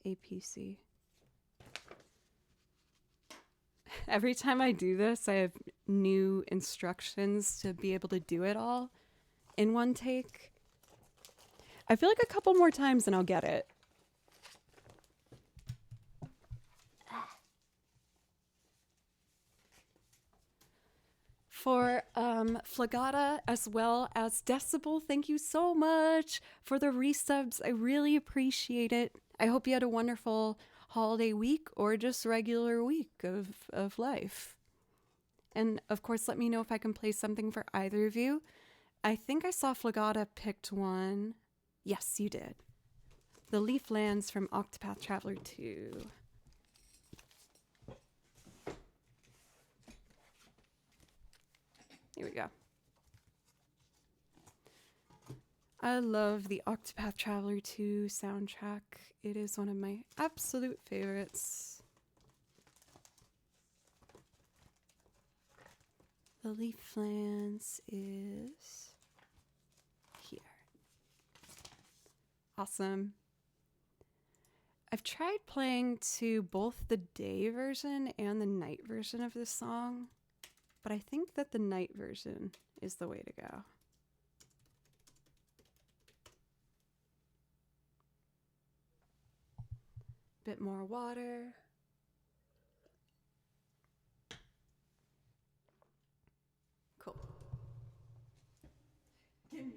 APC. Every time I do this, I have new instructions to be able to do it all in one take. I feel like a couple more times and I'll get it. For Flagata as well as Decibel, thank you so much for the resubs. I really appreciate it. I hope you had a wonderful holiday week or just regular week of life. And of course, let me know if I can play something for either of you. I think I saw Flagata picked one. Yes, you did. The Leaf Lands from Octopath Traveler 2. Here we go. I love the Octopath Traveler 2 soundtrack. It is one of my absolute favorites. The leaf flans is here. Awesome. I've tried playing to both the day version and the night version of this song, but I think that the night version is the way to go. Bit more water. Cool. And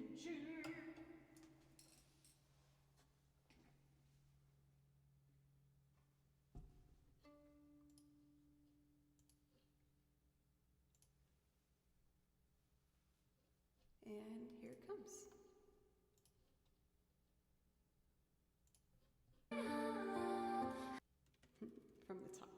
here it comes. From the top.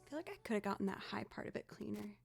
I feel like I could have gotten that high part a bit cleaner.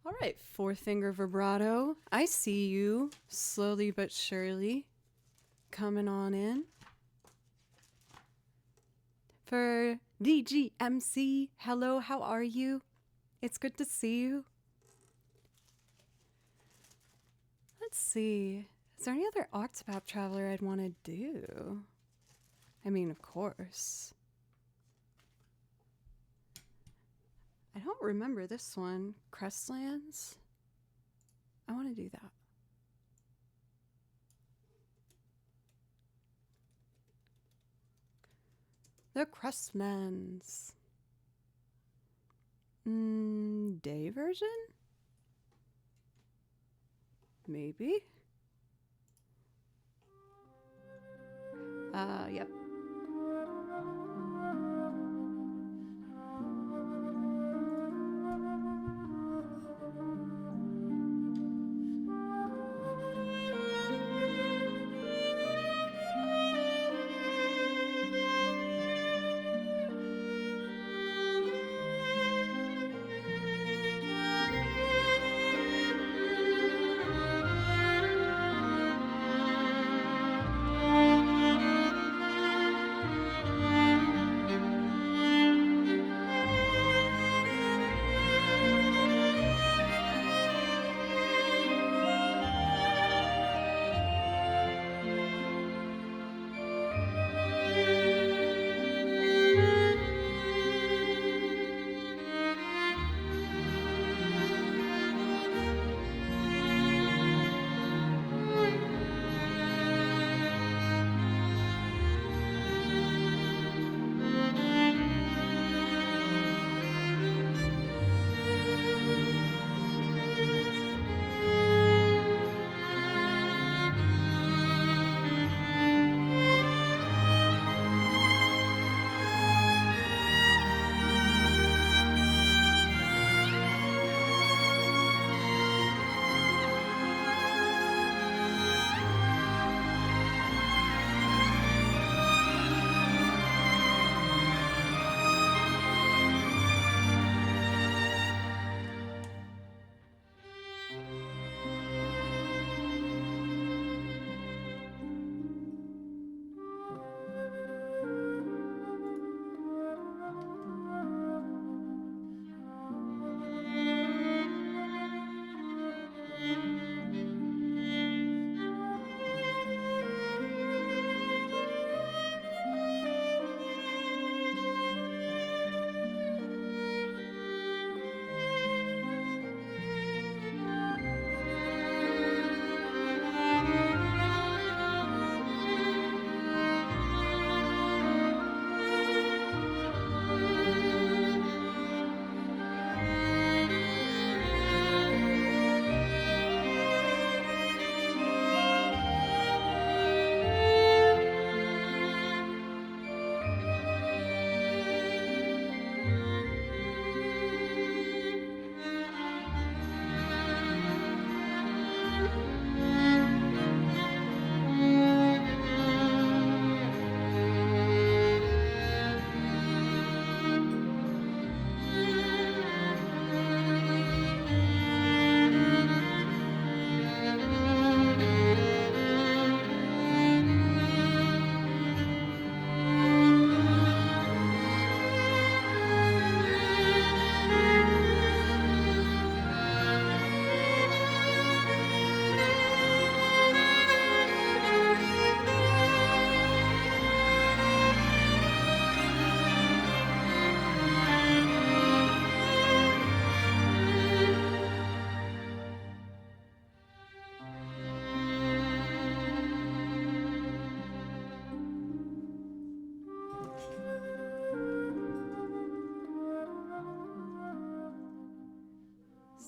All right, four finger vibrato. I see you slowly but surely coming on in. For DGMC, hello, how are you? It's good to see you. Let's see. Is there any other Octopop Traveler I'd want to do? I mean, of course. I don't remember this one. Crestlands? I want to do that. The Crestlands. Day version? Maybe? Yep.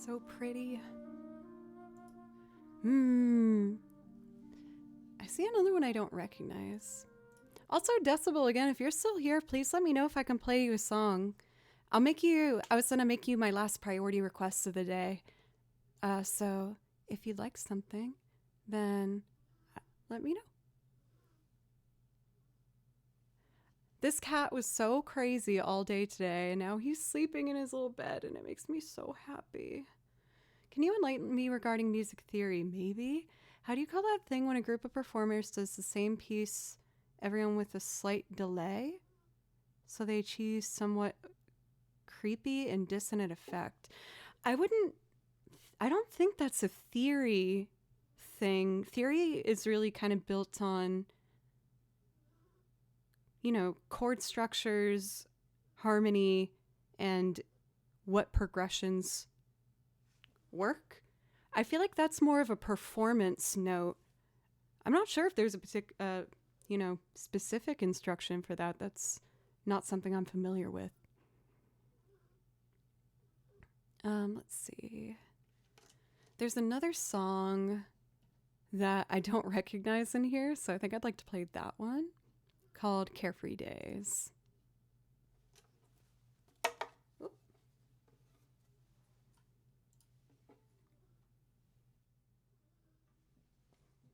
So pretty. I see another one I don't recognize. Also, Decibel, again, if you're still here, please let me know if I can play you a song. I was going to make you my last priority request of the day. So if you'd like something, then let me know. This cat was so crazy all day today, and now he's sleeping in his little bed, and it makes me so happy. Can you enlighten me regarding music theory? Maybe. How do you call that thing when a group of performers does the same piece, everyone with a slight delay? So they achieve somewhat creepy and dissonant effect. I don't think that's a theory thing. Theory is really kind of built on, chord structures, harmony, and what progressions work. I feel like that's more of a performance note. I'm not sure if there's a specific instruction for that. That's not something I'm familiar with. Let's see. There's another song that I don't recognize in here, so I think I'd like to play that one, called Carefree Days.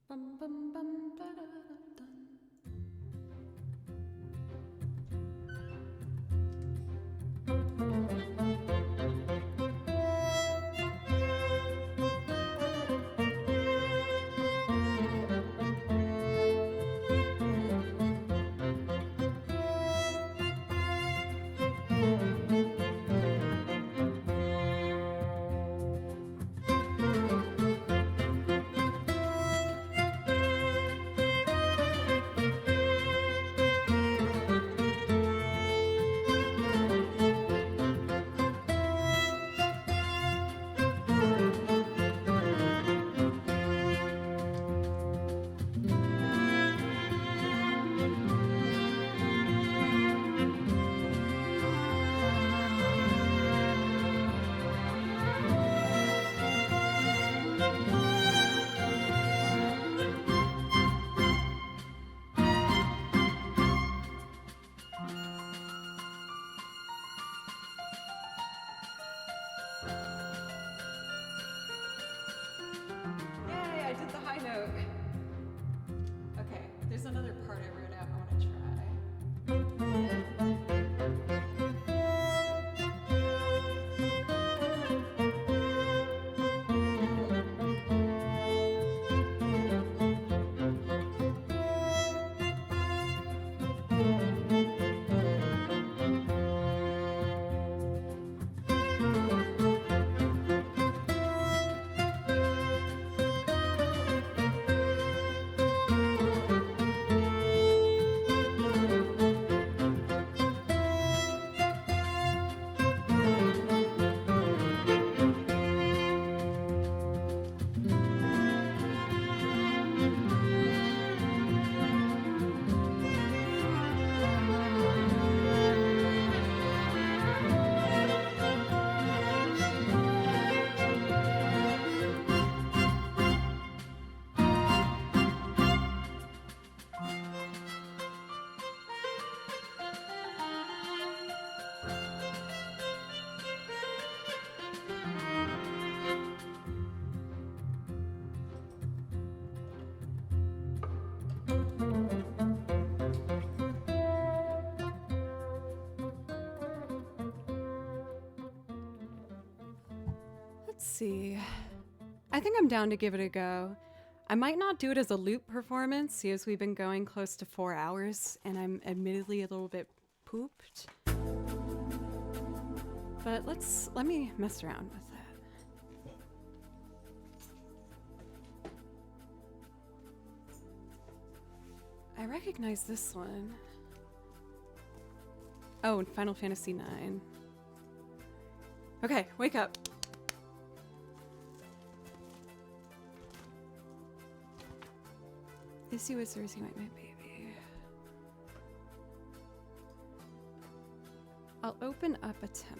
Bum, bum, bum, da, da, da, da. Yay, I did the high note. Okay, there's another part I wrote out I want to try. Let's see. I think I'm down to give it a go. I might not do it as a loop performance, as we've been going close to 4 hours, and I'm admittedly a little bit pooped. But let me mess around with that. I recognize this one. Oh, and Final Fantasy IX. Okay, wake up. Is you is or is you like my baby? I'll open up a template.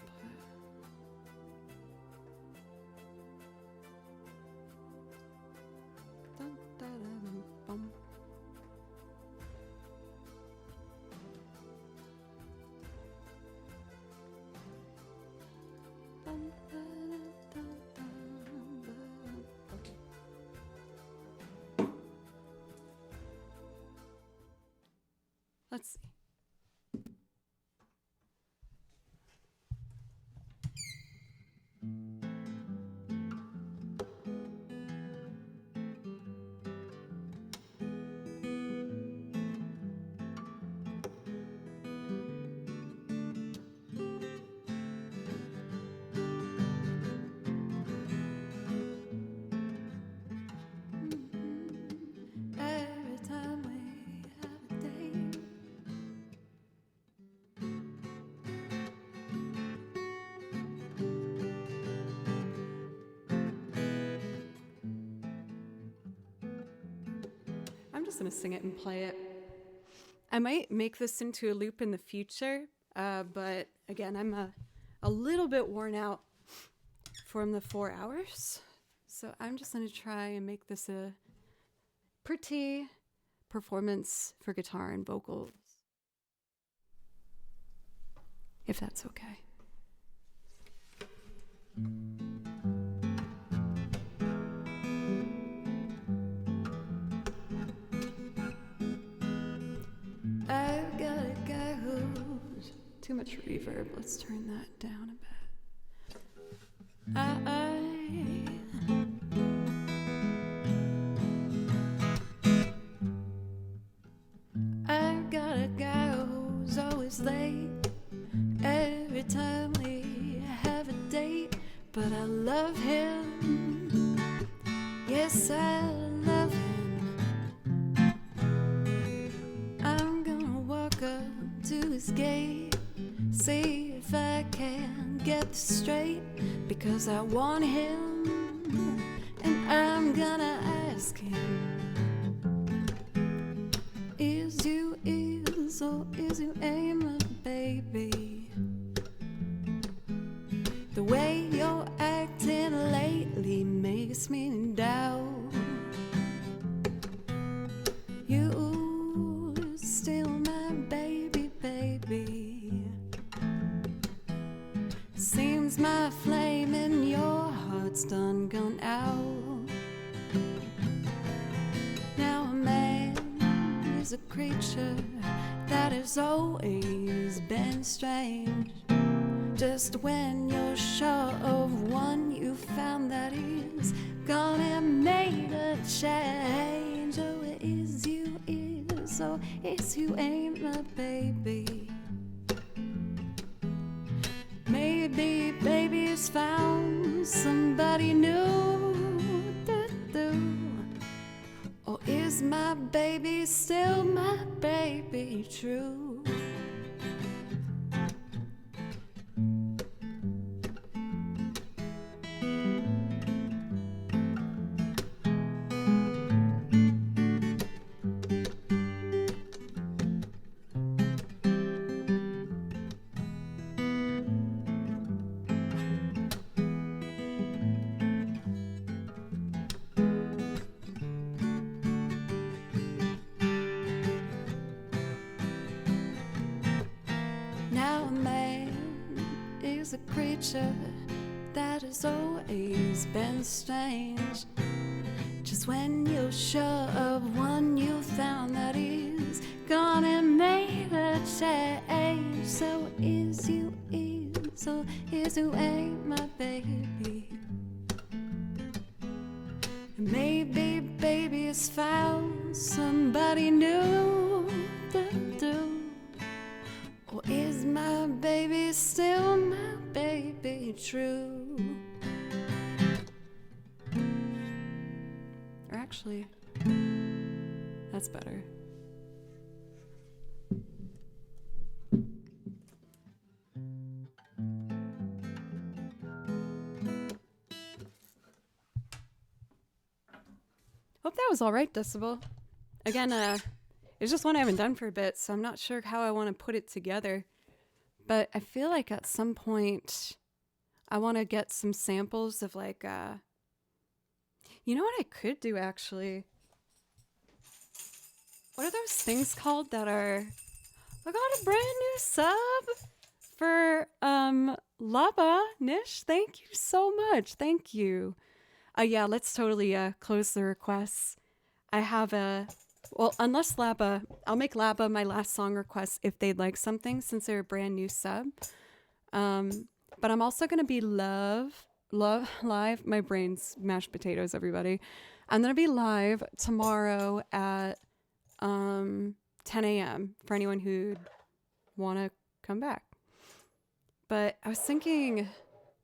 Dun, dun, dun, bum. Dun, dun, dun, dun, dun. Okay. Let's see. just gonna sing it and play it. I might make this into a loop in the future, but again, I'm a little bit worn out from the 4 hours. So I'm just gonna try and make this a pretty performance for guitar and vocals, if that's okay. I've got a guy who's too much reverb. Let's turn that down a bit. I've got a guy who's always late every time we have a date, but I love him. Yes, I love him. I'm gonna walk up to his gate, see if I can get this straight, because I want him, and I'm gonna ask him, is you is or is you ain't my baby? The way you're acting lately makes me doubt you still my baby, baby. Seems my flame in your heart's done gone out. Now a man is a creature that has always been strange. Just when you're sure of one, you found that he's gone and made a change. Oh, it is you is, oh, it's you ain't my baby. Maybe baby's found somebody new. Or is my baby still my baby true? Now a man is a creature that has always been strange. Just when you're sure of one, you found that he's gone and made a change. So is you is, or is you ain't my baby. Maybe baby has found somebody new. Or is my baby still my baby true? Or actually, that's better. Hope that was all right, Decibel. Again, it's just one I haven't done for a bit, so I'm not sure how I want to put it together. But I feel like at some point I want to get some samples of like, you know what I could do actually? What are those things called that are, I got a brand new sub for Laba Nish. Thank you so much. Thank you. Yeah, let's totally close the requests. I have well, unless Laba, I'll make Laba my last song request if they'd like something, since they're a brand new sub. But I'm also going to be live. My brain's mashed potatoes, everybody. I'm going to be live tomorrow at 10 a.m. for anyone who'd want to come back. But I was thinking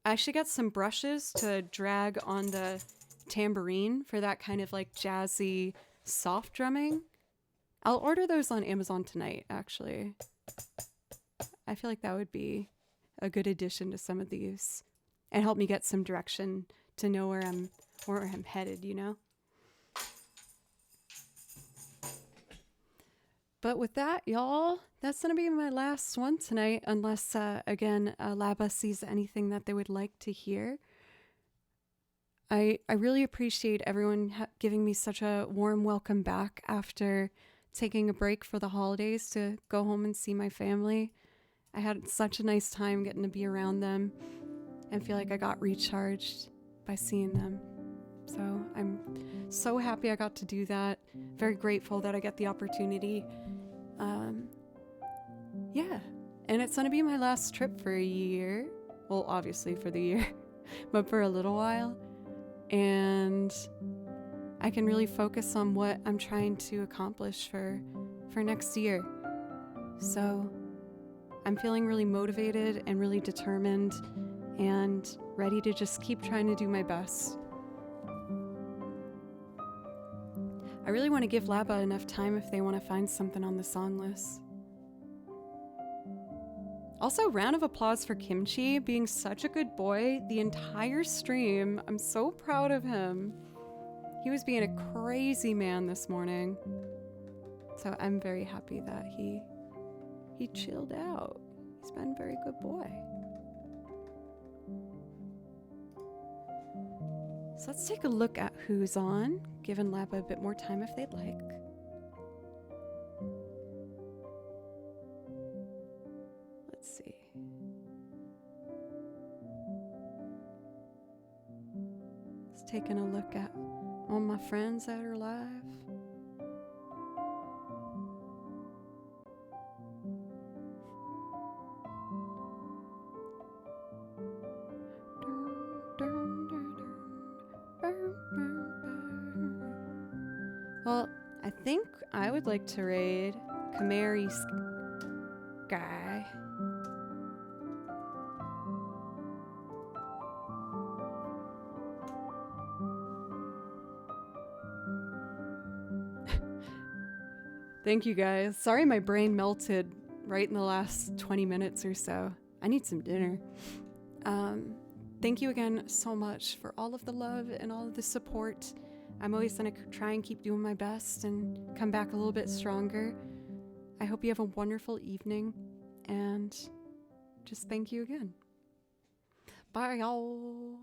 I actually got some brushes to drag on the tambourine for that kind of like jazzy soft drumming. I'll order those on Amazon tonight, actually. I feel like that would be a good addition to some of these and help me get some direction to know where I'm headed, you know? But with that, y'all, that's going to be my last one tonight, unless, again, Laba sees anything that they would like to hear. I really appreciate everyone giving me such a warm welcome back after taking a break for the holidays to go home and see my family. I had such a nice time getting to be around them and feel like I got recharged by seeing them. So I'm so happy I got to do that. Very grateful that I get the opportunity. Yeah, and it's going to be my last trip for a year. Well, obviously for the year, but for a little while. And I can really focus on what I'm trying to accomplish for next year. So I'm feeling really motivated and really determined and ready to just keep trying to do my best. I really want to give Laba enough time if they want to find something on the song list. Also, round of applause for Kimchi being such a good boy the entire stream. I'm so proud of him. He was being a crazy man this morning. So I'm very happy that he chilled out. He's been a very good boy. So let's take a look at who's on, giving Laba a bit more time if they'd like. Let's see. Just taking a look at all my friends that are live. Well, I think I would like to raid Kamari Sky. Thank you guys. Sorry my brain melted right in the last 20 minutes or so. I need some dinner. Thank you again so much for all of the love and all of the support. I'm always going to try and keep doing my best and come back a little bit stronger. I hope you have a wonderful evening, and just thank you again. Bye, y'all.